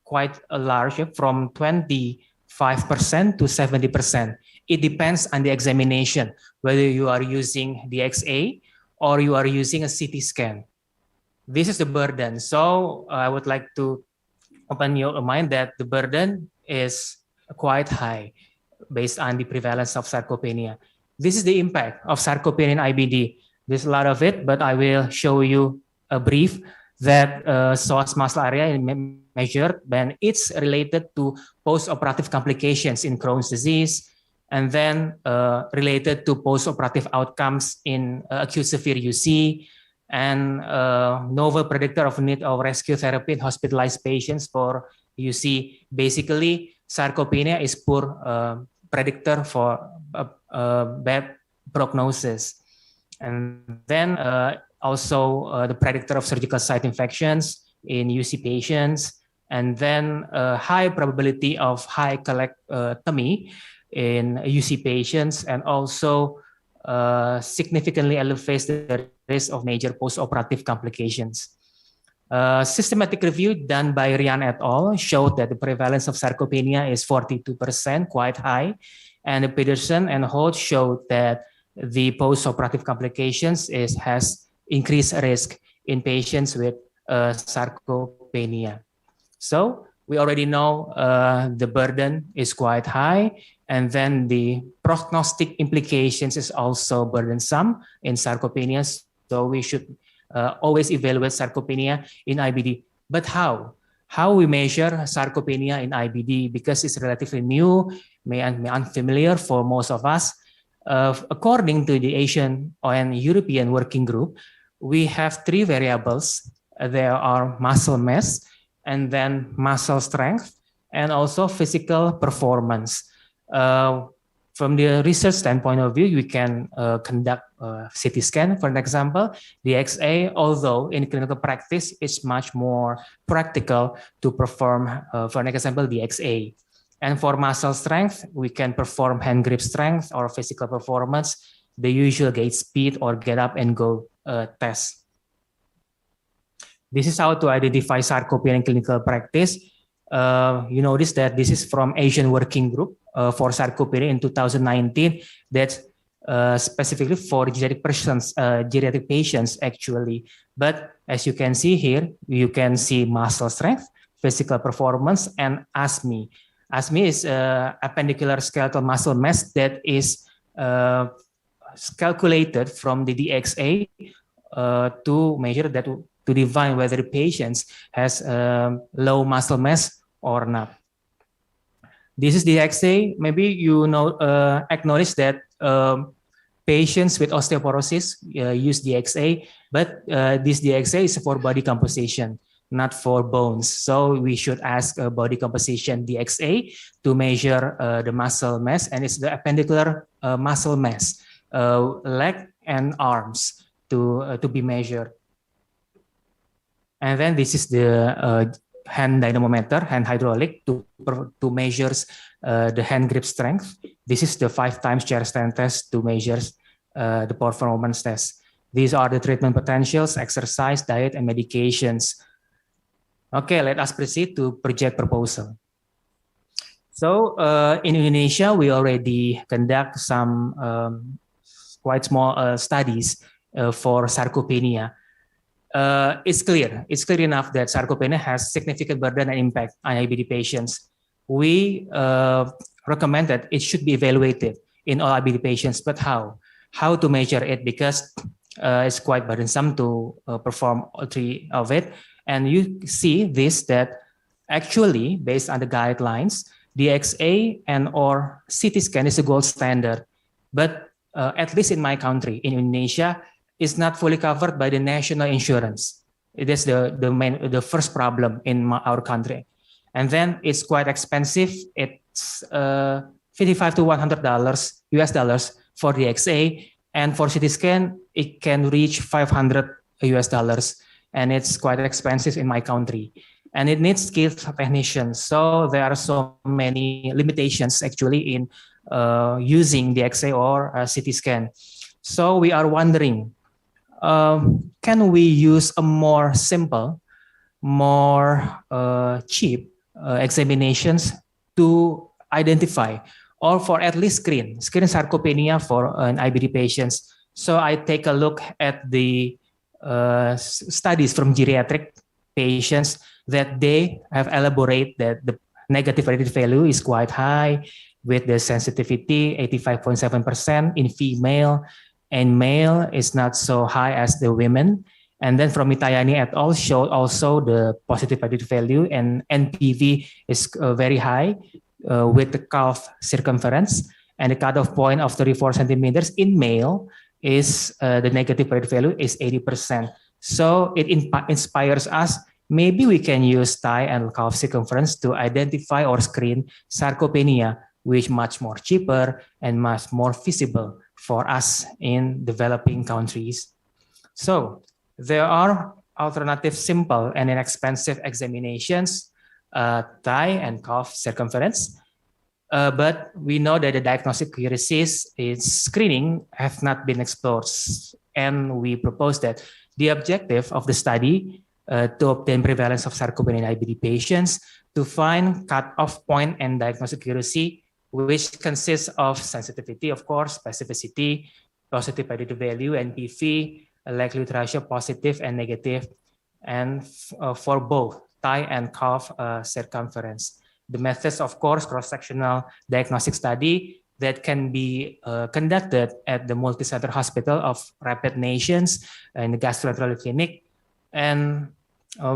quite large, from 25% to 70%. It depends on the examination, whether you are using the X-ray or you are using a CT scan. This is the burden. So I would like to open your mind that the burden is quite high based on the prevalence of sarcopenia. This is the impact of sarcopenia in IBD. There's a lot of it, but I will show you a brief that psoas muscle area measured, then it's related to post-operative complications in Crohn's disease, and then related to post-operative outcomes in acute severe UC, and novel predictor of need of rescue therapy in hospitalized patients for UC. Basically, sarcopenia is poor predictor for bad prognosis. And then also the predictor of surgical site infections in UC patients, and then high probability of high colectomy in UC patients, and also significantly elevates the risk of major post-operative complications. Systematic review done by Ryan et al. Showed that the prevalence of sarcopenia is 42%, quite high, and Peterson and Holt showed that the post-operative complications has increased risk in patients with sarcopenia. So we already know the burden is quite high, and then the prognostic implications is also burdensome in sarcopenia. So we should always evaluate sarcopenia in IBD. But how? How we measure sarcopenia in IBD? Because it's relatively new, may unfamiliar for most of us. According to the Asian and European Working Group, we have 3 variables. There are muscle mass, and then muscle strength, and also physical performance. From the research standpoint of view, we can conduct CT scan, for example. The X-ray, although in clinical practice, it's much more practical to perform, for example, the X-ray. And for muscle strength, we can perform hand grip strength or physical performance, the usual gait speed or get up and go test. This is how to identify sarcopenia in clinical practice. You notice that this is from Asian Working Group for sarcopenia in 2019. That's specifically for geriatric patients actually. But as you can see here, you can see muscle strength, physical performance, and ASME. ASME is appendicular skeletal muscle mass that is calculated from the DXA to measure that, to define whether the patient has low muscle mass or not. This is the DXA. Maybe you know acknowledge that patients with osteoporosis use DXA, but this DXA is for body composition, not for bones. So we should ask body composition DXA to measure the muscle mass, and it's the appendicular muscle mass, leg and arms to be measured. And then this is the hand dynamometer, hand hydraulic to measures the hand grip strength. This is the 5 times chair stand test to measure the performance test. These are the treatment potentials, exercise, diet, and medications. Okay, let us proceed to project proposal. So in Indonesia, we already conduct some quite small studies for sarcopenia. It's clear enough that sarcopenia has significant burden and impact on IBD patients. We recommend that it should be evaluated in all IBD patients, but how? How to measure it? Because it's quite burdensome to perform all 3 of it. And you see this, that actually, based on the guidelines, DXA and or CT scan is a gold standard. But at least in my country, in Indonesia, it's not fully covered by the national insurance. It is the first problem in our country. And then it's quite expensive. It's $55 to $100 US for DXA. And for CT scan, it can reach $500 US. And it's quite expensive in my country. And it needs skilled technicians. So there are so many limitations actually in using the X-ray or CT scan. So we are wondering, can we use a more simple, more cheap examinations to identify or for at least screen sarcopenia for an IBD patients? So I take a look at the studies from geriatric patients that they have elaborated that the negative predictive value is quite high with the sensitivity 85.7% in female, and male is not so high as the women. And then from Mitayani et al. Showed also the positive predictive value, and NPV is very high with the calf circumference, and the cutoff point of 34 centimeters in male is the negative predictive value is 80%. So it inspires us. Maybe we can use thigh and calf circumference to identify or screen sarcopenia, which much more cheaper and much more feasible for us in developing countries. So there are alternative simple and inexpensive examinations, thigh and calf circumference. But we know that the diagnostic accuracies in screening have not been explored. And we propose that the objective of the study to obtain prevalence of sarcopenia in IBD patients, to find cutoff point and diagnostic accuracy, which consists of sensitivity, of course, specificity, positive predictive value, NPV, likelihood ratio, positive and negative, and for both thigh and calf circumference. The methods, of course, cross-sectional diagnostic study that can be conducted at the multi-center hospital of Rapid Nations and the gastroenterology clinic. And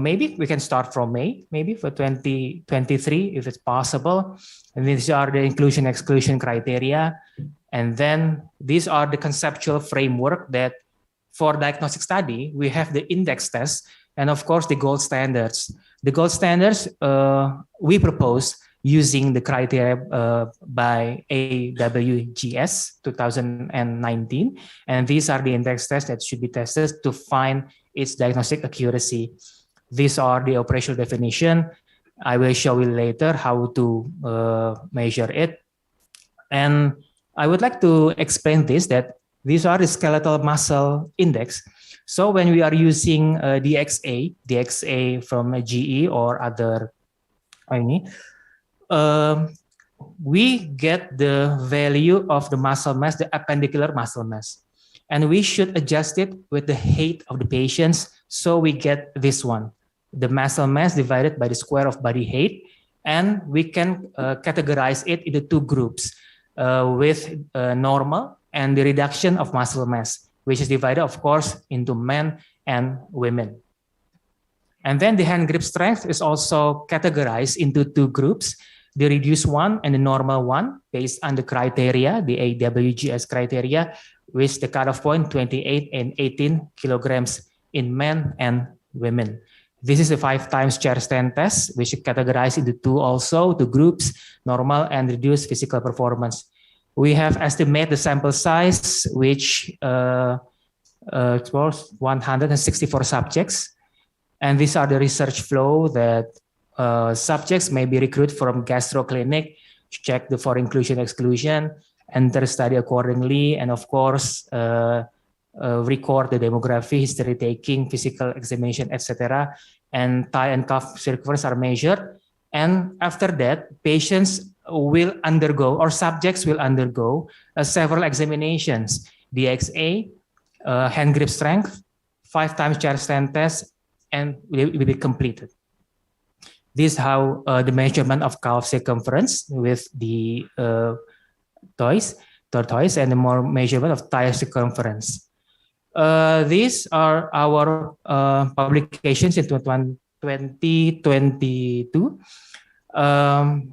maybe we can start from May, maybe for 2023, if it's possible. And these are the inclusion-exclusion criteria. And then these are the conceptual framework that for diagnostic study, we have the index test and of course the gold standards. The gold standards we propose using the criteria by AWGS 2019. And these are the index tests that should be tested to find its diagnostic accuracy. These are the operational definition. I will show you later how to measure it. And I would like to explain this, that these are the skeletal muscle index. So when we are using DXA from GE or other, we get the value of the muscle mass, the appendicular muscle mass. And we should adjust it with the height of the patients. So we get this one, the muscle mass divided by the square of body height. And we can categorize it into 2 groups with normal and the reduction of muscle mass, which is divided, of course, into men and women. And then the hand grip strength is also categorized into 2 groups, the reduced one and the normal one, based on the criteria, the AWGS criteria, with the cutoff point 28 and 18 kilograms in men and women. This is the 5 times chair stand test, which is categorized into 2 also, 2 groups, normal and reduced physical performance. We have estimated the sample size, which was 164 subjects. And these are the research flow that subjects may be recruited from gastro clinic, check for inclusion exclusion, enter study accordingly, and of course, record the demography, history taking, physical examination, etc. And thigh and calf circumference are measured. And after that, patients will undergo, or subjects will undergo several examinations, DXA, hand grip strength, 5 times chair stand test, and will be completed. This is how the measurement of calf circumference with the tortoise, and the more measurement of thigh circumference. These are our publications in 2022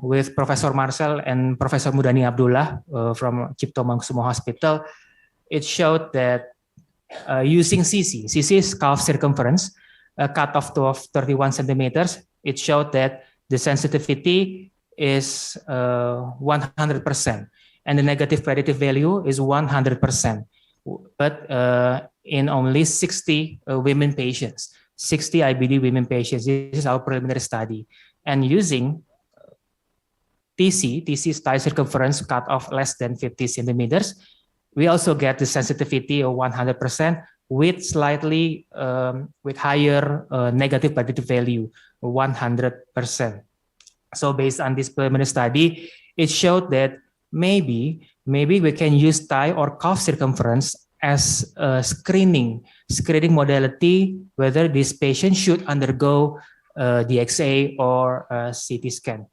with Professor Marcel and Professor Mudani Abdullah from Cipto Mangunkusumo Hospital. It showed that using CC is calf circumference, cutoff to 31 centimeters, it showed that the sensitivity is 100%, and the negative predictive value is 100%. But in only 60 women patients, 60 IBD women patients. This is our preliminary study. And using TC's thigh circumference cutoff less than 50 centimeters, we also get the sensitivity of 100% with slightly with higher negative predictive value, 100%. So based on this preliminary study, it showed that maybe we can use thigh or calf circumference as a screening modality, whether this patient should undergo DXA or CT scan.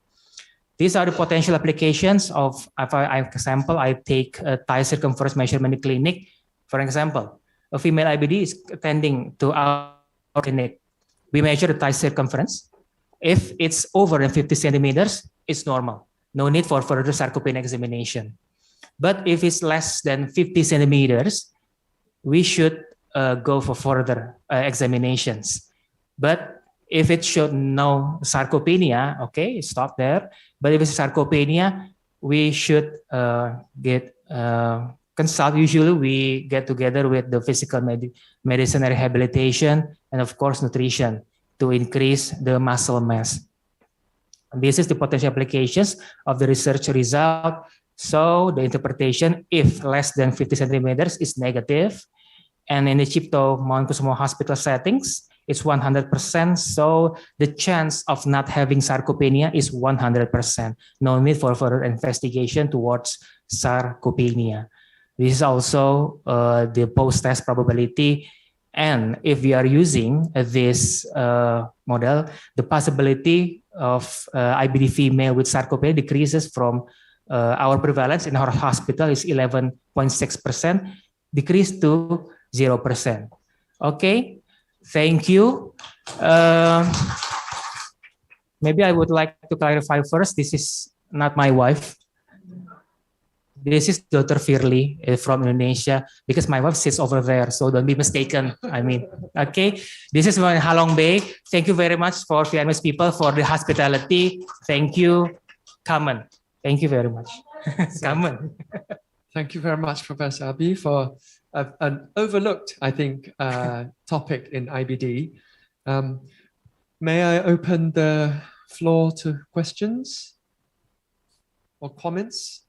These are the potential applications of, for example, I take a thigh circumference measurement in the clinic. For example, a female IBD is attending to our clinic. We measure the thigh circumference. If it's over than 50 centimeters, it's normal. No need for further sarcopenia examination. But if it's less than 50 centimeters, we should go for further examinations. But if it showed no sarcopenia, okay, stop there. But if it's sarcopenia, we should consult. Usually we get together with the physical medicine and rehabilitation, and of course nutrition to increase the muscle mass. This is the potential applications of the research result. So the interpretation, if less than 50 centimeters, is negative. And in the Cipto Mangunkusumo Hospital settings, it's 100%. So the chance of not having sarcopenia is 100%. No need for further investigation towards sarcopenia. This is also the post-test probability. And if we are using this model, the possibility of IBD female with sarcopenia decreases from our prevalence in our hospital is 11.6%, decreased to 0%. Okay, thank you. Maybe I would like to clarify first, this is not my wife. This is Dr. Firly from Indonesia, because my wife sits over there, so don't be mistaken. I mean, okay. This is my Halong Bay. Thank you very much for Vietnamese people for the hospitality. Thank you. Come on. Thank you very much. Come on. Thank you very much, Professor Abi, for an overlooked, I think, topic in IBD. May I open the floor to questions or comments?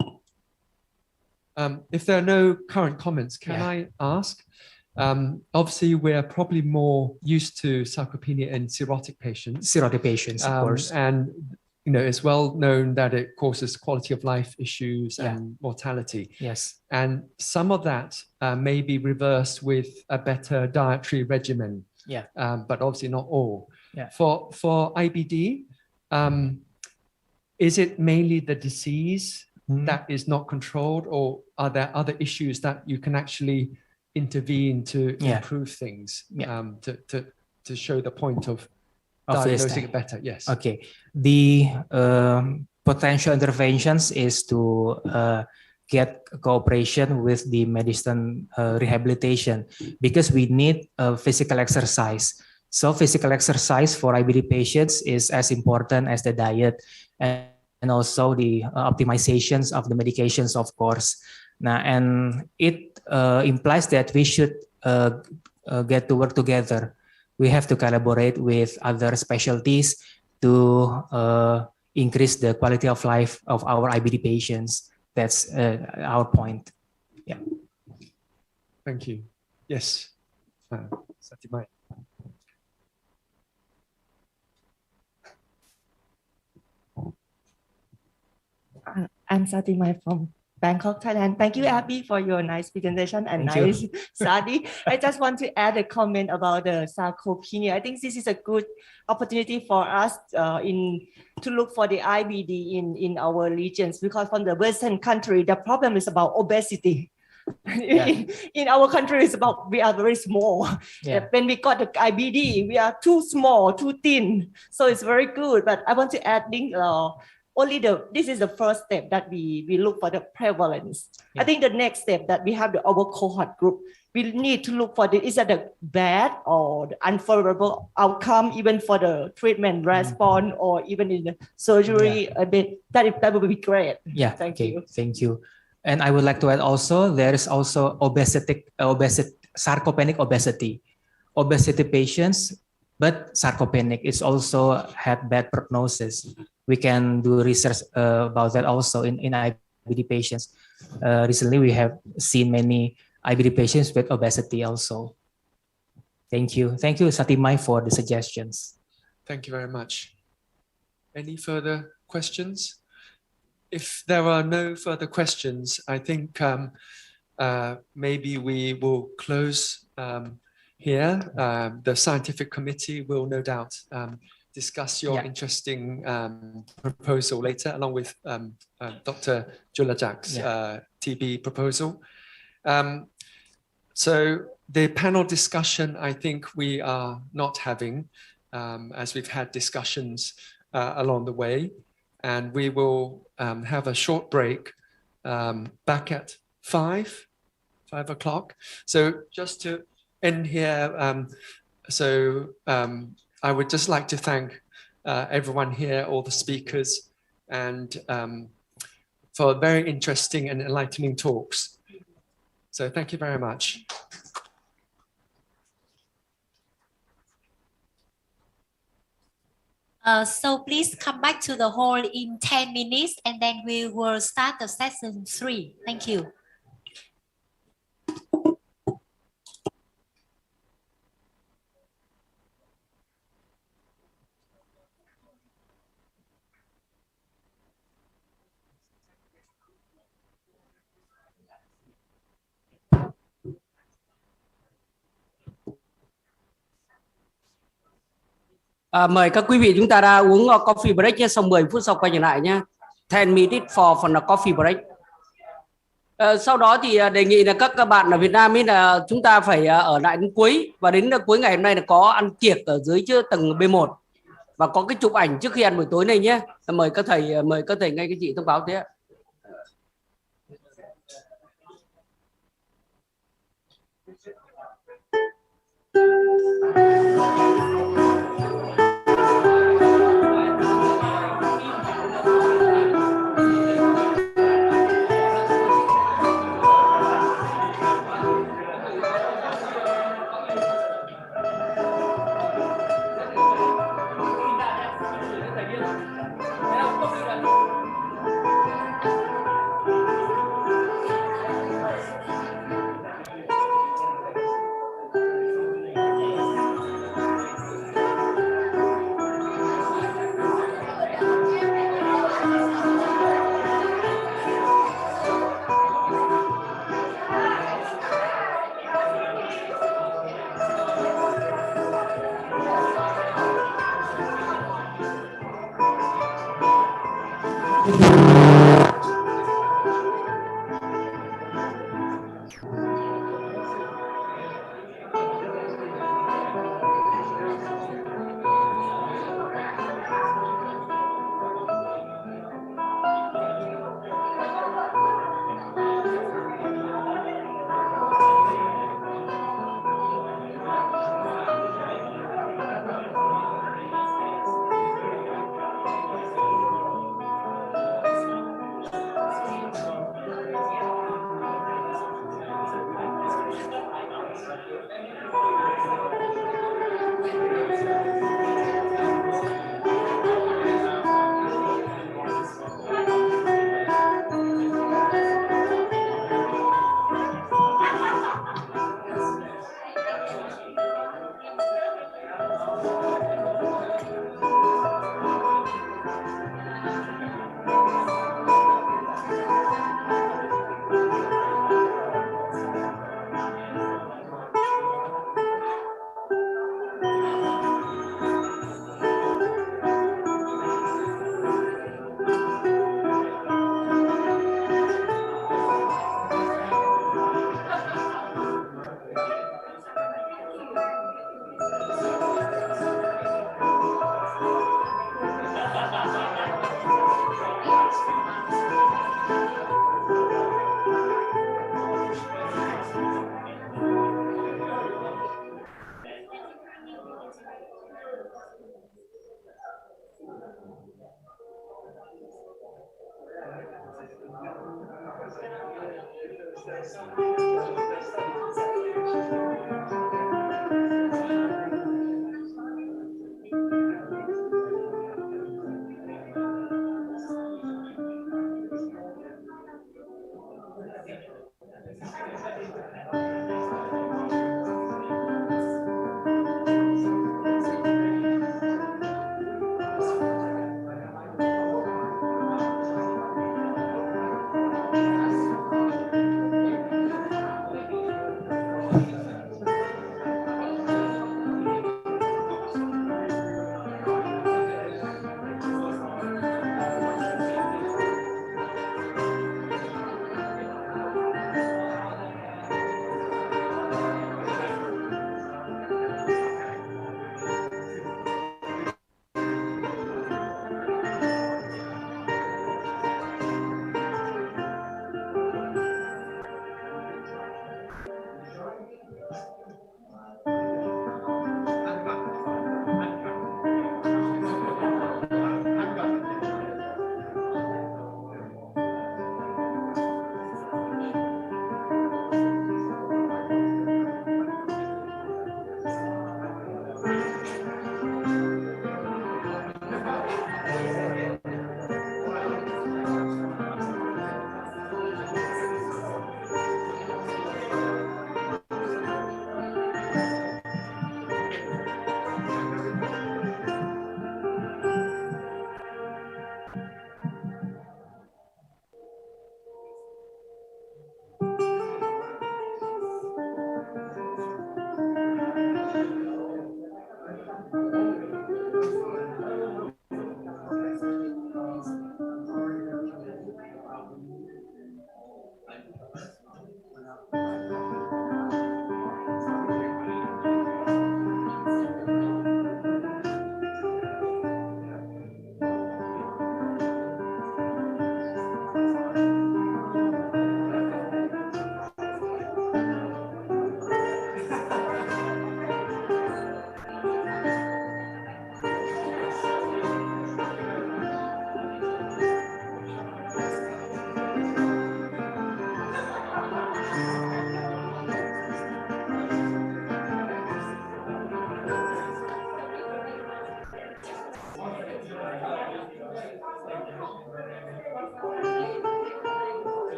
If there are no current comments, can I ask? Obviously, we're probably more used to sarcopenia in cirrhotic patients. Cirrhotic patients, of course. And you know, it's well known that it causes quality of life issues and mortality. Yes. And some of that may be reversed with a better dietary regimen. Yeah. But obviously not all. Yeah. For IBD, is it mainly the disease that is not controlled, or are there other issues that you can actually intervene to improve things, to show the point of diagnosing it better? Yes. Okay. The potential interventions is to get cooperation with the medicine rehabilitation, because we need physical exercise. So physical exercise for IBD patients is as important as the diet and also the optimizations of the medications, of course. Now, and it implies that we should get to work together. We have to collaborate with other specialties to increase the quality of life of our IBD patients. That's our point. Yeah. Thank you. Yes. Satimai. I'm Satimai from Bangkok, Thailand. Thank you, Abby, for your nice presentation and Thank nice you. study. I just want to add a comment about the sarcopenia. I think this is a good opportunity for us to look for the IBD in our regions, because from the Western country, the problem is about obesity. Yeah. In our country, it's about we are very small. Yeah. When we got the IBD, we are too small, too thin. So it's very good. But I want to add this is the first step that we look for the prevalence. Yeah. I think the next step that we have our cohort group, we need to look for is that the bad or the unfavorable outcome, even for the treatment response or even in the surgery a bit. That would be great. Yeah. Thank okay. you. Thank you. And I would like to add also, there is also sarcopenic obesity. Obesity patients, but sarcopenic is also had bad prognosis. We can do research about that also in IBD patients. Recently, we have seen many IBD patients with obesity also. Thank you. Thank you, Satimai, for the suggestions. Thank you very much. Any further questions? If there are no further questions, I think maybe we will close here. The scientific committee will no doubt discuss your interesting proposal later, along with Dr. Julajak's TB proposal. So the panel discussion, I think we are not having, as we've had discussions along the way. And we will have a short break back at 5 o'clock. So just to end here, I would just like to thank everyone here, all the speakers, and for very interesting and enlightening talks. So thank you very much. So please come back to the hall in 10 minutes and then we will start the session 3. Thank you. Mời các quý vị, chúng ta đã uống coffee break nhé, xong 10 phút sau quay trở lại nhé. 10 minutes for the coffee break. Sau đó thì đề nghị là các bạn ở Việt Nam ấy là chúng ta phải ở lại đến cuối, và đến cuối ngày hôm nay là có ăn tiệc ở dưới tầng B1 và có cái chụp ảnh trước khi ăn buổi tối này nhé. Mời các thầy ngay cái chị thông báo thế ạ.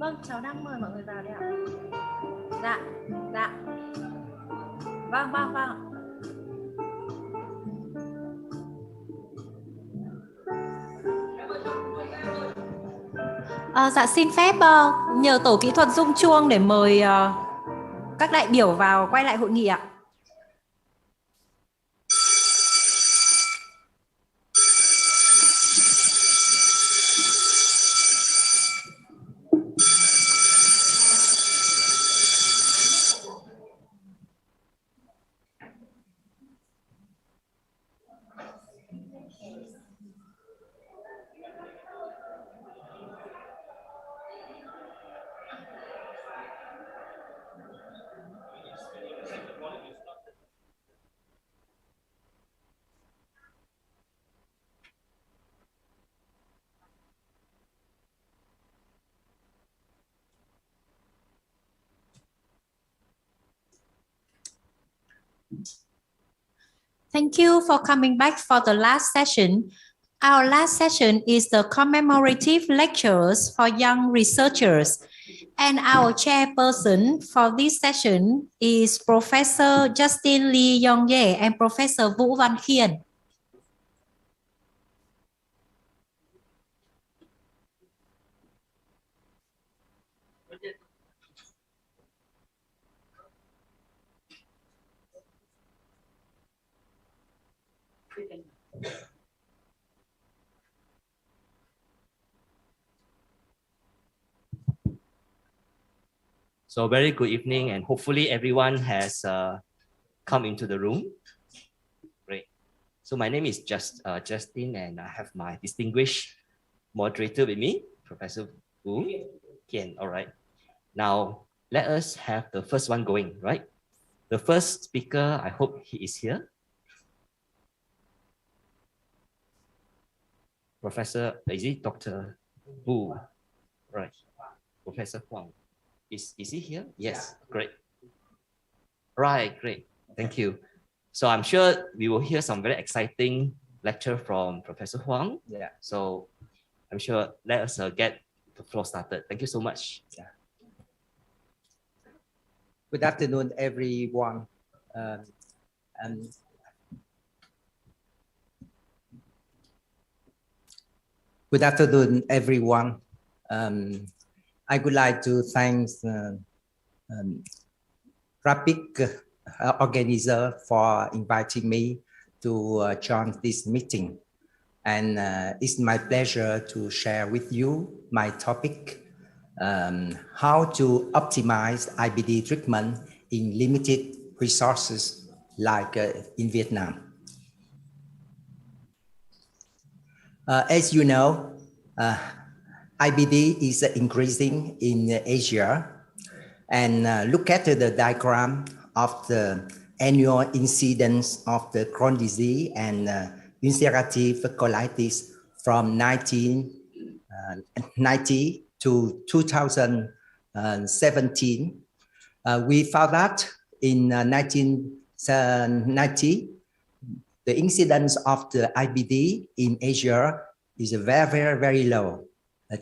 Vâng, cháu đang mời mọi người vào đây ạ. Dạ, dạ. Vâng, vâng, vâng. Dạ xin phép nhờ tổ kỹ thuật rung chuông để mời các đại biểu vào quay lại hội nghị ạ. Thank you for coming back for the last session. Our last session is the commemorative lectures for young researchers. And our chairperson for this session is Professor Justin Lee Yong-ye and Professor Vũ Văn Khiên. So very good evening, and hopefully everyone has come into the room. Great. So my name is Justin, and I have my distinguished moderator with me, Professor Vũ Khiên. All right. Now let us have the first one going, right? The first speaker, I hope he is here. Professor, is it Dr. Vũ? Right. Professor Huang. Is he here? Yes, great. Right, great. Thank you. So I'm sure we will hear some very exciting lecture from Professor Huang. Yeah. So I'm sure let us get the floor started. Thank you so much. Yeah. Good afternoon, everyone. Good afternoon, everyone. I would like to thank Rapid organizer for inviting me to join this meeting. And it's my pleasure to share with you my topic, how to optimize IBD treatment in limited resources like in Vietnam. As you know, IBD is increasing in Asia, and look at the diagram of the annual incidence of the Crohn's disease and ulcerative colitis from 1990 to 2017. We found that in 1990, the incidence of the IBD in Asia is very, very low.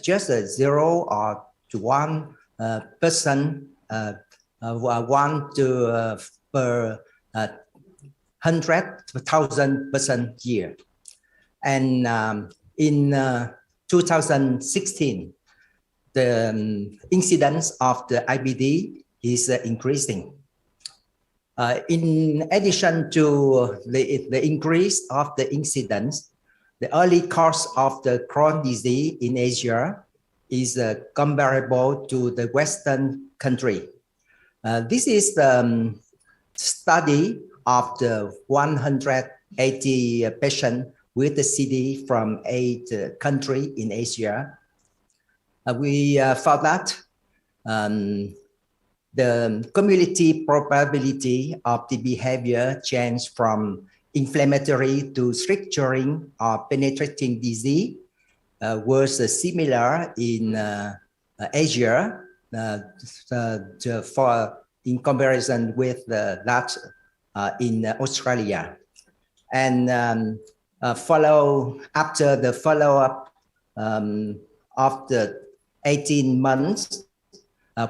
Just 0 or to 1%, 1 to per 100,000% year. And in 2016, the incidence of the IBD is increasing. In addition to the increase of the incidence, the early course of the Crohn's disease in Asia is comparable to the Western country. This is the study of the 180 patients with the CD from 8 countries in Asia. We found that the cumulative probability of the behavior change from inflammatory to stricturing or penetrating disease was similar in Asia in comparison with that in Australia. And after the follow-up of the 18 months,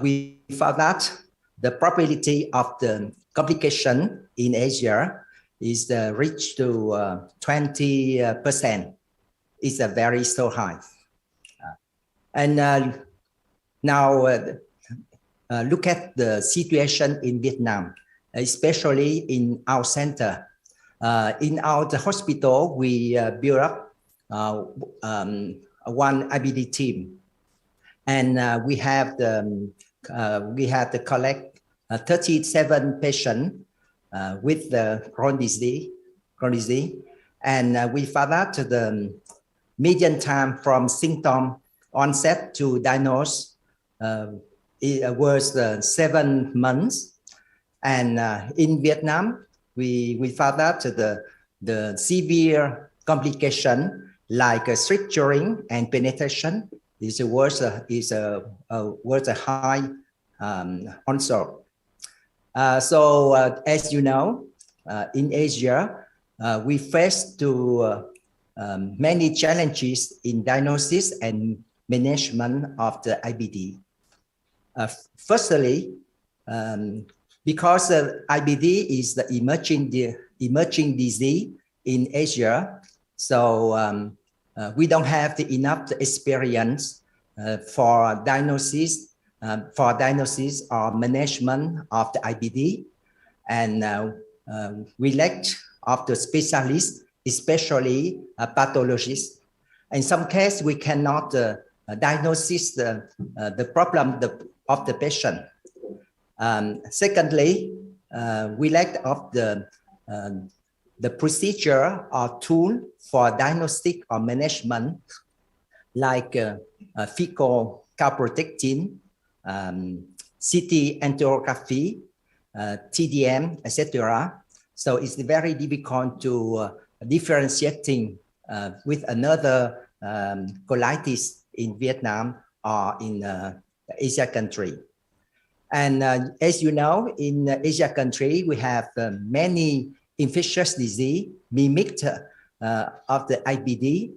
we found that the probability of the complication in Asia is reached to 20%. It's a very so high. And now look at the situation in Vietnam, especially in our center. In our hospital, we built up one IBD team, and we have to collect 37 patients with the chronic disease, and we found out the median time from symptom onset to diagnose it was 7 months. And in Vietnam, we found out the severe complication like stricturing and penetration was a high onset. So as you know, in Asia, we face to many challenges in diagnosis and management of the IBD. Firstly, because IBD is the emerging disease in Asia, so we don't have enough experience for diagnosis or management of the IBD, and we lack of the specialists, especially pathologists. In some cases, we cannot diagnose the problem of the patient. Secondly, we lack of the procedure or tool for diagnostic or management, like fecal calprotectin, CT angiography, TDM, etc. So it's very difficult to differentiating with another colitis in Vietnam or in Asia country. And as you know, in Asia country, we have many infectious disease mimicked of the IBD,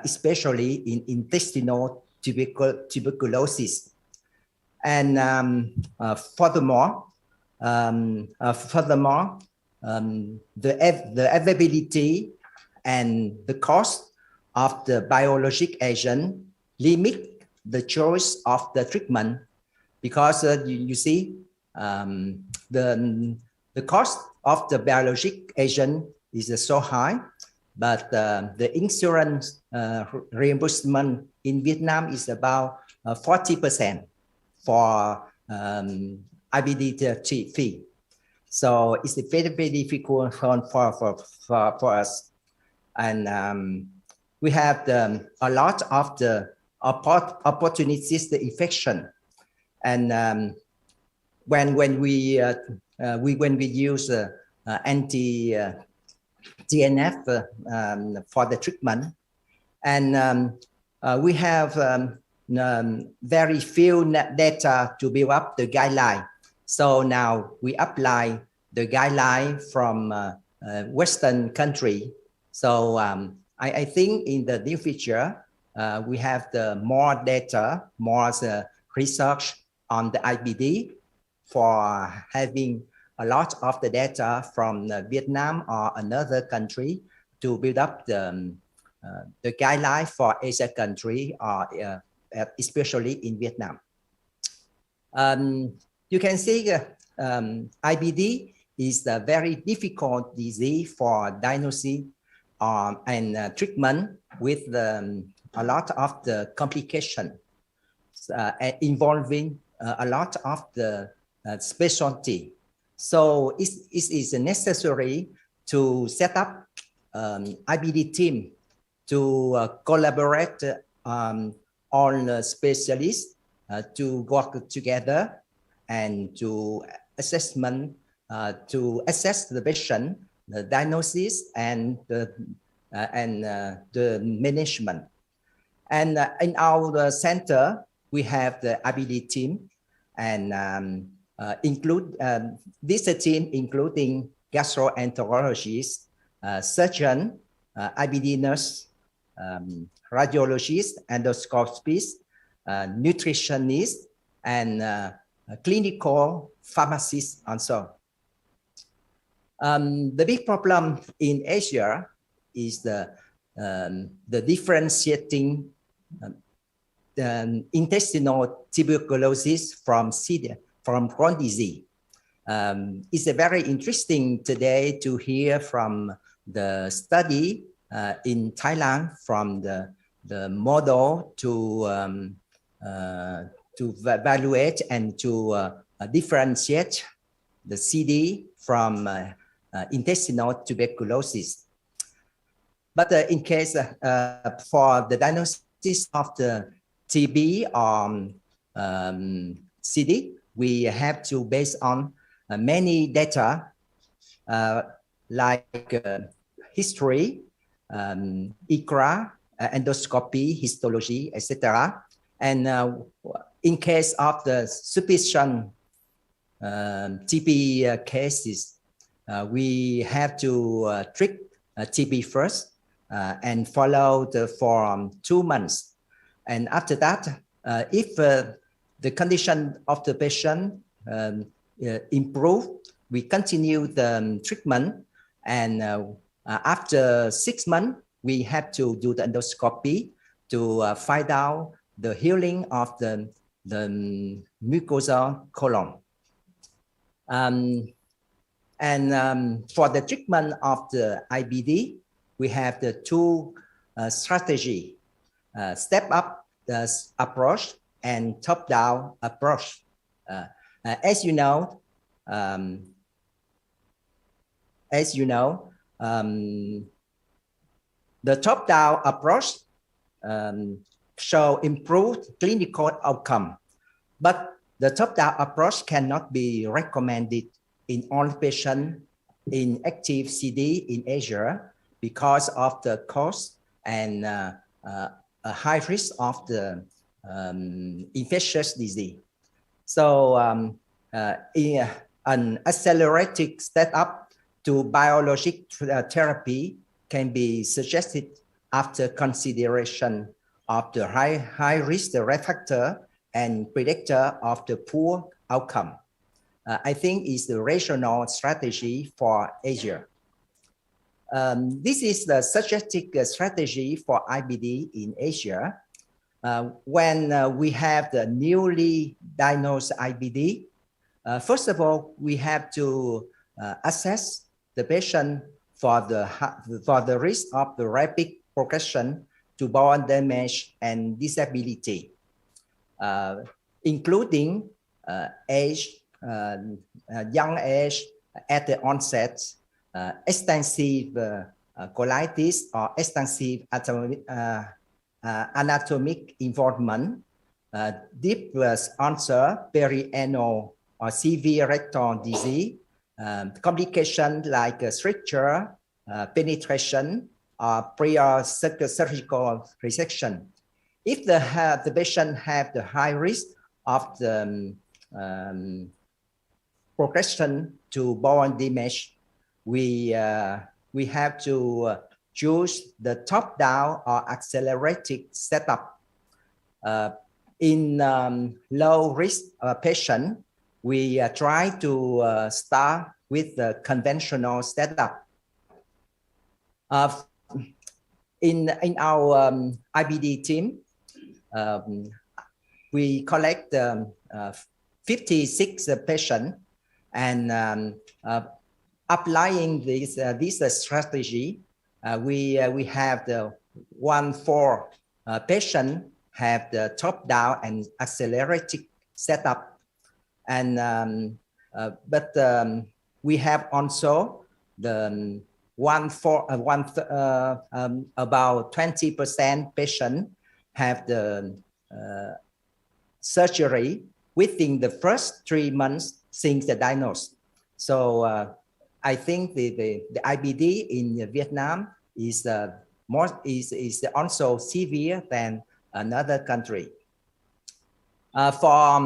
especially in intestinal tuberculosis. And furthermore, the availability and the cost of the biologic agent limit the choice of the treatment, because you see the cost of the biologic agent is so high, but the insurance reimbursement in Vietnam is about 40% for IBD fee. So it's very, very difficult for us. And we have a lot of the opportunities, the infection. And when we use anti-TNF for the treatment, and we have very few data to build up the guideline. So now we apply the guideline from Western country. So I think in the near future, we have the more data, more research on the IBD for having a lot of the data from Vietnam or another country to build up the guideline for Asia country, or especially in Vietnam. You can see IBD is a very difficult disease for diagnosing and treatment, with a lot of the complication involving a lot of the specialty. So it is necessary to set up IBD team to collaborate all specialists to work together and to assess the patient, the diagnosis, and the management. And in our center, we have the IBD team, and include this team including gastroenterologists, surgeon, IBD nurse, radiologist, endoscopist, nutritionist, and clinical pharmacists also. The big problem in Asia is the differentiating intestinal tuberculosis from Crohn's disease. It's very interesting today to hear from the study in Thailand from the model to evaluate and to differentiate the CD from intestinal tuberculosis. But in case for the diagnosis of the TB or CD, we have to base on many data like history, ICRA, endoscopy, histology, etc. And in case of the suspicion TB cases, we have to treat TB first and follow for 2 months. And after that, if the condition of the patient improve, we continue the treatment. And after 6 months, we have to do the endoscopy to find out the healing of the mucosa colon. For the treatment of the IBD, we have the two strategy, step up the approach and top down approach. As you know, the top down approach show improved clinical outcome, but the top down approach cannot be recommended in all patients in active CD in Asia because of the cost and a high risk of the infectious disease. So an accelerated step-up to biologic therapy can be suggested after consideration of the high risk risk factor and predictor of the poor outcome. I think is the rational strategy for Asia. This is the suggested strategy for IBD in Asia. When we have the newly diagnosed IBD, first of all, we have to assess the patient for the risk of the rapid progression to bone damage and disability, including age, young age at the onset, extensive colitis or extensive anatomic involvement, deep ulcer, perianal or severe rectal disease, complications like stricture, penetration, or prior surgical resection. If the patient have the high risk of the progression to bone damage, we have to choose the top-down or accelerated setup. In low-risk patient, we try to start with the conventional setup. In our IBD team, we collect 56 patients, and applying this strategy, we have the 1/4 patient have the top-down and accelerated setup, and but we have also the about 20% patient have the surgery within the first 3 months since the diagnosis. So I think the IBD in Vietnam is also severe than another country. For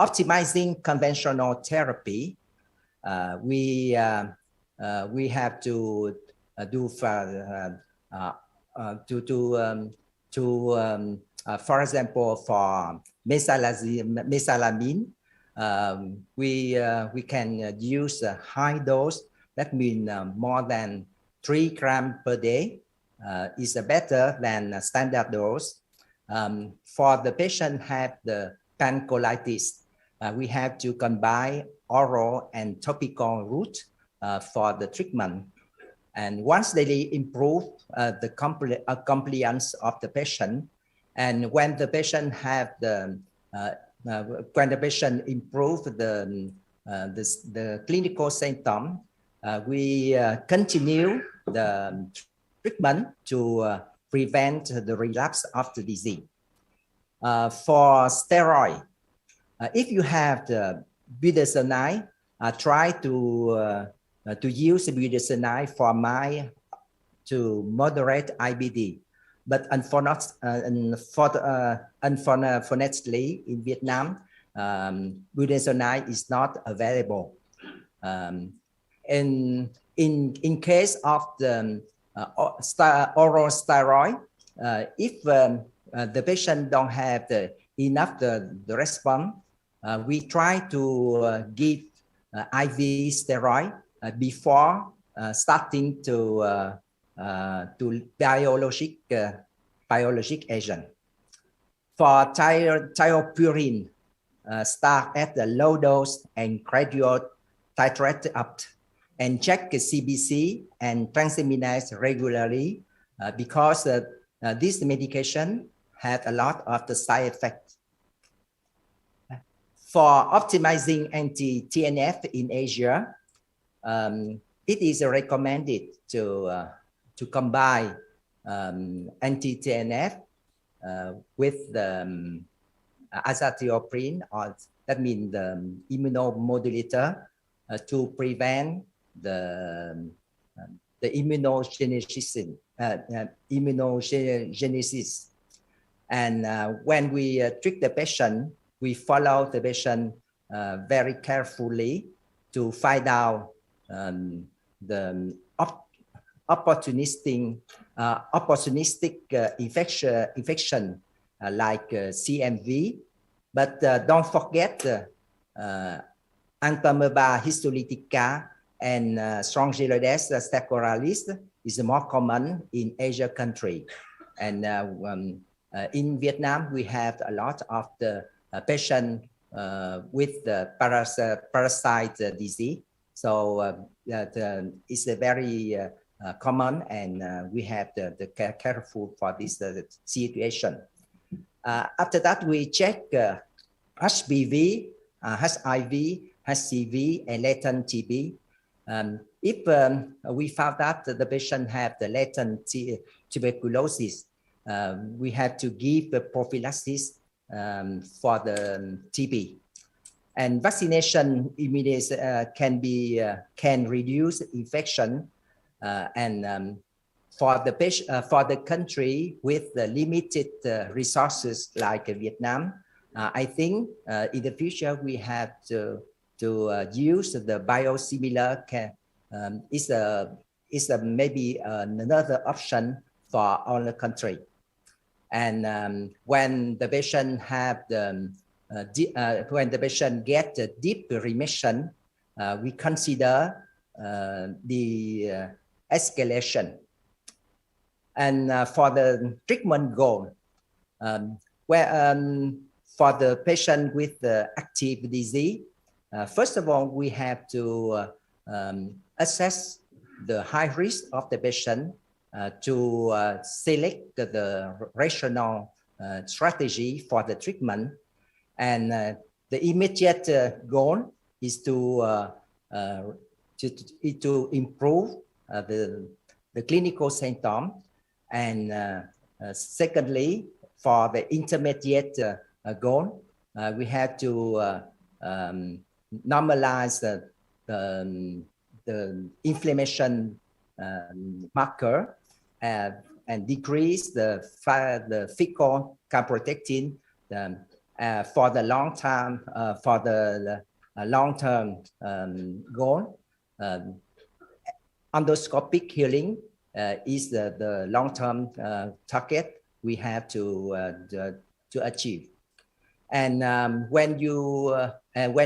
optimizing conventional therapy, we have to For example, for mesalamine, we can use a high dose. That means more than 3 grams per day is better than a standard dose. For the patient have the pancolitis, we have to combine oral and topical route for the treatment. And once they improve the compliance of the patient, and when the patient have the when the patient improve the clinical symptom, we continue the treatment to prevent the relapse of the disease. For steroid, if you have the budesonide, try to use budesonide for mild to moderate IBD. But unfortunately, in Vietnam, budesonide is not available. In case of the oral steroid, if the patient don't have enough the response, we try to give IV steroid before starting to biologic agent. For thiopurine, start at the low dose and gradual titrate up, and check CBC and transaminase regularly because this medication had a lot of the side effects. For optimizing anti-TNF in Asia, it is recommended to combine anti-TNF with the azathioprine, or that means the immunomodulator, to prevent the immunogenesis. And when we treat the patient, we follow the patient very carefully to find out the opportunistic infection like CMV, but don't forget Entamoeba histolytica and Strongyloides staphylococcus is more common in Asia country. And in Vietnam, we have a lot of the patient with the parasite disease. So it's a very common, and we have the careful for this situation. After that, we check HPV, HIV, HCV, and latent TB. If we found that the patient have the latent tuberculosis, we have to give the prophylaxis for the TB. And vaccination immunization can reduce infection, and for the patient, for the country with the limited resources like Vietnam, I think in the future we have to use the biosimilar. Is maybe another option for our country. And when the patient have the when the patient get a deep remission, we consider the escalation. And for the treatment goal, for the patient with the active disease, first of all, we have to assess the high risk of the patient to select the rational strategy for the treatment. And the immediate goal is to improve the clinical symptom. And secondly, for the intermediate goal, we have to normalize the inflammation marker and decrease the fecal calprotectin for the long-term goal. Endoscopic healing is the long-term target. we have to achieve. And when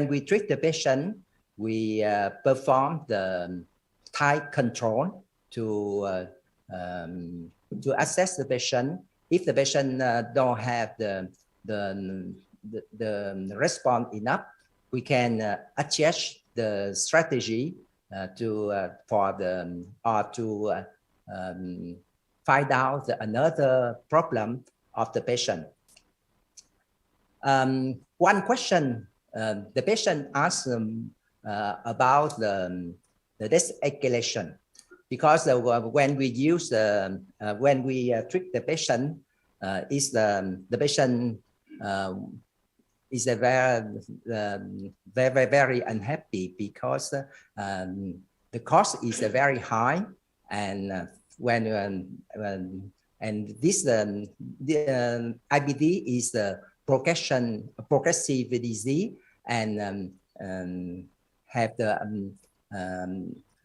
we treat the patient, we perform the tight control to assess the patient. If the patient don't have the response enough, we can adjust the strategy to find out another problem of the patient. One question the patient asked about the de-escalation, because when we use when we treat the patient, the patient is very unhappy because the cost is very high, and this IBD is the progressive disease and have the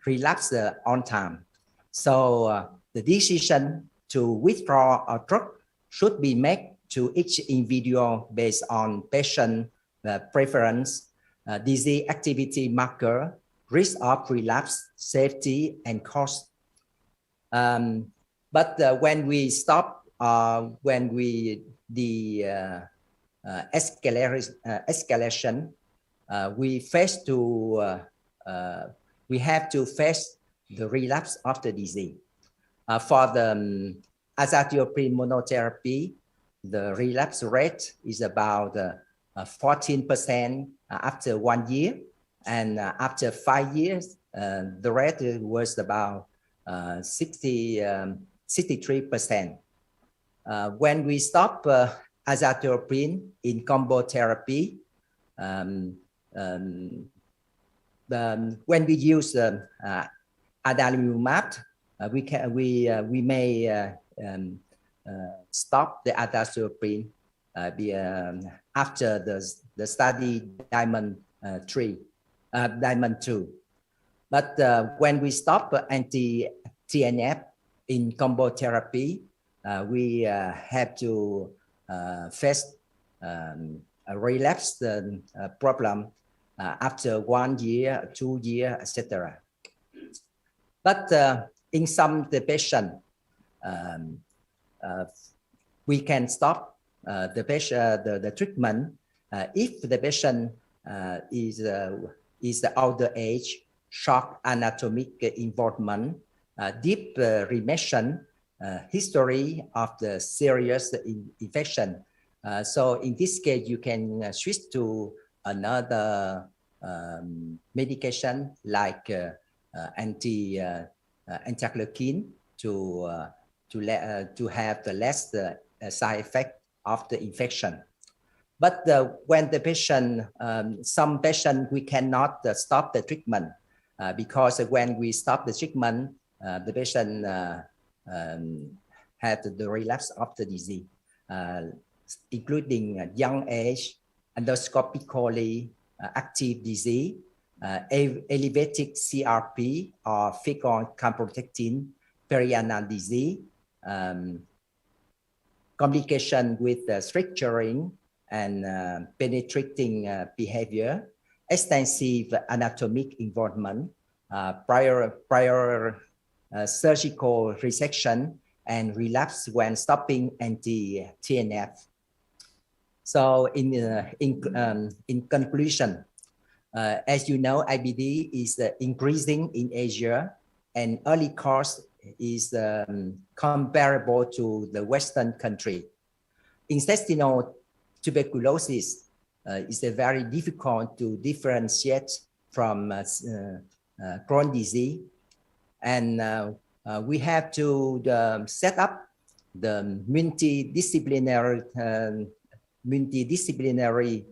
relapse on time. So the decision to withdraw a drug should be made to each individual based on patient preference, disease activity marker, risk of relapse, safety, and cost. But when we stop, when we escalation, we have to face the relapse of the disease. For the azathioprine monotherapy, the relapse rate is about 14% after 1 year, and after 5 years, the rate was about 63%. When we stop azathioprine in combo therapy, when we use adalimumab, we may stop the azathioprine after the study Diamond 2. But when we stop anti-TNF in combo therapy, we have to face a relapse problem after 1 year, 2 years, etc. But in some the patient, we can stop the treatment if the patient is the older age, short anatomic involvement, deep remission, history of the serious infection. So in this case, you can switch to another medication like anti-interleukin to have the less side effect of the infection. But when the patient, some patient, we cannot stop the treatment because when we stop the treatment, the patient had the relapse of the disease, including young age, endoscopically active disease, elevated CRP or fecal calprotectin, perianal disease, complication with stricturing and penetrating behavior, extensive anatomic involvement, prior surgical resection, and relapse when stopping anti-TNF. So in conclusion, as you know, IBD is increasing in Asia, and early course is comparable to the Western country. Intestinal tuberculosis is very difficult to differentiate from Crohn's disease, and we have to set up the multidisciplinary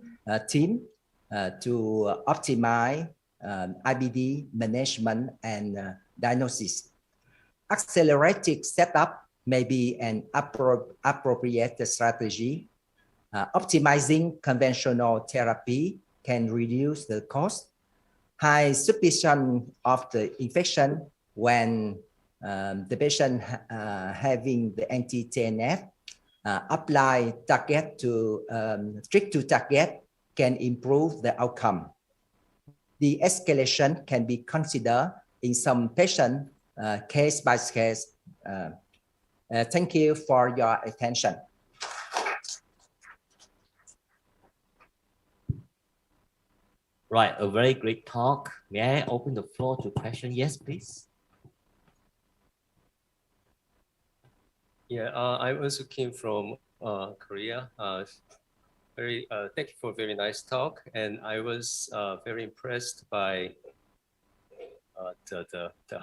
team to optimize IBD management and diagnosis. Accelerated setup may be an appropriate strategy. Optimizing conventional therapy can reduce the cost. High suspicion of the infection when the patient having the anti-TNF apply target to strict to target can improve the outcome. The escalation can be considered in some patient case by case. Thank you for your attention. Right, a very great talk. May I open the floor to question? Yes, please. Yeah, I also came from Korea. Thank you for a very nice talk, and I was very impressed by the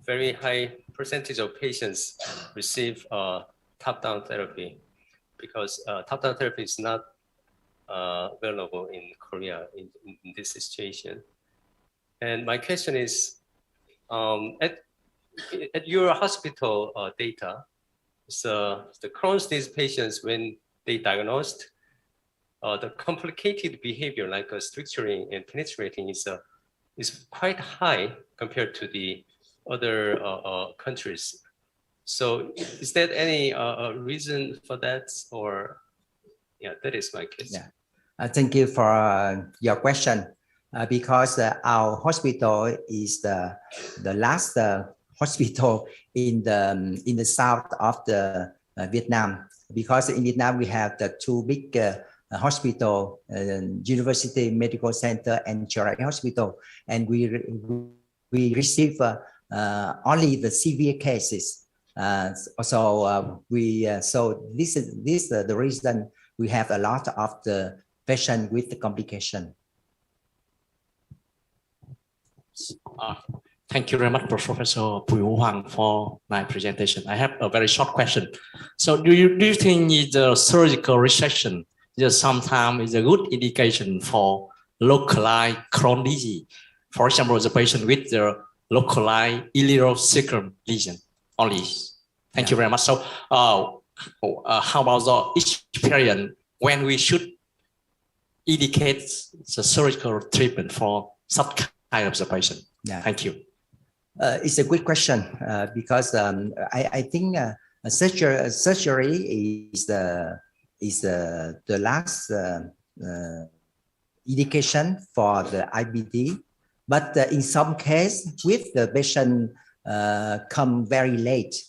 very high percentage of patients receive top-down therapy, because top-down therapy is not available in Korea in this situation. And my question is, at your hospital data, so the Crohn's disease patients, when they diagnosed, the complicated behavior like stricturing and penetrating is quite high compared to the other countries. So is there any reason for that, or yeah, that is my case. Yeah, thank you for your question. Because our hospital is the last hospital in the south of the Vietnam. Because in Vietnam we have the two big hospital, University Medical Center and Giải Hospital, and we receive only the severe cases. So this is the reason we have a lot of the patient with the complication. Thank you very much, Professor Bùi Hoàng, for my presentation. I have a very short question. So do you think the surgical resection sometimes is a good indication for localized Crohn's disease? For example, the patient with the localized ileocecal lesion only. Thank you very much. So how about the experience when we should indicate the surgical treatment for such kind of the patient? Yeah. Thank you. It's a good question because I think surgery is the last indication for the IBD, but in some case, with the patient come very late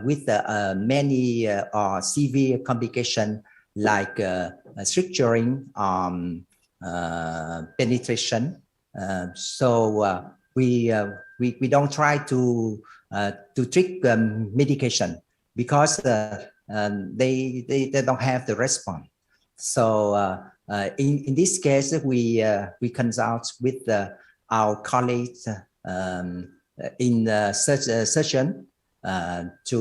with many severe complication like stricturing, penetration. So we don't try to treat medication because they don't have the response. So in this case, we consult with our colleagues in surgeon to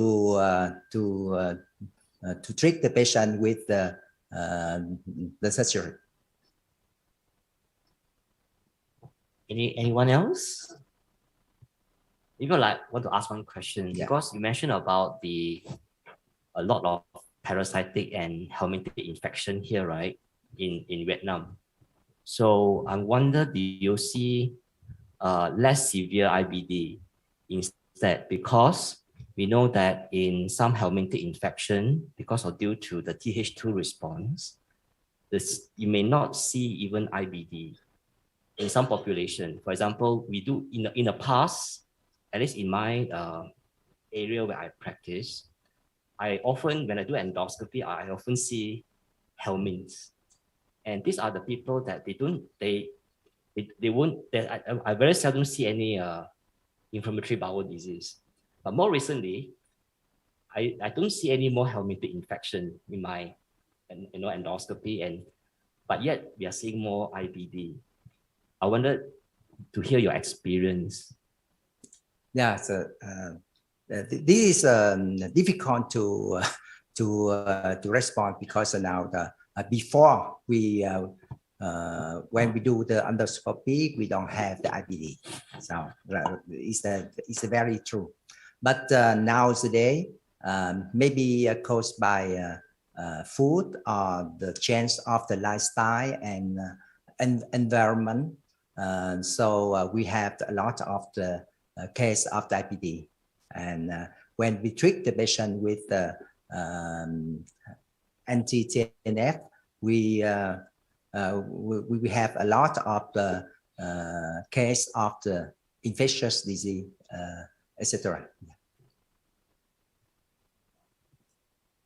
treat the patient with the surgery. Anyone else? Even like want to ask one question, because you mentioned about a lot of parasitic and helmintic infection here, right? In Vietnam. So I wonder, do you see less severe IBD instead? Because we know that in some helmintic infection, because of due to the Th2 response, you may not see even IBD in some population. For example, we do in the past, at least in my area where I practice, I often, when I do endoscopy, I often see helminths. And these are the people that I very seldom see any inflammatory bowel disease. But more recently, I don't see any more helmintic infection in my endoscopy, but yet we are seeing more IBD. I wanted to hear your experience. Yeah, so this is difficult to respond because now before when we do the endoscopy, we don't have the IBD. So it's very true. But nowadays, maybe caused by food or the change of the lifestyle and environment. So we have a lot of the case of the IBD. And when we treat the patient with anti-TNF, we have a lot of the case of the infectious disease, etc.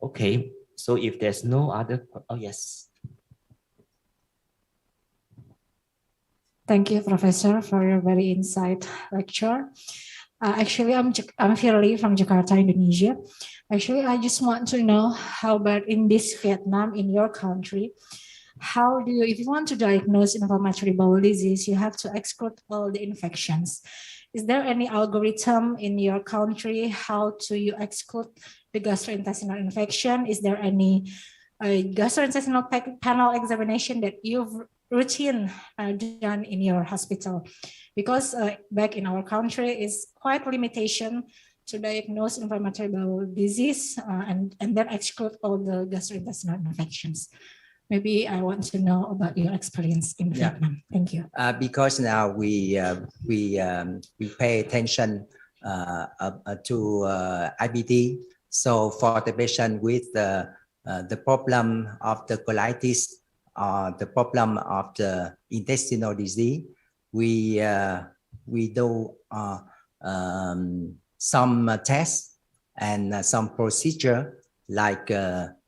Okay, so if there's no other, oh yes. Thank you, Professor, for your very insight lecture. Actually, I'm Phian I from Jakarta, Indonesia. Actually, I just want to know how about in this Vietnam, in your country, how do you, if you want to diagnose inflammatory bowel disease, you have to exclude all the infections. Is there any algorithm in your country? How do you exclude the gastrointestinal infection? Is there any gastrointestinal panel examination that you've routine done in your hospital? Because back in our country is quite limitation to diagnose inflammatory bowel disease and then exclude all the gastrointestinal infections. Maybe I want to know about your experience in Vietnam. Thank you. Because now we pay attention to IBD. So for the patient with the problem of the colitis, the problem of the intestinal disease, we do some tests and some procedure like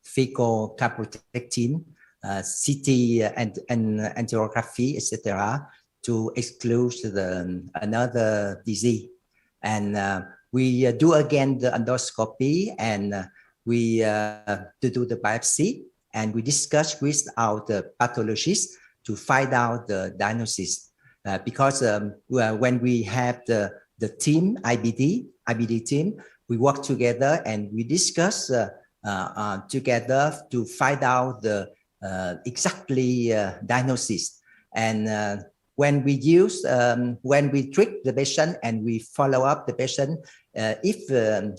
fecal calprotectin, CT and angiography, etc., to exclude another disease. And we do again the endoscopy, and we do the biopsy, and we discuss with our pathologist to find out the diagnosis. Because when we have the team, IBD team, we work together and we discuss together to find out the exactly diagnosis. And when we treat the patient and we follow up the patient, if the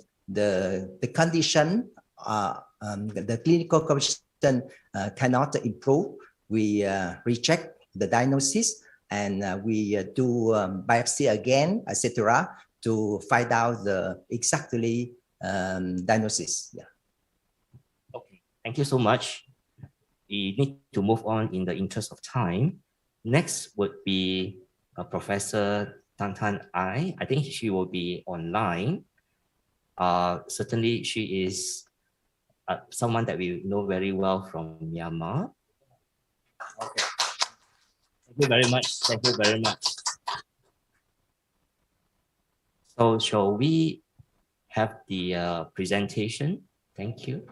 condition, the clinical condition cannot improve, we reject the diagnosis and we do biopsy again, etc., to find out the exactly diagnosis. Yeah. Okay, thank you so much. We need to move on in the interest of time. Next would be Professor Tan I. I think she will be online. Certainly, she is someone that we know very well from Myanmar. Okay. Thank you very much. Thank you very much. So shall we have the presentation? Thank you.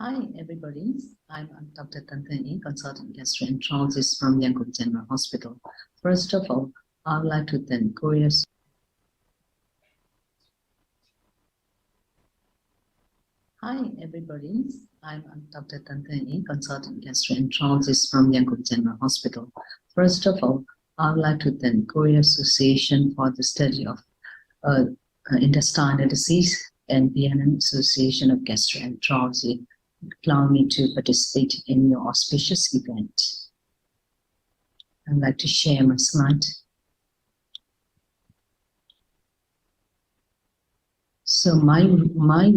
Hi, everybody. I'm Dr. Tan I, consultant gastroenterologist from Yangon General Hospital. First of all, I would like to thank Korea's. Hi, everybody. I'm Dr. Tan I, consultant gastroenterologist from Yangon General Hospital. First of all, I would like to thank Korea Association for the study of intestinal disease and Vietnam Association of Gastroenterology allowing me to participate in your auspicious event. I'd like to share my slide. So my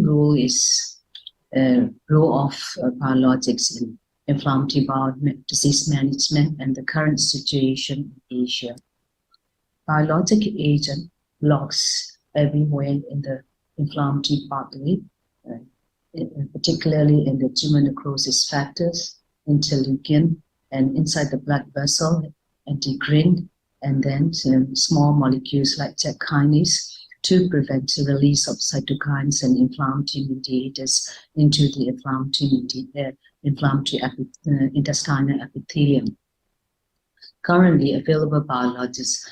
role is role of biologics in inflammatory bowel disease management and the current situation in Asia. Biologic agent blocks everywhere in the inflammatory pathway, particularly in the tumor necrosis factors, interleukin, and inside the blood vessel, integrin, and then some small molecules like JAK kinase to prevent the release of cytokines and inflammatory mediators into the inflammatory intestinal epithelium. Currently available biologics,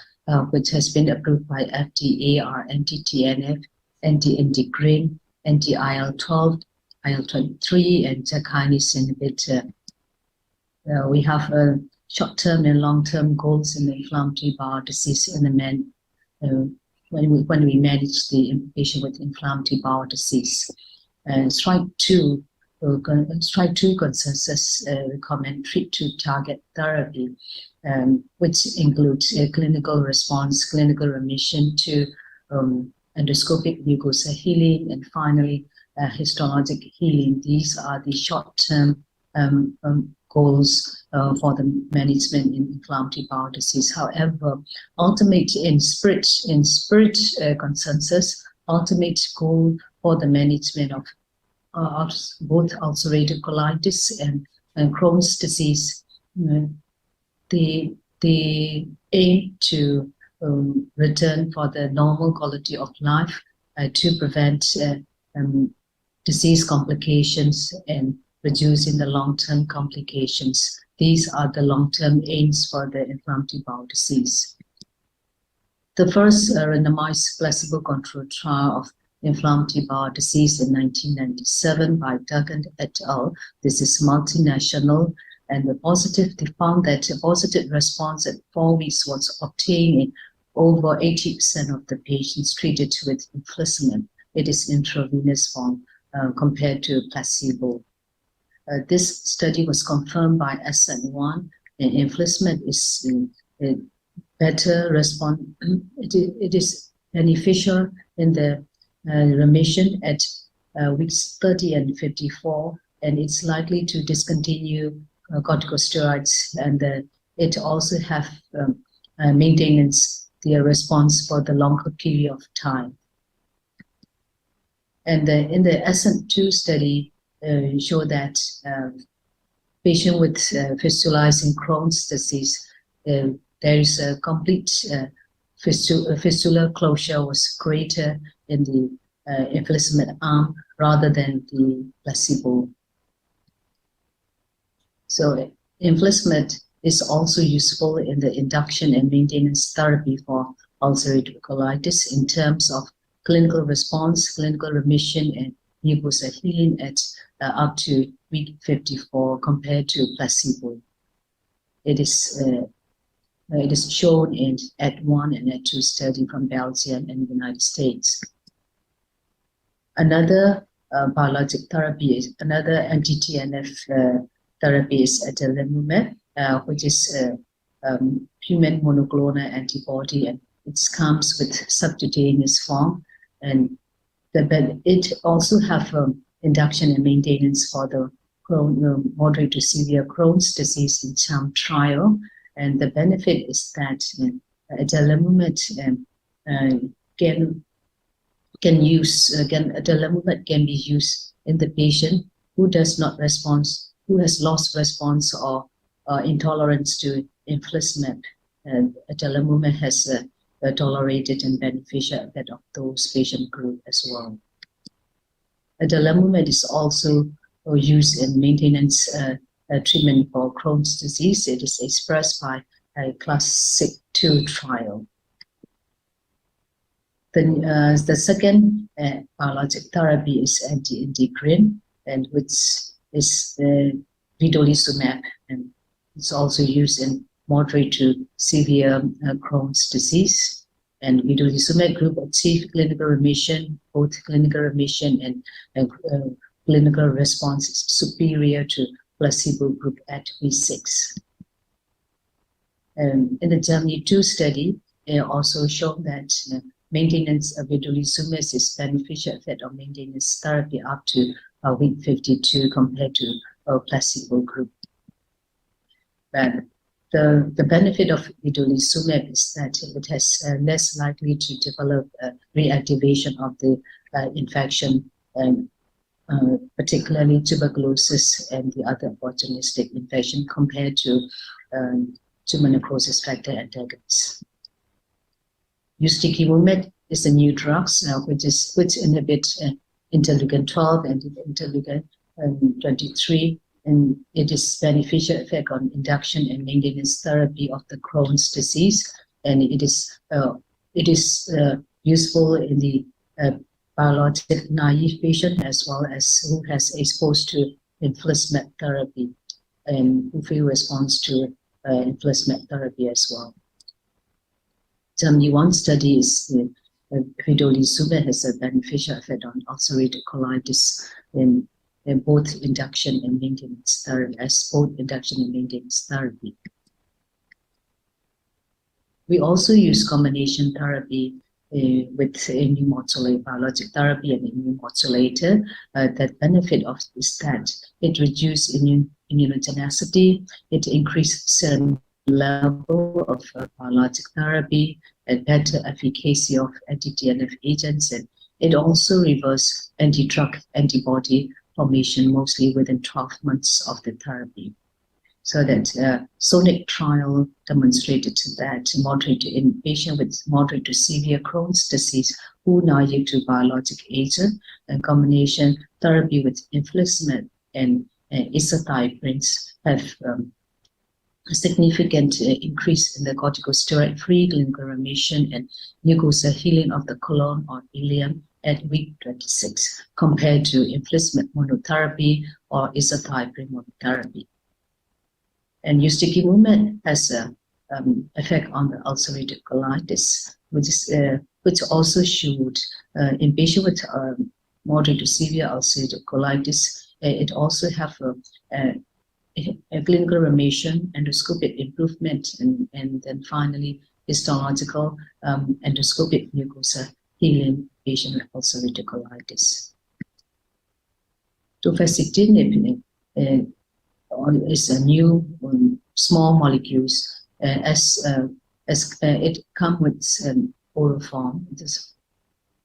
which has been approved by FDA, are anti-TNF, anti-integrin, anti-IL-12, IL-23 and JAK kinase inhibitor. We have short-term and long-term goals in the inflammatory bowel disease in the men when we manage the patient with inflammatory bowel disease. Strike 2 consensus recommend treat to target therapy, which includes a clinical response, clinical remission to endoscopic mucosal healing, and finally histologic healing. These are the short-term goals for the management in inflammatory bowel disease. However, ultimate in spirit consensus, ultimate goal for the management of both ulcerative colitis and Crohn's disease, they aim to return for the normal quality of life to prevent disease complications and reducing the long-term complications. These are the long-term aims for the inflammatory bowel disease. The first randomized placebo-controlled trial of inflammatory bowel disease in 1997 by Duggan et al. This is multinational, and they found that a positive response at 4 weeks was obtained in over 80% of the patients treated with infliximab. It is intravenous form compared to placebo. This study was confirmed by SN1, and infliximab is a better response. It is beneficial in the remission at weeks 30 and 54, and it's likely to discontinue corticosteroids, and it also have maintenance the response for the longer period of time. And in the SN2 study, show that patient with fistulizing Crohn's disease, there is a complete fistula closure was greater in the infliximab arm rather than the placebo. So infliximab is also useful in the induction and maintenance therapy for ulcerative colitis in terms of clinical response, clinical remission, and mucosal healing at up to week 54 compared to placebo. It is shown in AD1 and AD2 study from Belgium and the United States. Another biologic therapy is another anti-TNF therapy is adalimumab, which is a human monoclonal antibody, and it comes with subcutaneous form, and it also have induction and maintenance for the moderate to severe Crohn's disease in CHARM trial. And the benefit is that adalimumab adalimumab can be used in the patient who does not respond, who has lost response or intolerance to infliximab. Adalimumab has a tolerated and beneficial effect of those patient group as well. Adalimumab is also used in maintenance treatment for Crohn's disease. It is expressed by a classic 2 trial. The second biologic therapy is anti-integrin, and which is vedolizumab, and it's also used in moderate to severe Crohn's disease. And vedolizumab group achieved clinical remission, both clinical remission and clinical response is superior to placebo group at week 6. In the Germany 2 study, it also showed that maintenance of vedolizumab is beneficial effect of maintenance therapy up to week 52 compared to a placebo group. But the benefit of vedolizumab is that it has less likely to develop reactivation of the infection, particularly tuberculosis and the other opportunistic infection compared to tumor necrosis factor antagonists. Ustekinumab is a new drug which inhibit interleukin 12 and interleukin 23, and it is beneficial effect on induction and maintenance therapy of the Crohn's disease, and it is useful in the biologic naive patient as well as who has exposed to infliximab therapy and who feel response to infliximab therapy as well. One study is vedolizumab has a beneficial effect on ulcerative colitis in both induction and maintenance therapy, We also use combination therapy with immune modulator, biologic therapy and immune modulator. That benefit of is that it reduces immunogenicity, it increases certain level of biologic therapy and better efficacy of anti-TNF agents, and it also reverses anti-drug antibody formation mostly within 12 months of the therapy. So that SONIC trial demonstrated that in patients with moderate to severe Crohn's disease who naive to biologic agent and combination therapy with infliximab and azathioprine have a significant increase in the corticosteroid-free clinical remission and mucosal healing of the colon or ileum at week 26 compared to infliximab monotherapy or azathioprine monotherapy. And ustekinumab has an effect on the ulcerative colitis, which also showed in patients with moderate to severe ulcerative colitis, it also have a clinical remission, endoscopic improvement, and then finally histological endoscopic mucosal healing patient with ulcerative colitis. Tofacitinib is a new small molecules as it comes with oral form.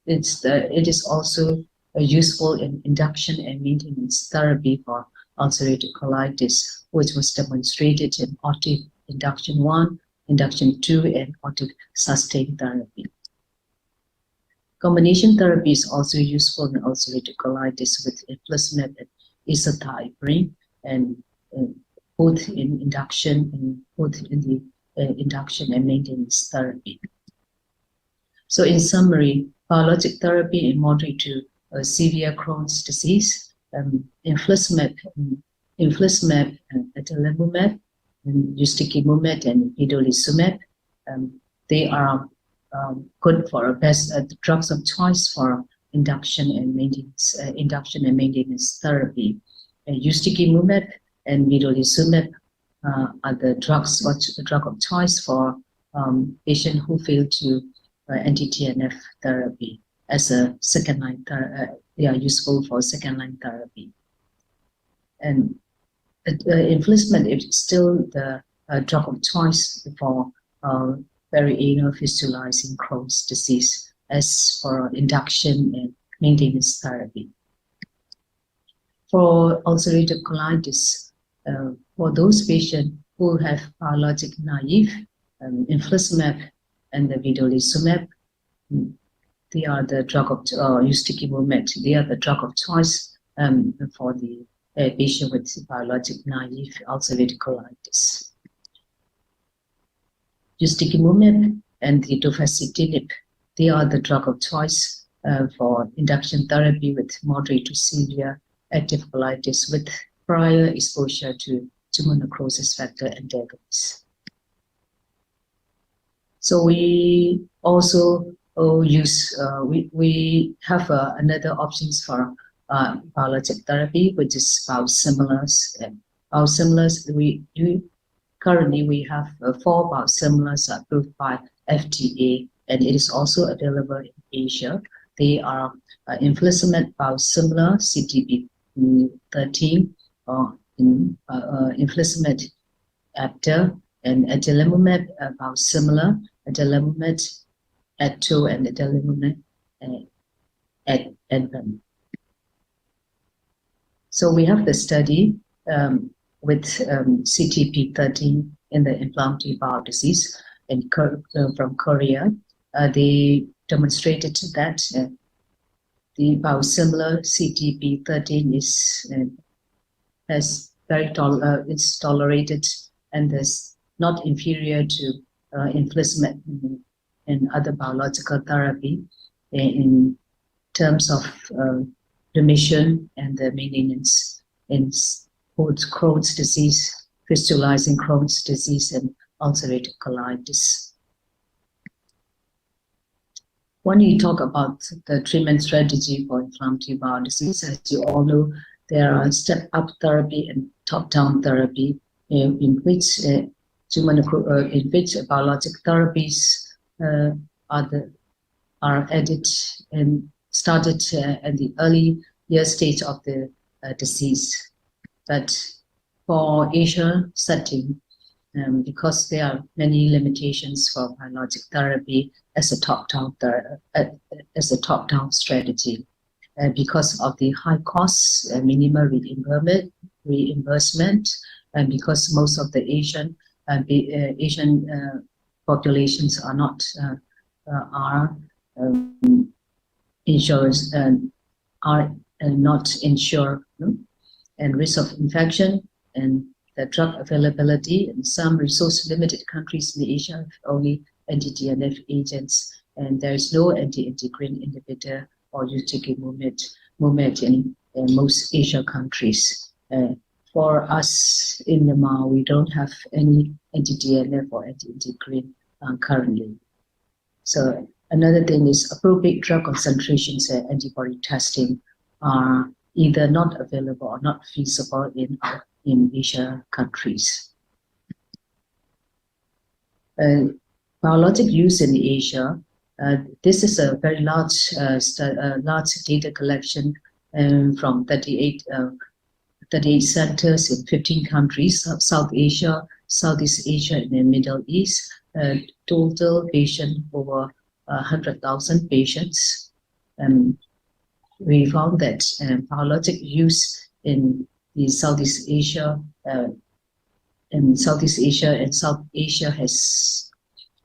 It is also useful in induction and maintenance therapy for ulcerative colitis, which was demonstrated in OTIF induction 1, induction 2, and OTIF sustained therapy. Combination therapy is also useful in ulcerative colitis with infliximab and azathioprine, and both in induction and both in the induction and maintenance therapy. So in summary, biologic therapy in moderate to severe Crohn's disease, infliximab, adalimumab, ustekinumab, and vedolizumab, they are good for best drugs of choice for induction and maintenance therapy. Ustekinumab and vedolizumab are the drug of choice for patients who fail to anti-TNF therapy as a second line. They are useful for second line therapy. And infliximab is still the drug of choice for very anal fistulizing Crohn's disease as for induction and maintenance therapy. For ulcerative colitis, for those patients who have biologic naive, infliximab and the vedolizumab, they are the drug of ustekinumab. They are the drug of choice for the patient with biologic naive ulcerative colitis. Ustekinumab and the tofacitinib, they are the drug of choice for induction therapy with moderate to severe active colitis with prior exposure to tumor necrosis factor antagonists. So we also use, we have another options for biologic therapy, which is biosimilars. And biosimilars, currently we have 4 biosimilars approved by FDA, and it is also available in Asia. They are infliximab biosimilar CTP13, infliximab after, and adalimumab biosimilar, adalimumab Atto, and adalimumab advan. So we have the study with CTP13 in the inflammatory bowel disease from Korea. They demonstrated that the biosimilar CTP13 is it's tolerated and is not inferior to infliximab and other biological therapy in terms of remission and the maintenance in both Crohn's disease, fistulizing Crohn's disease, and ulcerative colitis. When you talk about the treatment strategy for inflammatory bowel disease, as you all know, there are step-up therapy and top-down therapy in which biologic therapies are added and started at the early year stage of the disease. But for Asia setting, because there are many limitations for biologic therapy as a top-down strategy, because of the high costs, minimal reimbursement, and because most of the Asian populations are not not insured, and risk of infection and the drug availability in some resource-limited countries in Asia have only anti-TNF agents, and there is no anti-integrin inhibitor or UTK movement in most Asia countries. For us in Myanmar, we don't have any anti-TNF or anti-integrin currently. So another thing is appropriate drug concentrations and antibody testing are either not available or not feasible in Asia countries. Biologic use in Asia, this is a very large data collection from 38 centers in 15 countries, South Asia, Southeast Asia, and the Middle East. Total patient over 100,000 patients. We found that biologic use in the Southeast Asia and South Asia has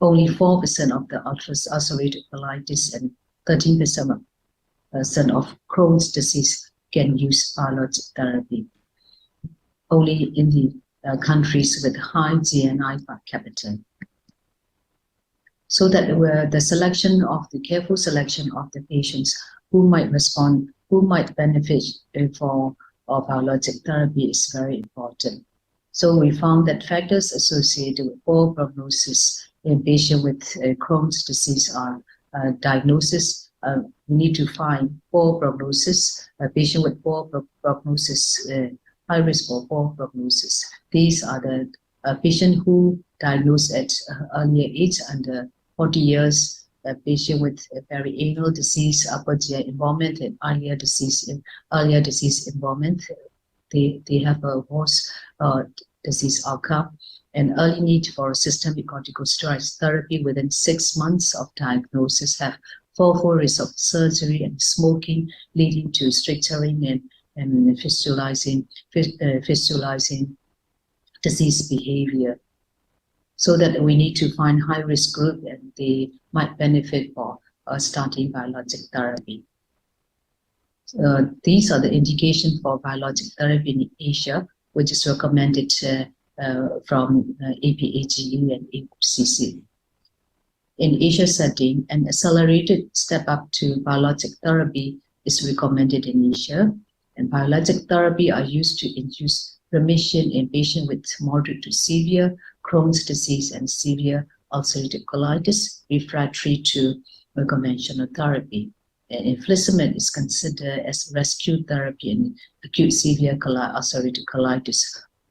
only 4% of the ulcerative colitis and 13% of Crohn's disease can use biologic therapy. Only in the countries with high GNI per capita. So that the careful selection of the patients who might respond, who might benefit for biologic therapy is very important. So we found that factors associated with poor prognosis in patients with Crohn's disease are diagnosis. We need to find poor prognosis, a patient with poor prognosis, high risk for poor prognosis. These are the patients who diagnosed at earlier age, under 40 years, a patient with perianal disease, upper GI involvement, and earlier disease involvement. They have a worse disease outcome, and early need for systemic corticosteroid therapy within 6 months of diagnosis, have fourfold risk of surgery and smoking, leading to stricturing and fistulizing disease behavior. So that we need to find high-risk group, and they might benefit for starting biologic therapy. These are the indications for biologic therapy in Asia, which is recommended from APAGE and ACC. In Asia setting, an accelerated step up to biologic therapy is recommended in Asia, and biologic therapy are used to induce remission in patients with moderate to severe Crohn's disease and severe ulcerative colitis refractory to conventional therapy. And infliximab is considered as rescue therapy in acute severe ulcerative colitis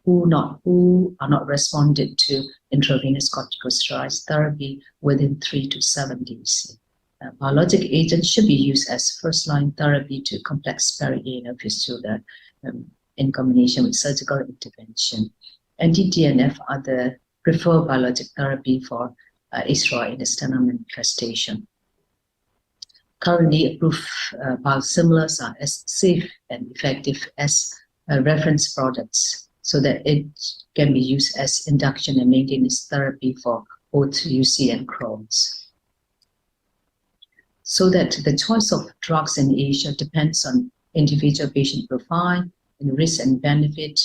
who are not responded to intravenous corticosteroid therapy within 3 to 7 days. Biologic agents should be used as first-line therapy to complex perianal fistula in combination with surgical intervention. Anti-TNF are the preferred biologic therapy for extraintestinal manifestation. Currently approved biosimilars are as safe and effective as reference products, so that it can be used as induction and maintenance therapy for both UC and Crohn's. So that the choice of drugs in Asia depends on individual patient profile and risk and benefit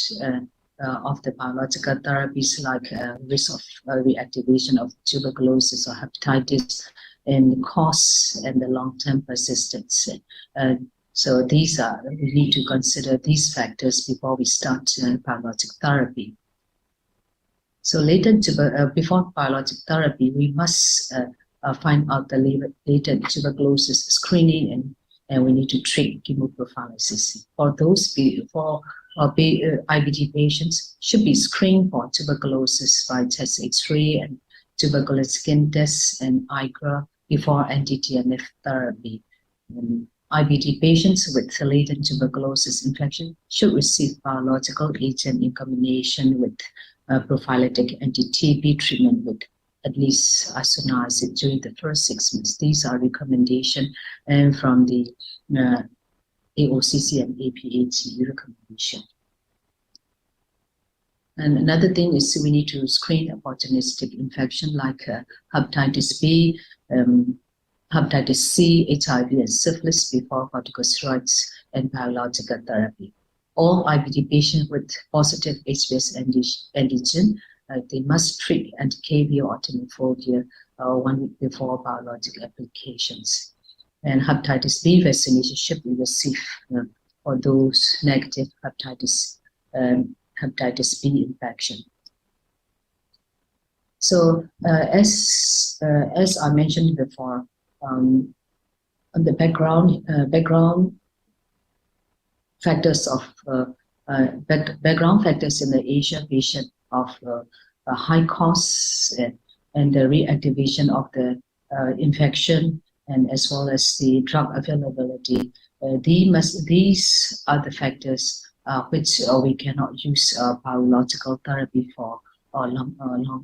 of the biological therapies, like risk of reactivation of tuberculosis or hepatitis, and costs and the long-term persistence. So these are, we need to consider these factors before we start biologic therapy. So before biologic therapy, we must find out the latent tuberculosis screening, and we need to treat chemoprophylaxis. For those IBD patients should be screened for tuberculosis by chest X-ray and tuberculosis skin tests and IGRA before anti-TNF therapy. IBD patients with latent tuberculosis infection should receive biological agent in combination with prophylactic anti-TB treatment with at least isoniazid during the first 6 months. These are recommendations from the AOCC and APAT recommendation. And another thing is we need to screen opportunistic infection like hepatitis B, hepatitis C, HIV, and syphilis before corticosteroids and biological therapy. All IBD patients with positive HBs antigen, they must treat anti-KB or tenofovir 1 week before biologic applications. And hepatitis B vaccination should be received for those negative hepatitis B infection. So as I mentioned before, on the background factors in the Asia patient of high costs and the reactivation of the infection, and as well as the drug availability. These are the factors which we cannot use biological therapy for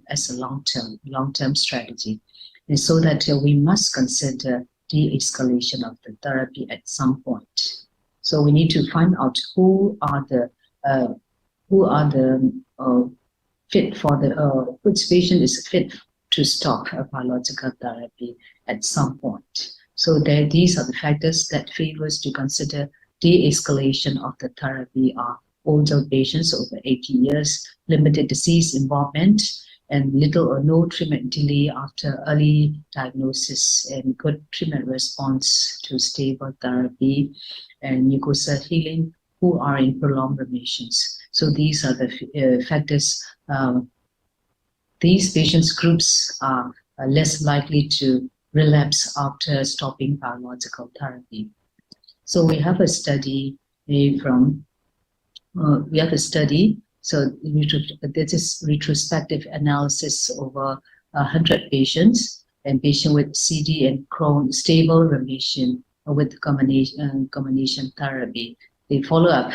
as a long-term strategy. And so that we must consider de-escalation of the therapy at some point. So we need to find out who are the fit for the which patient is fit to stop a biological therapy at some point. So these are the factors that favors to consider de-escalation of the therapy are older patients over 80 years, limited disease involvement, and little or no treatment delay after early diagnosis, and good treatment response to stable therapy, and mucosal healing who are in prolonged remissions. So these are the factors. These patients groups are less likely to relapse after stopping biological therapy. So we have a study So this is retrospective analysis over 100 patients, and patients with CD and Crohn stable remission with combination therapy. They follow up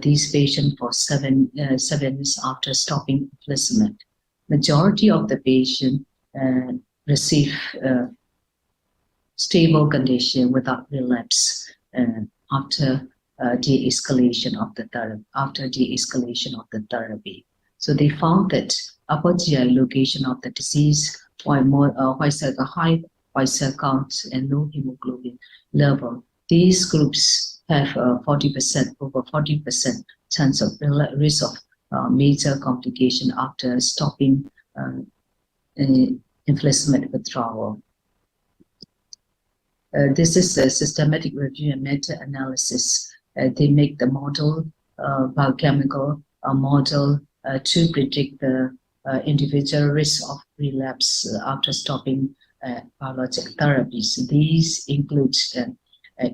these patients for 7 months after stopping infliximab. Majority of the patients receive stable condition without relapse after de-escalation of the therapy. So they found that upper GI location of the disease, white cell count, and low hemoglobin level. These groups have over 40% chance of risk of major complication after stopping infliximab withdrawal. This is a systematic review and meta-analysis. They make the model, biochemical model, to predict the individual risk of relapse after stopping biologic therapies. These include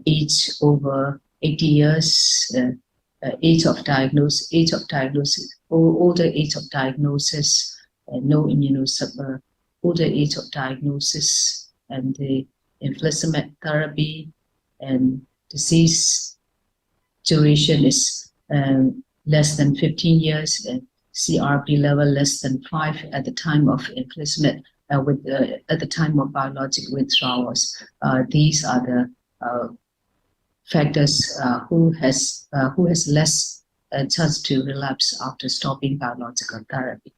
age over 80 years, age of diagnosis, older age of diagnosis, no immunosuppressant, older age of diagnosis, and the infliximab therapy, and disease duration is less than 15 years, and CRP level less than 5 at the time of infliximab, at the time of biologic withdrawals. These are the factors who has less chance to relapse after stopping biological therapy.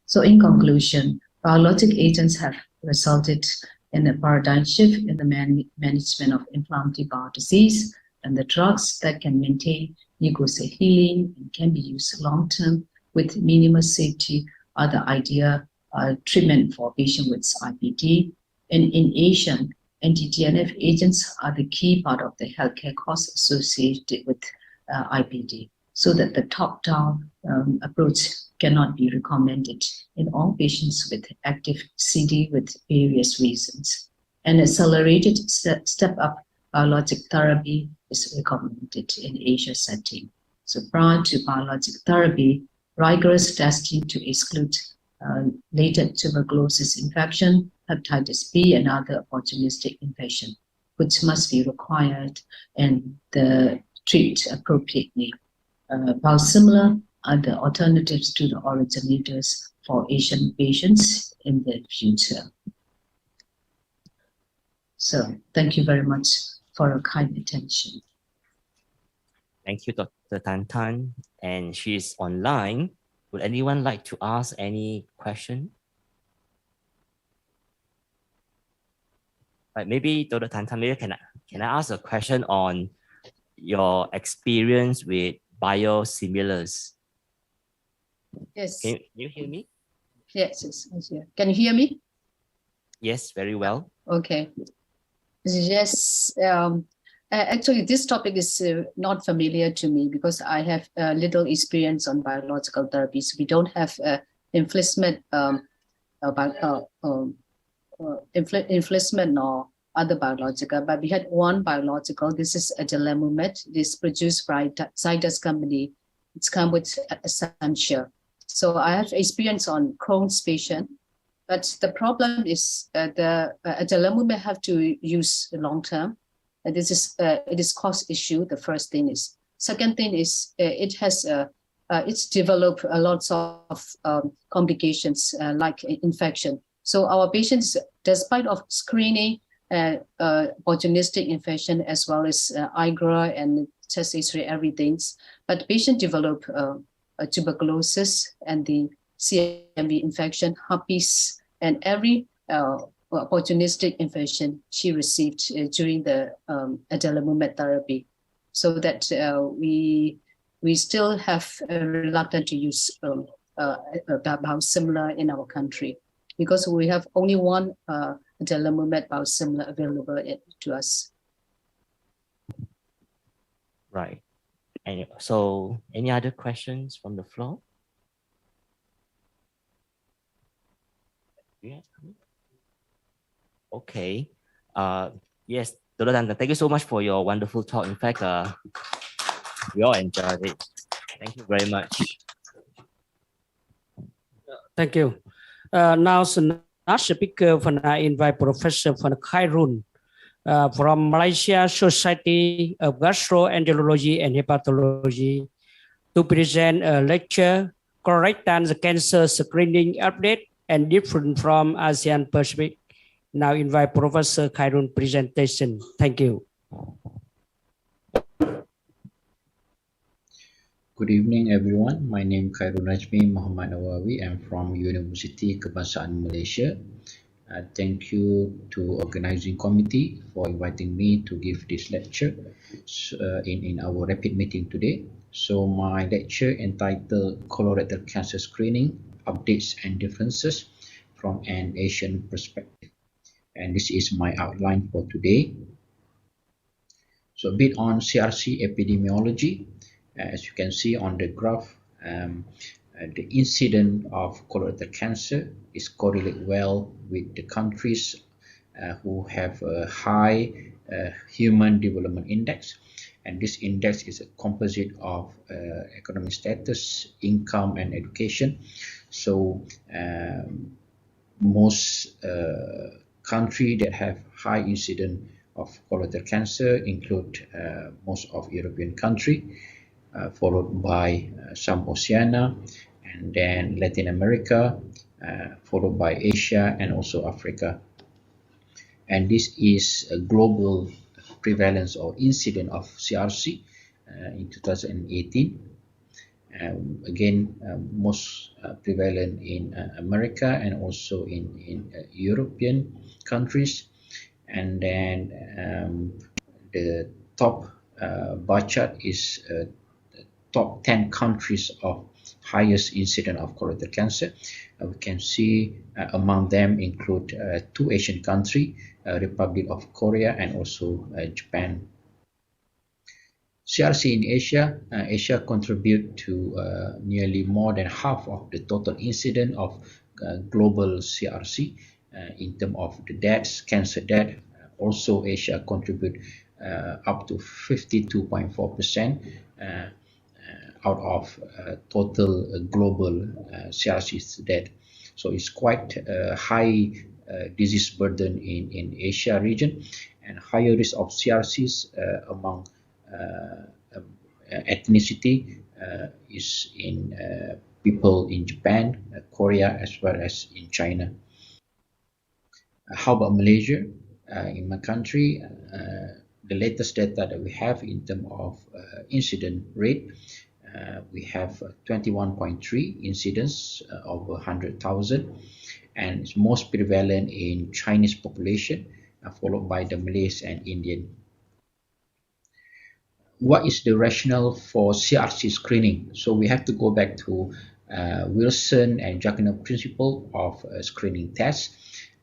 So in conclusion, biologic agents have resulted in a paradigm shift in the management of inflammatory bowel disease, and the drugs that can maintain mucosal healing and can be used long-term with minimal safety are the ideal treatment for patients with IBD. And in Asia, anti-TNF agents are the key part of the healthcare costs associated with IBD, so that the top-down approach cannot be recommended in all patients with active CD with various reasons. An accelerated step-up biologic therapy is recommended in Asia setting. So prior to biologic therapy, rigorous testing to exclude latent tuberculosis infection, hepatitis B, and other opportunistic infection, which must be required and treat appropriately. Biosimilar are the alternatives to the originators for Asian patients in the future. So thank you very much for your kind attention. Thank you, Dr. Tan Tan. And she is online. Would anyone like to ask any question? Maybe Dr. Tan Tan, maybe can I ask a question on your experience with biosimilars? Yes. Can you hear me? Yes, yes. Can you hear me? Yes, very well. Okay. Yes. Actually, this topic is not familiar to me because I have little experience on biological therapies. We don't have inflation or other biological, but we had one biological. This is adalimumab. This is produced by Zydus company. It's come with essential. So I have experience on Crohn's patient, but the problem is the adalimumab have to use long term. And this is it is cost issue. The first thing is. Second thing is it has it's developed a lot of complications like infection. So our patients, despite of screening opportunistic infection as well as IGRA and chest X-ray, everything, but patient develop tuberculosis and the CMV infection, herpes, and every opportunistic infection she received during the adalimumab therapy. So that we still have reluctant to use biosimilar in our country because we have only one adalimumab biosimilar available to us. Right. And so any other questions from the floor? Yeah. Okay. Yes, Dr. Tan, thank you so much for your wonderful talk. In fact, we all enjoyed it. Thank you very much. Thank you. Now, the next speaker, I invite Professor Khai from Malaysia Society of Gastroenterology and Hepatology to present a lecture, Colorectal Cancer Screening Update and Different from ASEAN Perspective. Now invite Professor Khai presentation. Thank you. Good evening, everyone. My name is Khairul Rajmi Muhammad Nawawi. I'm from University Kebangsaan Malaysia. Thank you to organizing committee for inviting me to give this lecture in our rapid meeting today. So my lecture entitled Colorectal Cancer Screening Updates and Differences from an Asian Perspective. And this is my outline for today. So a bit on CRC epidemiology. As you can see on the graph, the incidence of colorectal cancer is correlated well with the countries who have a high human development index. And this index is a composite of economic status, income, and education. So most countries that have high incidence of colorectal cancer include most of European countries, followed by some Oceania, and then Latin America, followed by Asia and also Africa. And this is a global prevalence or incidence of CRC in 2018. Again, most prevalent in America and also in European countries. And then the top bar chart is top 10 countries of highest incidence of colorectal cancer. We can see among them include 2 Asian countries, Republic of Korea and also Japan. CRC in Asia, Asia contribute to nearly more than half of the total incidence of global CRC in terms of the deaths, cancer death. Also, Asia contribute up to 52.4% out of total global CRC death. So it's quite a high disease burden in Asia region, and higher risk of CRCs among ethnicity is in people in Japan, Korea, as well as in China. How about Malaysia? In my country, the latest data that we have in terms of incident rate, we have 21.3 incidents over 100,000, and it's most prevalent in Chinese population, followed by the Malays and Indian. What is the rationale for CRC screening? So we have to go back to Wilson and Jacquinot principle of screening tests.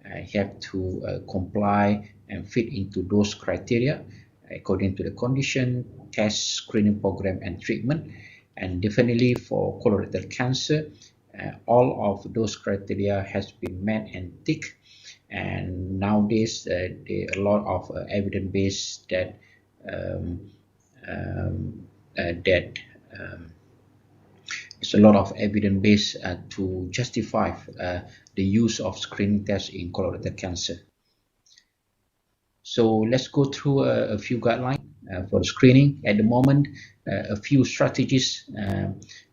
You have to comply and fit into those criteria according to the condition, test, screening program, and treatment. And definitely for colorectal cancer, all of those criteria has been met and ticked. And nowadays, there are a lot of evidence base that there's a lot of evidence base to justify the use of screening tests in colorectal cancer. So let's go through a few guidelines for the screening. At the moment, a few strategies.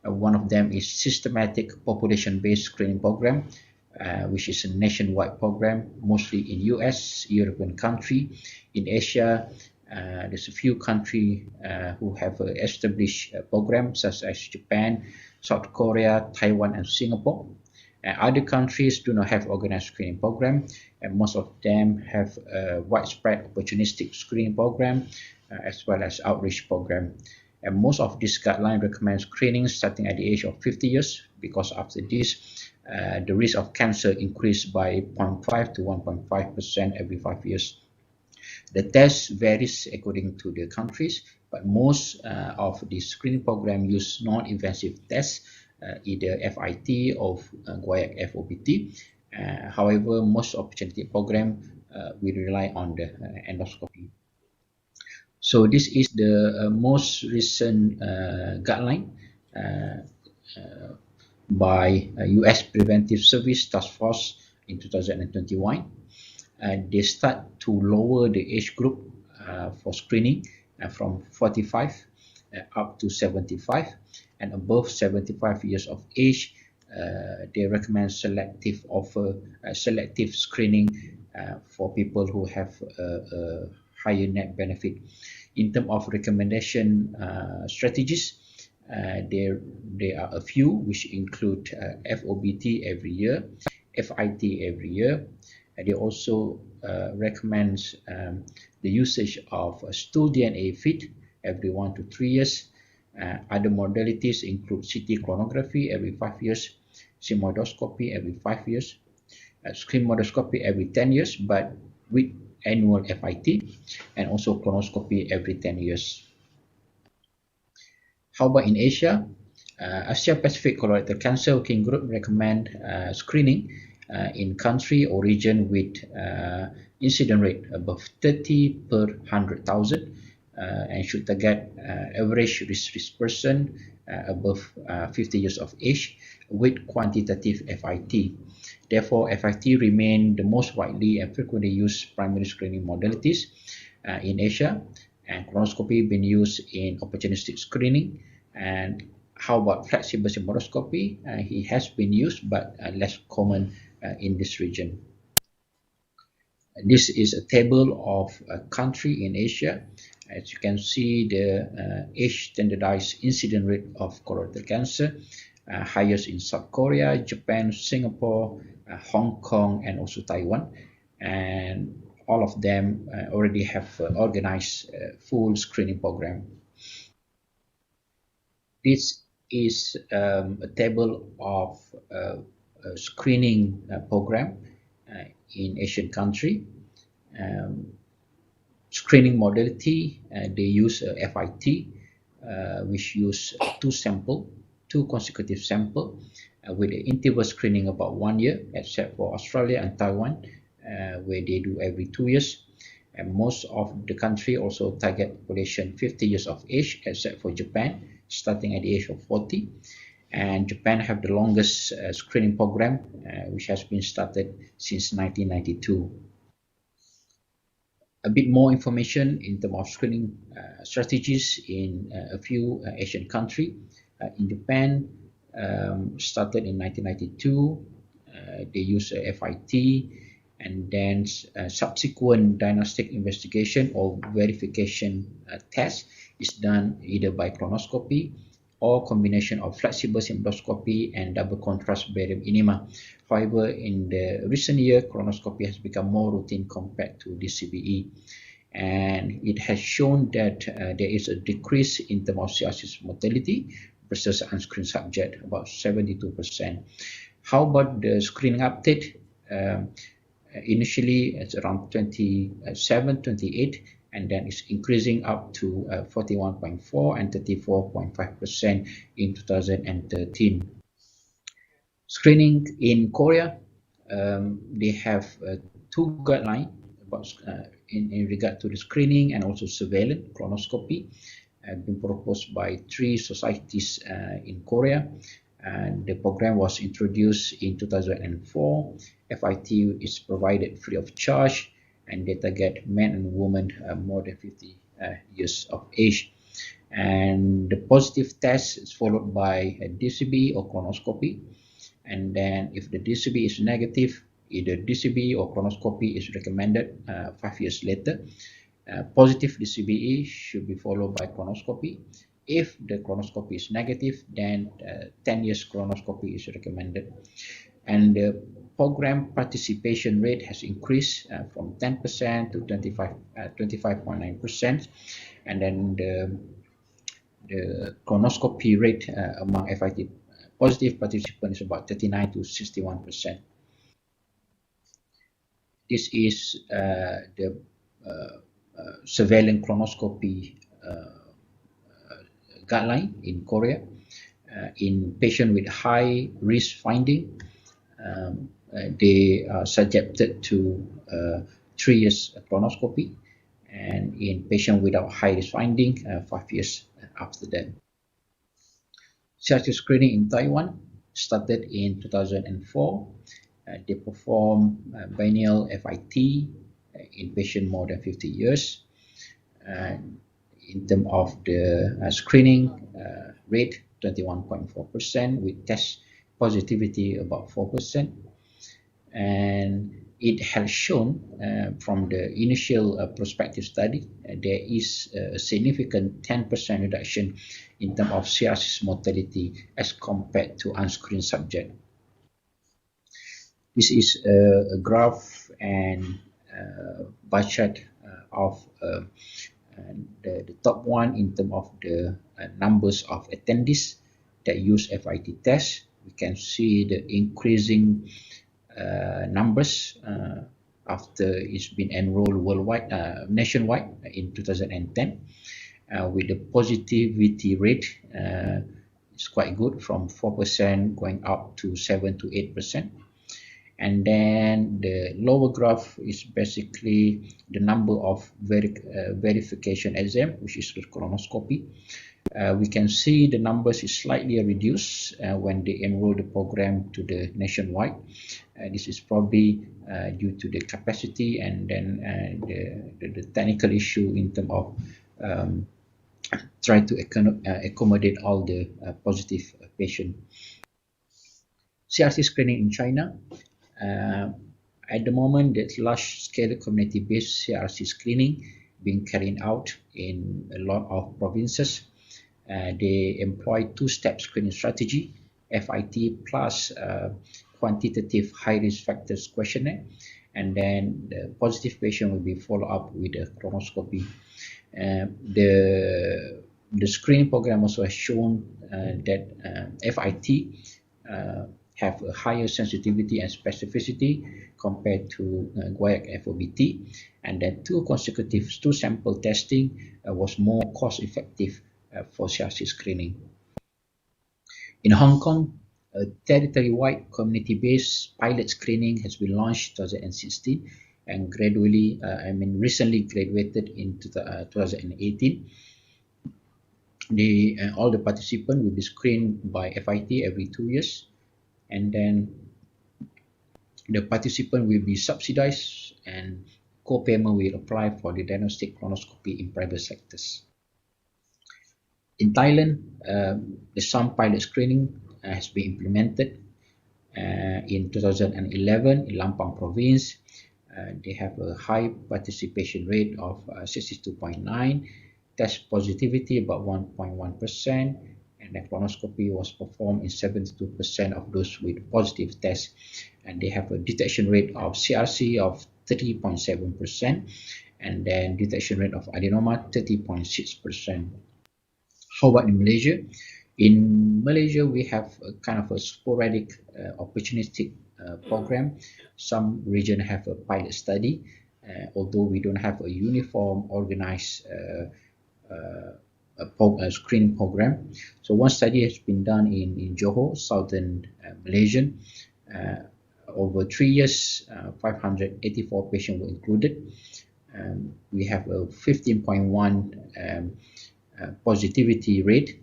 One of them is systematic population-based screening program, which is a nationwide program, mostly in US, European country. In Asia, there's a few countries who have established programs such as Japan, South Korea, Taiwan, and Singapore. Other countries do not have organized screening program, and most of them have a widespread opportunistic screening program as well as outreach program. And most of these guidelines recommend screening starting at the age of 50 years, because after this, the risk of cancer increased by 0.5 to 1.5% every 5 years. The test varies according to the countries, but most of the screening program use non-invasive tests, either FIT or guaiac FOBT. However, most opportunity program will rely on the endoscopy. So this is the most recent guideline by US Preventive Service Task Force in 2021. They start to lower the age group for screening from 45 up to 75, and above 75 years of age, they recommend selective screening for people who have a higher net benefit. In terms of recommendation strategies, there are a few which include FOBT every year, FIT every year. They also recommend the usage of stool DNA fit every 1 to 3 years. Other modalities include CT chronography every 5 years, sigmoidoscopy every 5 years, sphygmodoscopy every 10 years, but with annual FIT, and also colonoscopy every 10 years. How about in Asia? Asia Pacific Colorectal Cancer Working Group recommend screening in country or region with incident rate above 30 per 100,000 and should target average risk person above 50 years of age with quantitative FIT. Therefore, FIT remain the most widely and frequently used primary screening modalities in Asia, and colonoscopy been used in opportunistic screening. And how about flexible sigmoidoscopy? It has been used, but less common in this region. This is a table of a country in Asia. As you can see, the age standardized incident rate of colorectal cancer, highest in South Korea, Japan, Singapore, Hong Kong, and also Taiwan. And all of them already have organized full screening program. This is a table of screening program in Asian country. Screening modality, they use FIT, which use two consecutive sample with the interval screening about 1 year, except for Australia and Taiwan, where they do every 2 years. And most of the country also target population 50 years of age, except for Japan, starting at the age of 40. And Japan have the longest screening program, which has been started since 1992. A bit more information in terms of screening strategies in a few Asian countries. In Japan, started in 1992, they use FIT, and then subsequent diagnostic investigation or verification test is done either by colonoscopy or combination of flexible symptomoscopy and double contrast barium enema. However, in the recent year, colonoscopy has become more routine compared to DCBE, and it has shown that there is a decrease in terms of cirrhosis mortality versus unscreened subject, about 72%. How about the screening uptake? Initially, it's around 27, 28, and then it's increasing up to 41.4 and 34.5% in 2013. Screening in Korea, they have two guidelines about in regard to the screening and also surveillance colonoscopy, been proposed by 3 societies in Korea, and the program was introduced in 2004. FIT is provided free of charge, and they target men and women more than 50 years of age. And the positive test is followed by a DCB or colonoscopy. And then if the DCB is negative, either DCB or colonoscopy is recommended 5 years later. Positive DCBE should be followed by colonoscopy. If the colonoscopy is negative, then 10 years colonoscopy is recommended. And the program participation rate has increased from 10% to 25.9%. And then the colonoscopy rate among FIT positive participants is about 39 to 61%. This is the surveillance colonoscopy guideline in Korea. In patients with high risk finding, they are subjected to 3 years colonoscopy, and in patients without high risk finding, 5 years after that. CHảo screening in Taiwan started in 2004. They perform biennial FIT in patients more than 50 years. In terms of the screening rate, 21.4%, with test positivity about 4%. And it has shown from the initial prospective study, there is a significant 10% reduction in terms of cirrhosis mortality as compared to unscreened subject. This is a graph and bar chart of the top one in terms of the numbers of attendees that use FIT test. We can see the increasing numbers after it's been enrolled worldwide, nationwide in 2010, with the positivity rate is quite good, from 4% going up to 7 to 8%. And then the lower graph is basically the number of verification exam, which is the colonoscopy. We can see the numbers is slightly reduced when they enroll the program to the nationwide. This is probably due to the capacity and then the technical issue in terms of trying to accommodate all the positive patients. CRC screening in China. At the moment, there's large-scale community-based CRC screening being carried out in a lot of provinces. They employ two-step screening strategy, FIT plus quantitative high-risk factors questionnaire, and then the positive patient will be followed up with a colonoscopy. The The screening program also has shown that FIT have a higher sensitivity and specificity compared to guaiac FOBT, and that two sample testing was more cost effective for CRC screening. In Hong Kong, a territory-wide community-based pilot screening has been launched in 2016 and gradually, recently graduated in 2018. All the participants will be screened by FIT every 2 years, and then the participant will be subsidized and co-payment will apply for the diagnostic colonoscopy in private sectors. In Thailand, the SAM pilot screening has been implemented in 2011 in Lampang province. They have a high participation rate of 62.9%, test positivity about 1.1%, and the colonoscopy was performed in 72% of those with positive tests, and they have a detection rate of CRC of 30.7%, and then detection rate of adenoma 30.6%. How about in Malaysia? In Malaysia, we have a kind of a sporadic opportunistic program. Some region have a pilot study, although we don't have a uniform organized screening program. So one study has been done in Johor, southern Malaysia. Over 3 years, 584 patients were included. We have a 15.1 positivity rate.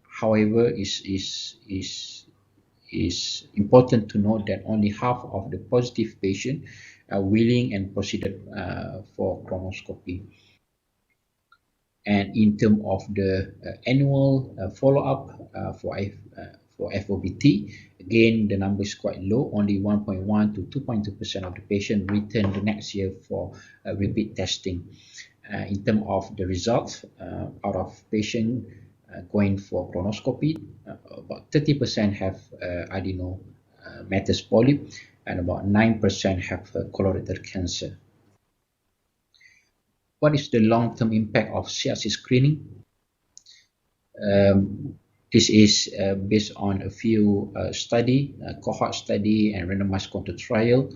However, is important to note that only half of the positive patients are willing and proceeded for colonoscopy. And in terms of the annual follow-up for FOBT, again, the number is quite low. Only 1.1 to 2.2% of the patients return the next year for repeat testing. In terms of the results, out of patients going for colonoscopy, about 30% have adenomatous polyp, and about 9% have colorectal cancer. What is the long-term impact of CRC screening? This is based on a few study, cohort study and randomized control trial.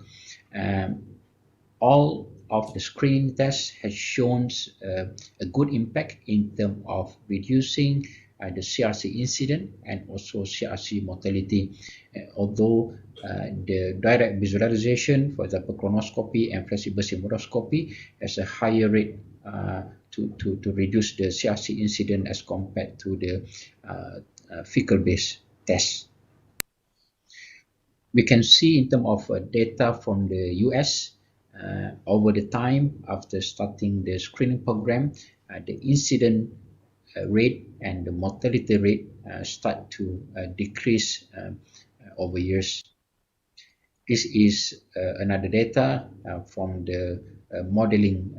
All of the screening tests has shown a good impact in terms of reducing the CRC incident and also CRC mortality. Although the direct visualization, for example, colonoscopy and flexible sigmoidoscopy, has a higher rate to reduce the CRC incident as compared to the fecal-based tests. We can see in terms of data from the US, over the time after starting the screening program, the incident rate and the mortality rate start to decrease over years. This is another data from the modeling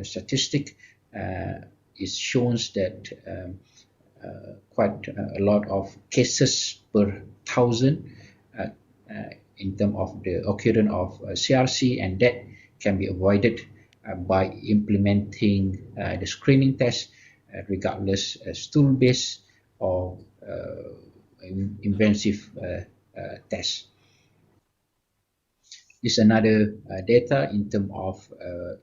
statistic. It shows that quite a lot of cases per 1,000 in terms of the occurrence of CRC, and that can be avoided by implementing the screening test, regardless stool-based or invasive test. This is another data in terms of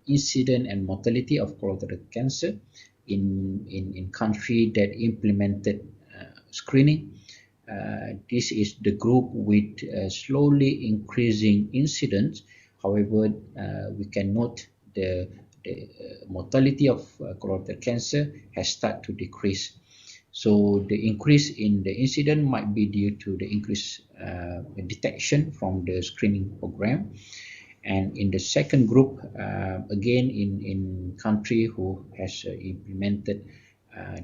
incidence and mortality of colorectal cancer in country that implemented screening. This is the group with slowly increasing incidence. However, we can note the mortality of colorectal cancer has started to decrease. So the increase in the incidence might be due to the increased detection from the screening program. And in the second group, again in country who has implemented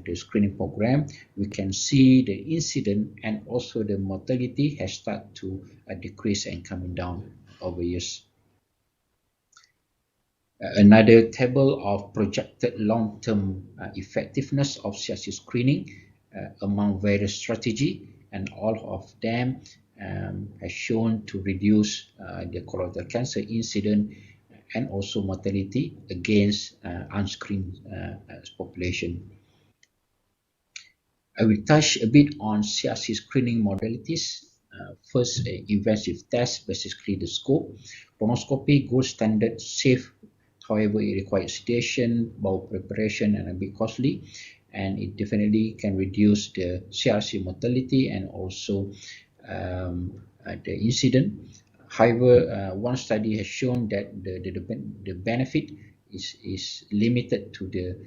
the screening program, we can see the incidence and also the mortality has started to decrease and coming down over years. Another table of projected long-term effectiveness of CRC screening among various strategies, and all of them has shown to reduce the colorectal cancer incidence and also mortality against unscreened population. I will touch a bit on CRC screening modalities. First, invasive test, basically the scope. Bronchoscopy, gold standard, safe. However, it requires sedation, bowel preparation, and a bit costly. And it definitely can reduce the CRC mortality and also the incident. However, one study has shown that the benefit is limited to the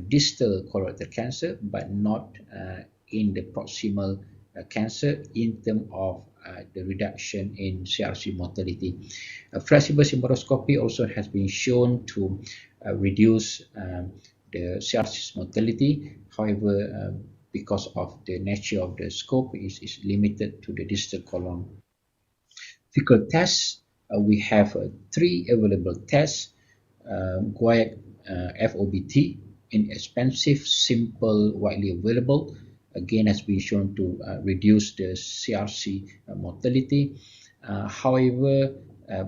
distal colorectal cancer, but not in the proximal cancer in terms of the reduction in CRC mortality. Flexible symbolonoscopy also has been shown to reduce the CRC mortality. However, because of the nature of the scope is limited to the distal colon. Fecal tests, we have 3 available tests. Guaiac FOBT, inexpensive, simple, widely available, again has been shown to reduce the CRC mortality. However,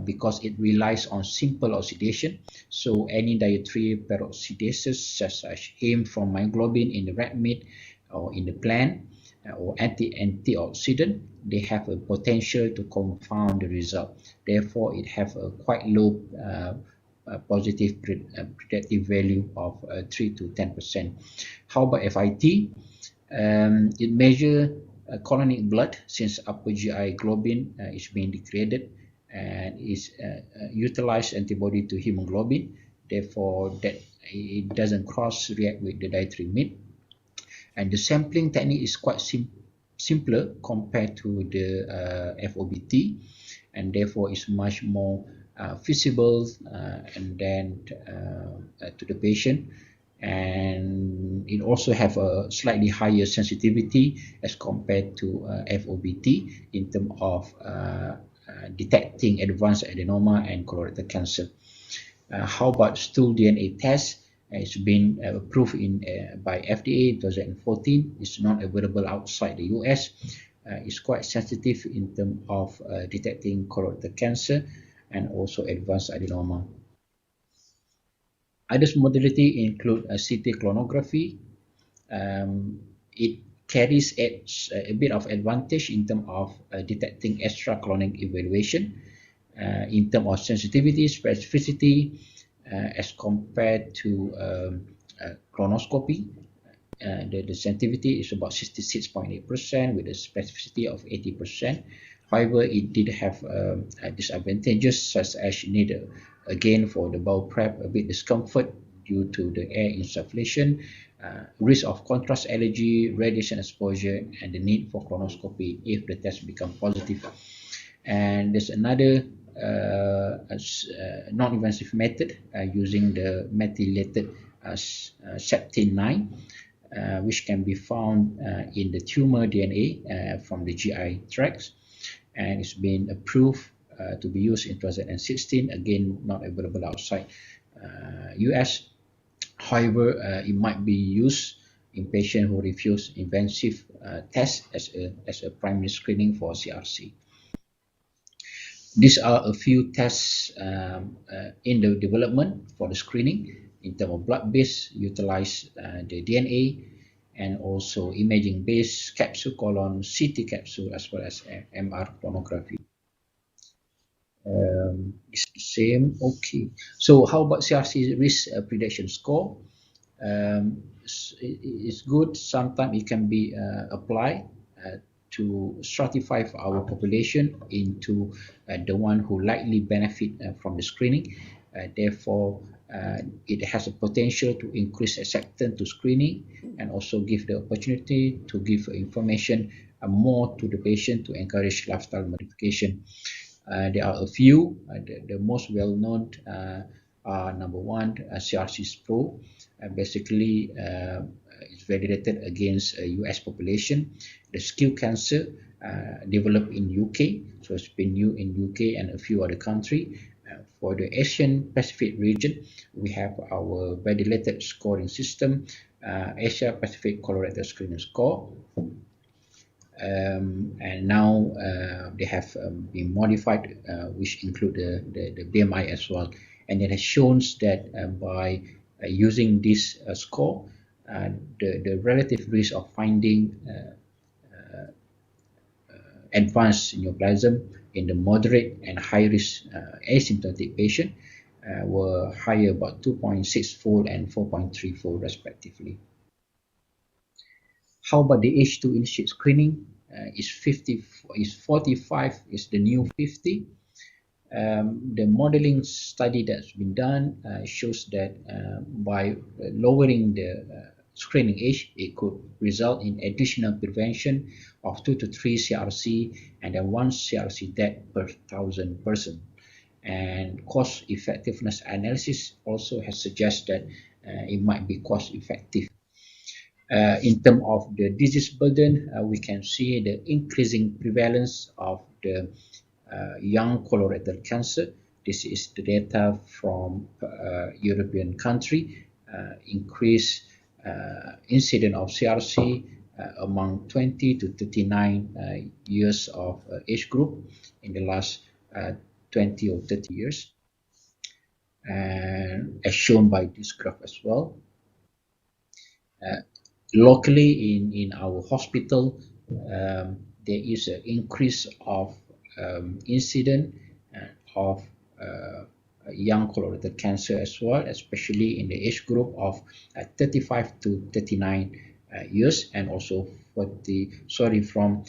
because it relies on simple oxidation, so any dietary peroxidases such as heme from myoglobin in the red meat or in the plant or antioxidant, they have a potential to confound the result. Therefore, it have a quite low positive predictive value of 3 to 10%. How about FIT? It measures colonic blood, since upper GI globin is being degraded and is utilized antibody to hemoglobin. Therefore, that it doesn't cross-react with the dietary meat. And the sampling technique is quite simpler compared to the FOBT, and therefore is much more feasible and then to the patient. And it also have a slightly higher sensitivity as compared to FOBT in terms of detecting advanced adenoma and colorectal cancer. How about stool DNA test? It's been approved by FDA in 2014. It's not available outside the US. It's quite sensitive in terms of detecting colorectal cancer and also advanced adenoma. Other modality include CT clonography. It carries a bit of advantage in terms of detecting extra clonic evaluation in terms of sensitivity, specificity, as compared to colonoscopy. The sensitivity is about 66.8% with a specificity of 80%. However, it did have disadvantages such as you need, again, for the bowel prep, a bit discomfort due to the air insufflation, risk of contrast allergy, radiation exposure, and the need for colonoscopy if the test becomes positive. And there's another non-invasive method using the methylated septin-9, which can be found in the tumor DNA from the GI tracts, and it's been approved to be used in 2016. Again, not available outside US. However, it might be used in patients who refuse invasive tests as a primary screening for CRC. These are a few tests in the development for the screening. In terms of blood-based, utilize the DNA and also imaging-based capsule colon, CT capsule, as well as MR tomography. It's the same. Okay. So how about CRC risk prediction score? It's good. Sometimes it can be applied to stratify our population into the one who likely benefit from the screening. Therefore, it has a potential to increase acceptance to screening and also give the opportunity to give information more to the patient to encourage lifestyle modification. There are a few. The most well-known are number one, CRC Pro. Basically, it's validated against a US population. The skin cancer developed in UK, so it's been used in UK and a few other countries. For the Asian Pacific region, we have our validated scoring system, Asia Pacific Colorectal Screening Score. And now they have been modified, which include the BMI as well. And it has shown that by using this score, the relative risk of finding advanced neoplasm in the moderate and high risk asymptomatic patient were higher, about 2.6-fold and 4.3-fold respectively. How about the age to initiate screening? Is 45 is the new 50. The modeling study that's been done shows that by lowering the screening age, it could result in additional prevention of 2 to 3 CRC and then 1 CRC death per 1,000 person. And cost effectiveness analysis also has suggested it might be cost effective. In terms of the disease burden, we can see the increasing prevalence of the young colorectal cancer. This is the data from European country. Increased incidence of CRC among 20 to 39 years of age group in the last 20 or 30 years, and as shown by this graph as well. Locally in our hospital, there is an increase of incidence of young colorectal cancer as well, especially in the age group of 35 to 39 years, and also from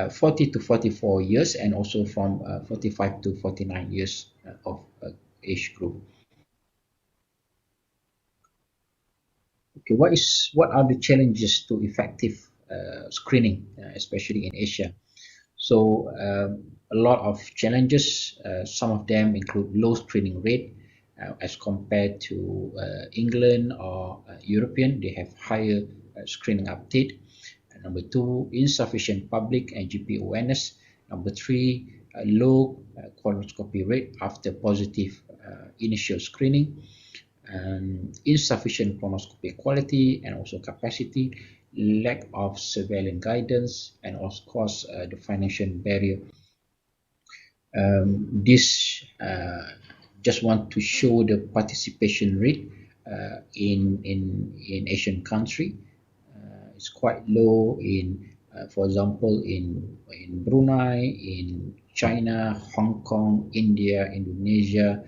40 to 44 years, and also from 45 to 49 years of age group. Okay, what are the challenges to effective screening, especially in Asia? So a lot of challenges. Some of them include low screening rate as compared to England or European. They have higher screening uptake. Number 2, insufficient public and GP awareness. Number 3, low colonoscopy rate after positive initial screening. Insufficient colonoscopy quality and also capacity, lack of surveillance guidance, and of course the financial barrier. This just want to show the participation rate in Asian country. It's quite low in, for example, in Brunei, in China, Hong Kong, India, Indonesia,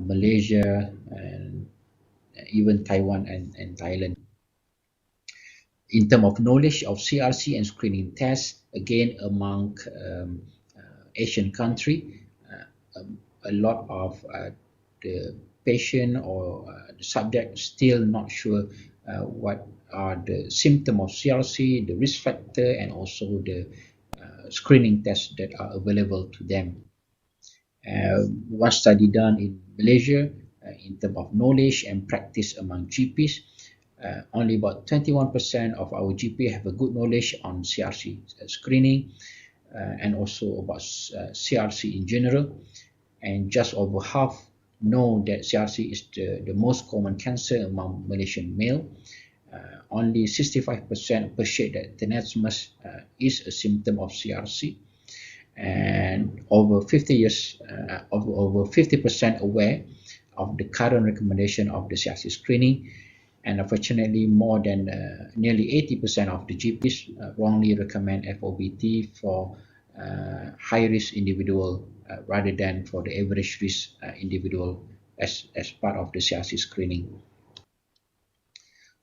Malaysia, and even Taiwan and Thailand. In terms of knowledge of CRC and screening tests, again among Asian country, a lot of the patient or the subject still not sure what are the symptoms of CRC, the risk factor, and also the screening tests that are available to them. One study done in Malaysia, in terms of knowledge and practice among GPs, only about 21% of our GP have a good knowledge on CRC screening and also about CRC in general, and just over half know that CRC is the most common cancer among Malaysian male. Only 65% appreciate that tenesmus is a symptom of CRC, and over 50% aware of the current recommendation of the CRC screening. And unfortunately, more than nearly 80% of the GPs wrongly recommend FOBT for high-risk individual rather than for the average risk individual as part of the CRC screening.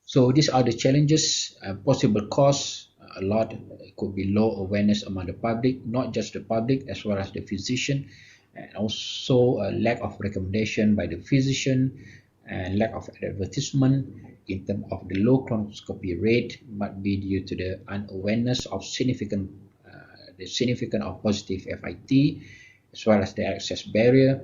So these are the challenges. Possible cause, a lot. It could be low awareness among the public, not just the public, as well as the physician, and also a lack of recommendation by the physician, and lack of advertisement. In terms of the low colonoscopy rate, might be due to the unawareness of significance of positive FIT, as well as the access barrier.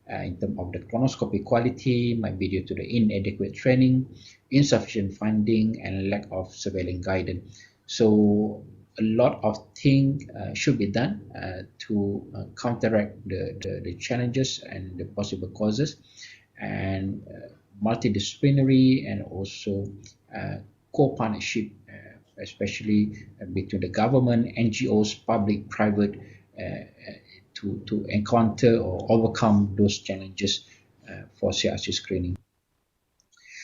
In terms of the colonoscopy quality, might be due to the inadequate training, insufficient funding, and lack of surveillance guidance. So a lot of things should be done to counteract the challenges and the possible causes, and multidisciplinary and also co-partnership, especially between the government, NGOs, public, private, to encounter or overcome those challenges for CRC screening.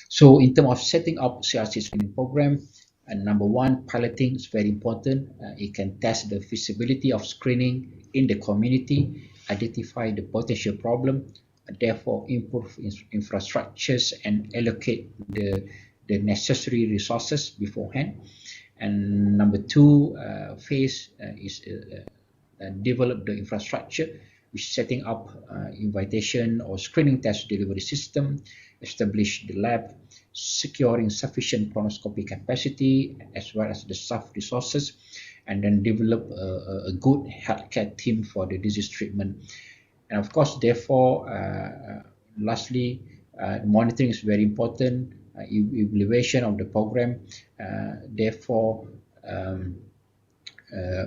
So in terms of setting up CRC screening program, number one, piloting is very important. It can test the feasibility of screening in the community, identify the potential problem, therefore improve infrastructures and allocate the necessary resources beforehand. And number two phase is develop the infrastructure, which is setting up invitation or screening test delivery system, establish the lab, securing sufficient colonoscopy capacity as well as the staff resources, and then develop a good healthcare team for the disease treatment. And of course, therefore, lastly, monitoring is very important, evaluation of the program. Therefore,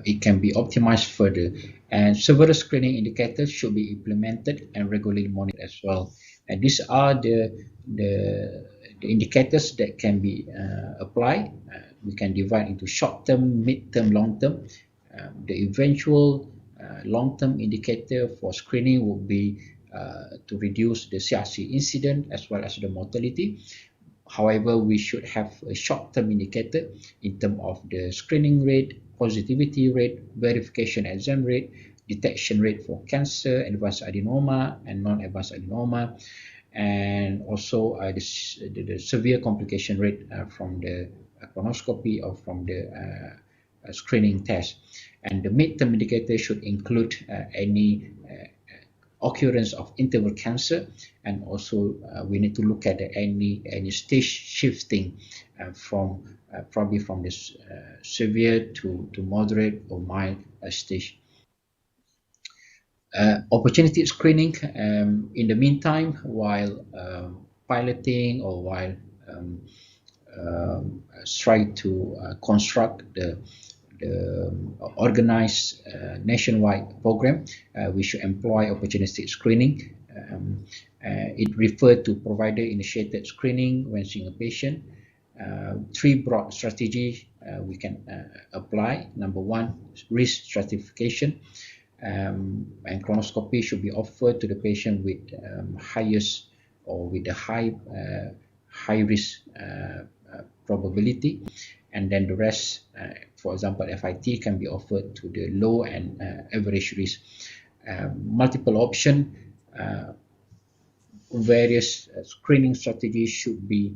it can be optimized further, and several screening indicators should be implemented and regularly monitored as well. And these are the indicators that can be applied. We can divide into short-term, mid-term, long-term. The eventual long-term indicator for screening would be to reduce the CRC incident as well as the mortality. However, we should have a short-term indicator in terms of the screening rate, positivity rate, verification exam rate, detection rate for cancer, advanced adenoma and non-advanced adenoma, and also the severe complication rate from the colonoscopy or from the screening test. And the midterm indicator should include any occurrence of interval cancer, and also we need to look at any stage shifting from probably from this severe to moderate or mild stage. Opportunity screening. In the meantime, while piloting or while trying to construct the organized nationwide program, we should employ opportunistic screening. It refers to provider-initiated screening when seeing a patient. Three broad strategies we can apply. Number one, risk stratification, and colonoscopy should be offered to the patient with highest or with the high risk probability, and then the rest, for example, FIT can be offered to the low and average risk. Multiple option, various screening strategies should be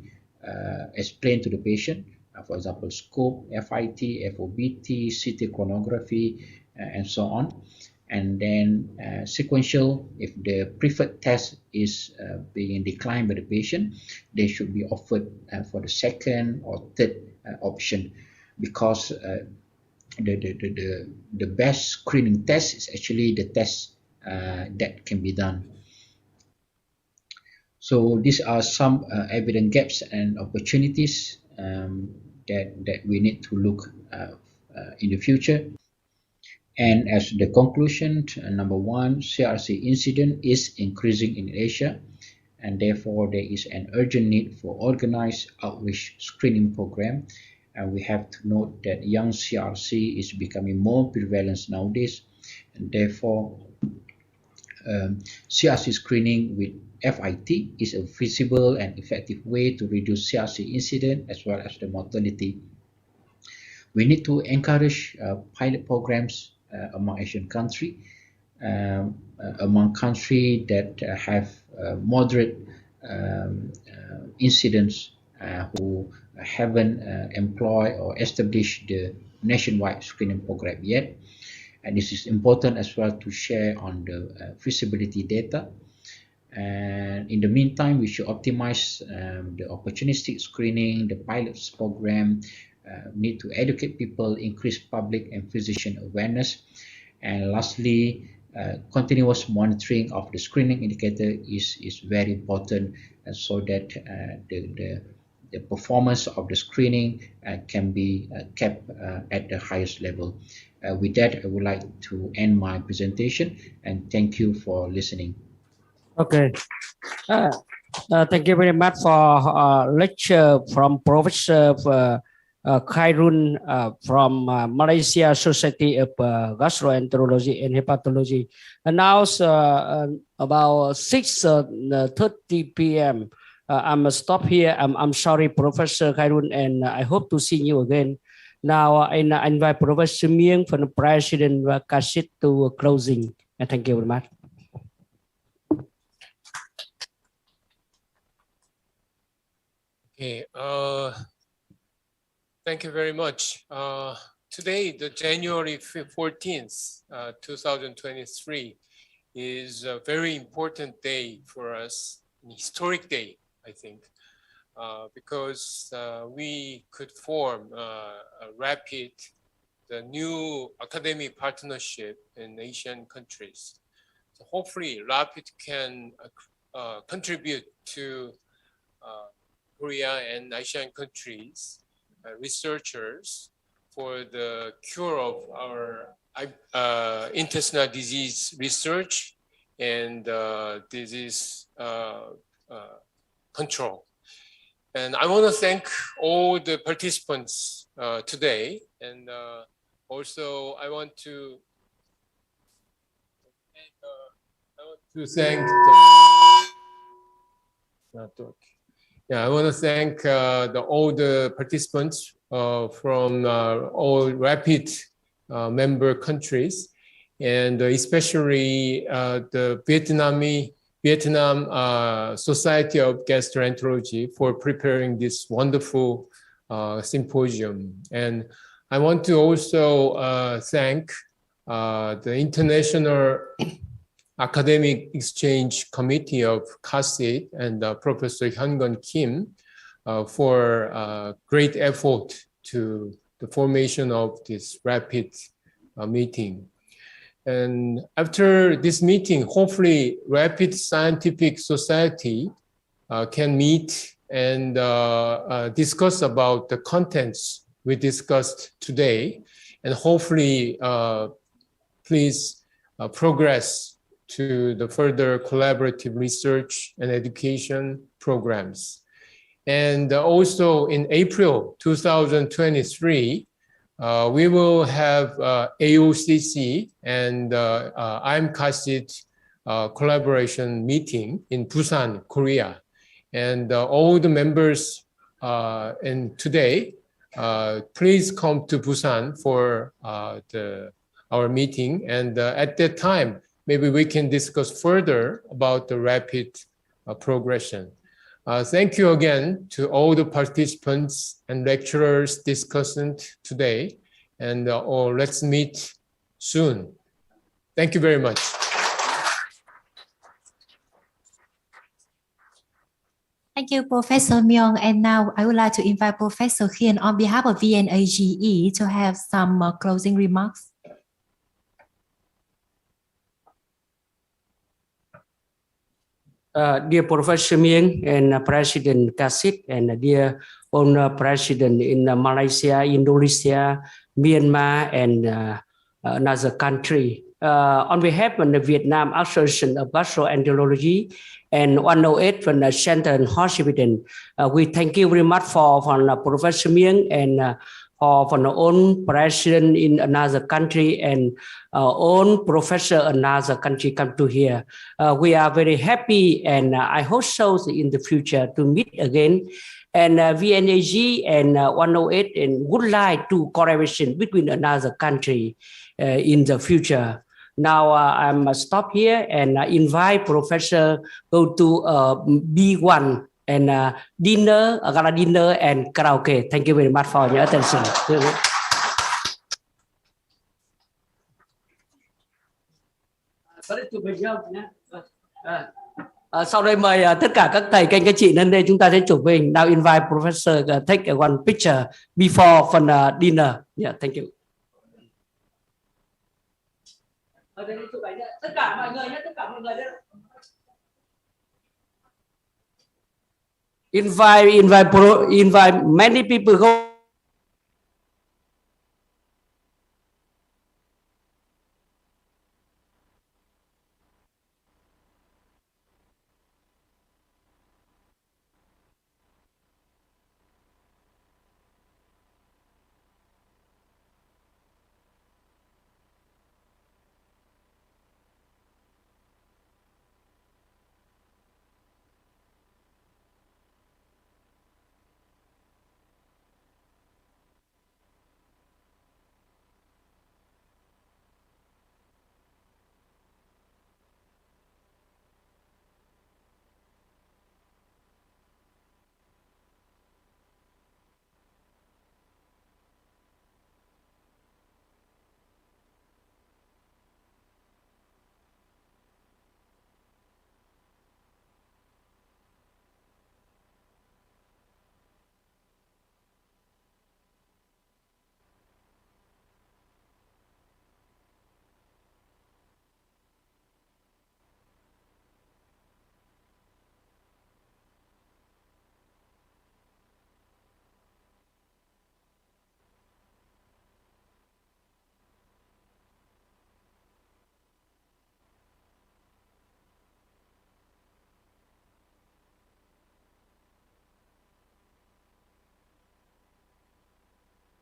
explained to the patient. For example, scope, FIT, FOBT, CT chronography, and so on. And then sequential, if the preferred test is being declined by the patient, they should be offered for the second or third option, because the best screening test is actually the test that can be done. So these are some evident gaps and opportunities that we need to look in the future. And as the conclusion, number one, CRC incident is increasing in Asia, and therefore there is an urgent need for organized outreach screening program. And we have to note that young CRC is becoming more prevalent nowadays, and therefore CRC screening with FIT is a feasible and effective way to reduce CRC incident as well as the mortality. We need to encourage pilot programs among Asian countries, among countries that have moderate incidents who haven't employed or established the nationwide screening program yet. And this is important as well to share on the feasibility data. And in the meantime, we should optimize the opportunistic screening, the pilots program, need to educate people, increase public and physician awareness. And lastly, continuous monitoring of the screening indicator is very important, and so that the performance of the screening can be kept at the highest level. With that, I would like to end my presentation, and thank you for listening. Okay. Thank you very much for lecture from Professor Hyun from Malaysia Society of Gastroenterology and Hepatology. And now about 6:30 p.m. I'm stop here. I'm sorry, Professor Hyun, and I hope to see you again. Now I invite Professor Myung from the President Kasit to closing. And thank you very much. Okay. Thank you very much. Today, the January 14th, 2023, is a very important day for us, an historic day, I think, because we could form a rapid, the new academic partnership in Asian countries. So hopefully, RAPID can contribute to Korea and Asian countries, researchers, for the cure of our intestinal disease research and disease control. And I want to thank all the participants today. And also I want to thank I want to thank all the participants from all RAPID member countries, and especially the Vietnam Society of Gastroenterology for preparing this wonderful symposium. And I want to also thank the International Academic Exchange Committee of CASIT and Professor Hyun Gun Kim for great effort to the formation of this RAPID meeting. And after this meeting, hopefully RAPID Scientific Society can meet and discuss about the contents we discussed today, and hopefully please progress to the further collaborative research and education programs. And also in April 2023, we will have AOCC and IMCASIT collaboration meeting in Busan, Korea. And all the members today, please come to Busan for our meeting. And at that time, maybe we can discuss further about the RAPID progression. Thank you again to all the participants and lecturers discussing today, and let's meet soon. Thank you very much. Thank you, Professor Myung. And now I would like to invite Professor Hyun on behalf of VNAGE to have some closing remarks. Dear Professor Myung and President Kasit, and dear own President in Malaysia, Indonesia, Myanmar, and another country. On behalf of the Vietnam Association of Gastroenterology and 108 from the Center and Hospital, we thank you very much for Professor Myung and for the own president in another country and own professor in another country come to here. We are very happy, and I hope so in the future to meet again. And VNAG and 108 and would like to collaboration between another country in the future. Now I'm stop here and invite Professor go to B1 and dinner, gala dinner and karaoke. Thank you very much for your attention. Sau đây mời tất cả các thầy các chị lên đây, chúng ta sẽ chụp hình. Now invite Professor take one picture before phần dinner. Yeah, thank you. Tất cả mọi người nhé, tất cả mọi người đây. Invite many people go